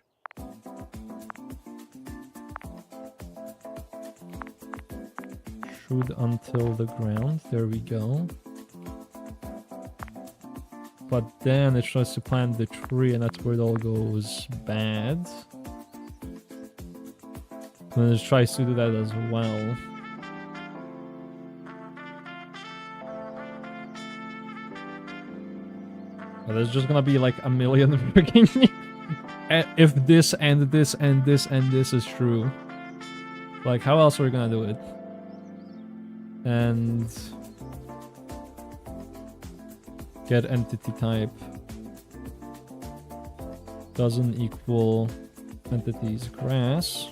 should until the ground. There we go. But then it tries to plant the tree, and that's where it all goes bad. And it tries to do that as well. There's just gonna be like a million freaking if this and this and this and this is true. Like, how else are we gonna do it? And get entity type doesn't equal entities grass.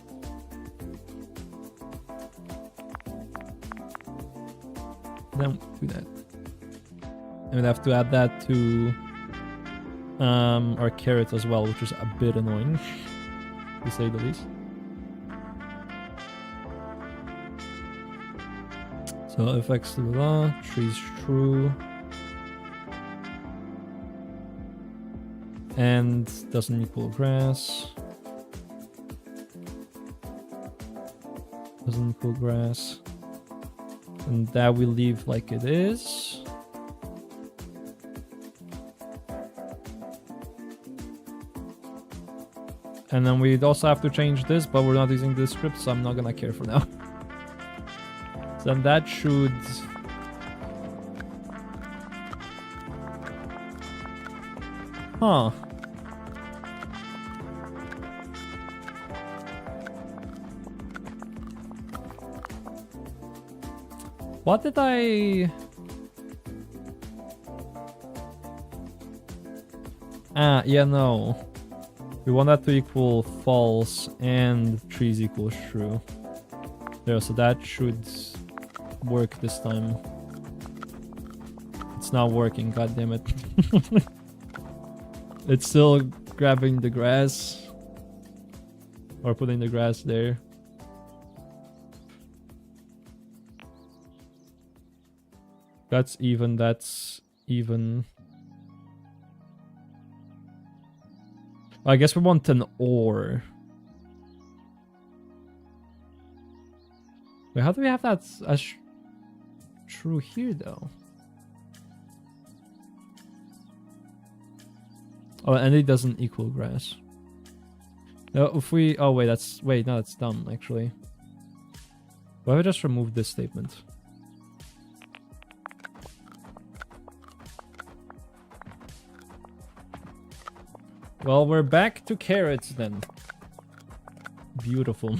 Then do that. And we'd have to add that to our carrot as well, which is a bit annoying, to say the least. So if x to the law, tree's true. And doesn't equal grass. Doesn't equal grass. And that we leave like it is. And then we'd also have to change this, but we're not using this script, so I'm not gonna care for now. So then that should... Huh. What did I... Yeah, no. We want that to equal false and trees equals true. There, so that should work this time. not working, god damn it. It's still grabbing the grass. Or putting the grass there. That's even, that's even. I guess we want an ore. Wait, how do we have that as true here, though? Oh, and it doesn't equal grass. No, if we... Oh, wait, that's... Wait, no, that's dumb, actually. Why don't we just remove this statement? Well, we're back to carrots, then. Beautiful.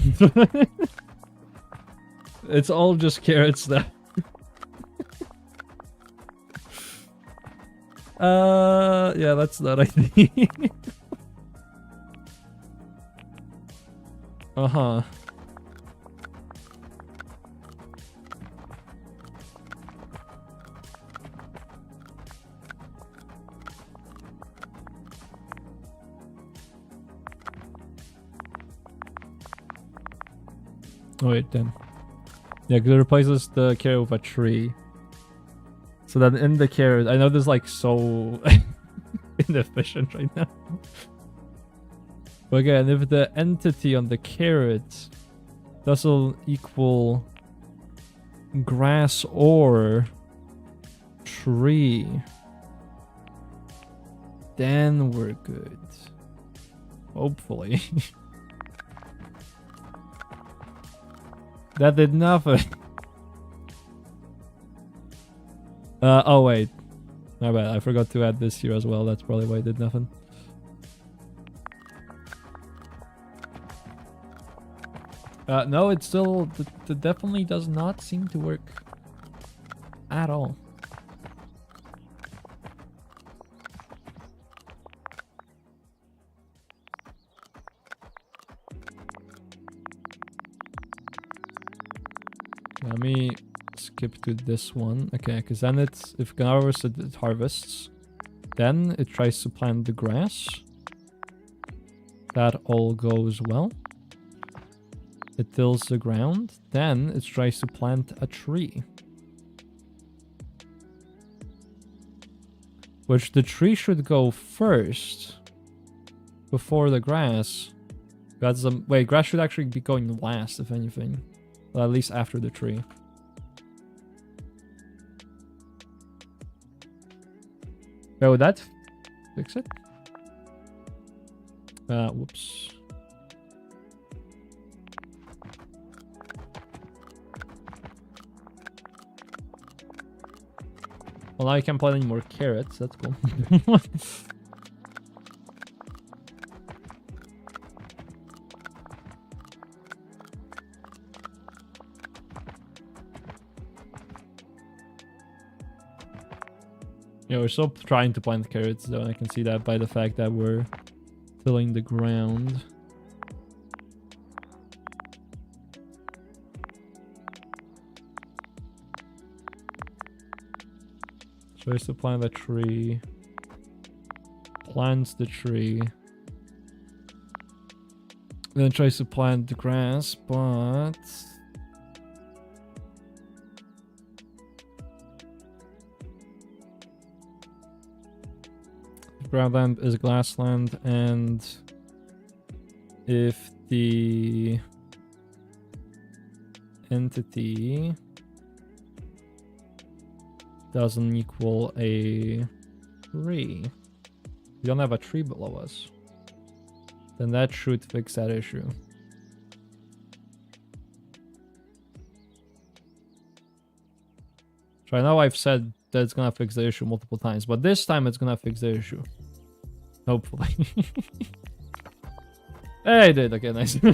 It's all just carrots now. Yeah, that's not ideal. Uh-huh. Oh, wait, then. Yeah, because it replaces the carrot with a tree. So then in the carrot, I know this is like so inefficient right now. But again, if the entity on the carrot doesn't equal grass or tree, then we're good. Hopefully. That did nothing. Oh wait. My bad, I forgot to add this here as well. That's probably why it did nothing. No, it still... It definitely does not seem to work. At all. Let me skip to this one. Okay, because then it's... If it harvests, then it tries to plant the grass. That all goes well. It tills the ground. Then it tries to plant a tree. Which the tree should go first. Before the grass. That's wait, grass should actually be going last, if anything. Well, at least after the tree. Oh, would that fix it? Whoops. Well, now you can't plant any more carrots. That's cool. Yeah, we're still trying to plant carrots, though. I can see that by the fact that we're tilling the ground. Tries to plant a tree. Plants the tree. Then tries to plant the grass, but... Groundland is grassland, and if the entity doesn't equal a tree, we don't have a tree below us, then that should fix that issue. So I know I've said that it's gonna fix the issue multiple times, but this time it's gonna fix the issue. Hopefully. Hey, I did. Okay, nice. I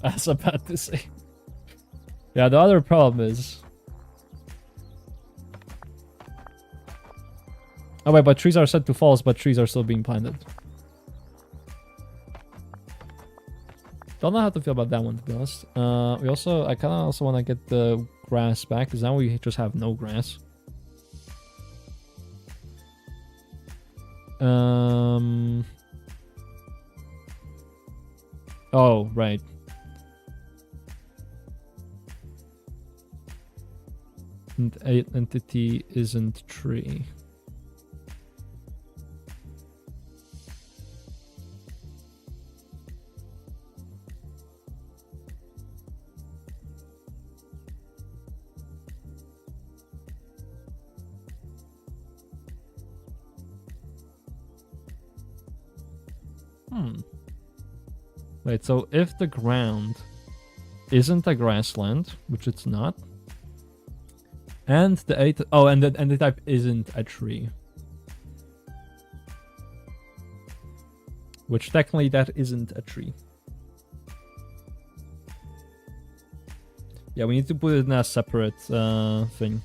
was about to say. Yeah, the other problem is... Oh wait, but trees are set to false, but trees are still being planted. Don't know how to feel about that one, to be honest. I kind of also want to get the grass back, because now we just have no grass. Oh, right. And entity isn't tree. Wait, so if the ground isn't a grassland, which it's not, and the type isn't a tree, which technically that isn't a tree. Yeah, we need to put it in a separate thing.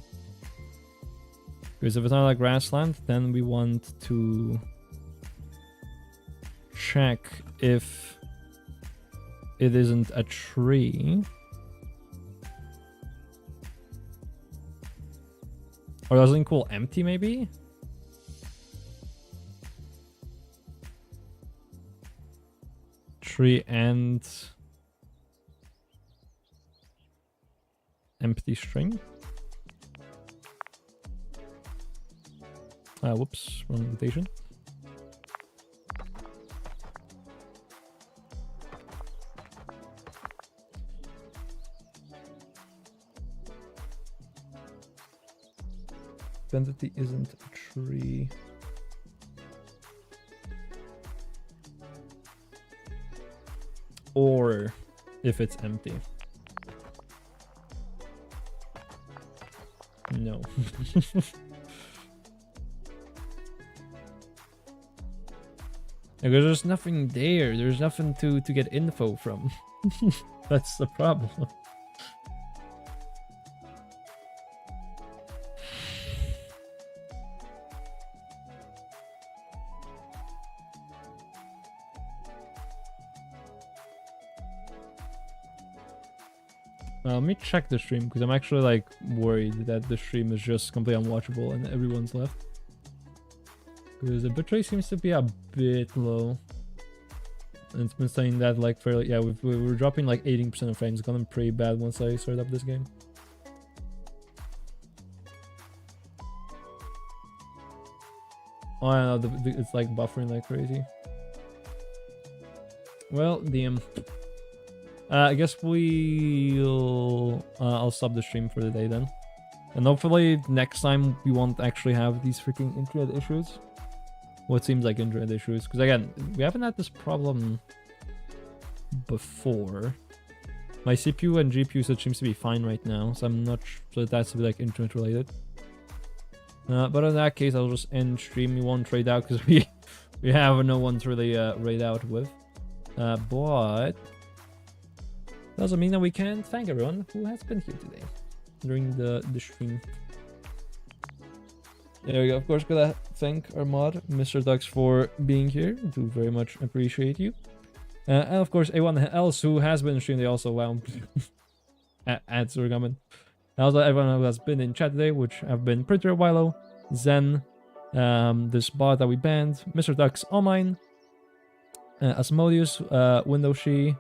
Because if it's not a grassland, then we want to check if it isn't a tree. Or doesn't equal empty, maybe? Tree and empty string. Whoops, wrong invitation. Identity isn't a tree. Or if it's empty. No. Because there's nothing there. There's nothing to get info from. That's the problem. Let me check the stream, because I'm actually like worried that the stream is just completely unwatchable and everyone's left. Because the bitrate seems to be a bit low. And it's been saying that like fairly, yeah, we're dropping like 18% of frames. It's gotten pretty bad once I started up this game. Oh, I know, it's like buffering like crazy. Well, damn. I guess I'll stop the stream for the day then. And hopefully next time we won't actually have these freaking internet issues. What seems like internet issues. Because again, we haven't had this problem before. My CPU and GPU usage seems to be fine right now. So I'm not sure that's like internet related. But in that case, I'll just end stream. We won't trade out because we have no one to really raid out with. But doesn't mean that we can't thank everyone who has been here today during the stream. There we go. Of course, gotta thank our mod, Mr. Dux, for being here. Do very much appreciate you. And of course, everyone else who has been streaming, they also wow. Ads are coming. And also everyone who has been in chat today, which have been Printer Wilo, Zen, this bot that we banned, Mr. Dux Online, Asmodeus, Windowshi,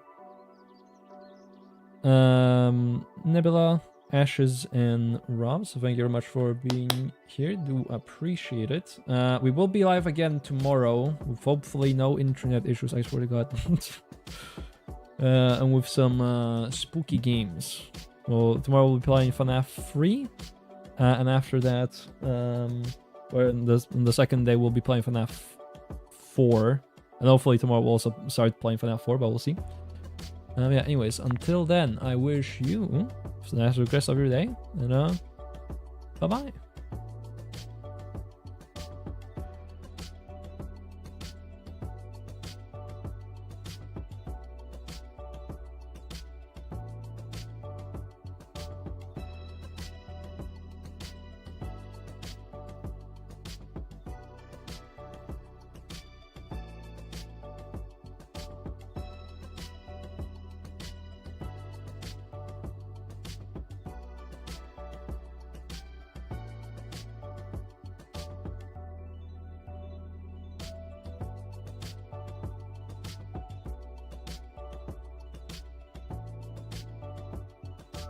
Nebula, Ashes, and Rob. So thank you very much for being here. Do appreciate it. We will be live again tomorrow with hopefully no internet issues, I swear to God. And with some spooky games. Well, tomorrow we'll be playing FNAF 3. And after that, or in the second day, we'll be playing FNAF 4. And hopefully tomorrow we'll also start playing FNAF 4, but we'll see. Yeah, anyways, until then, I wish you a nice rest of your day, and bye-bye.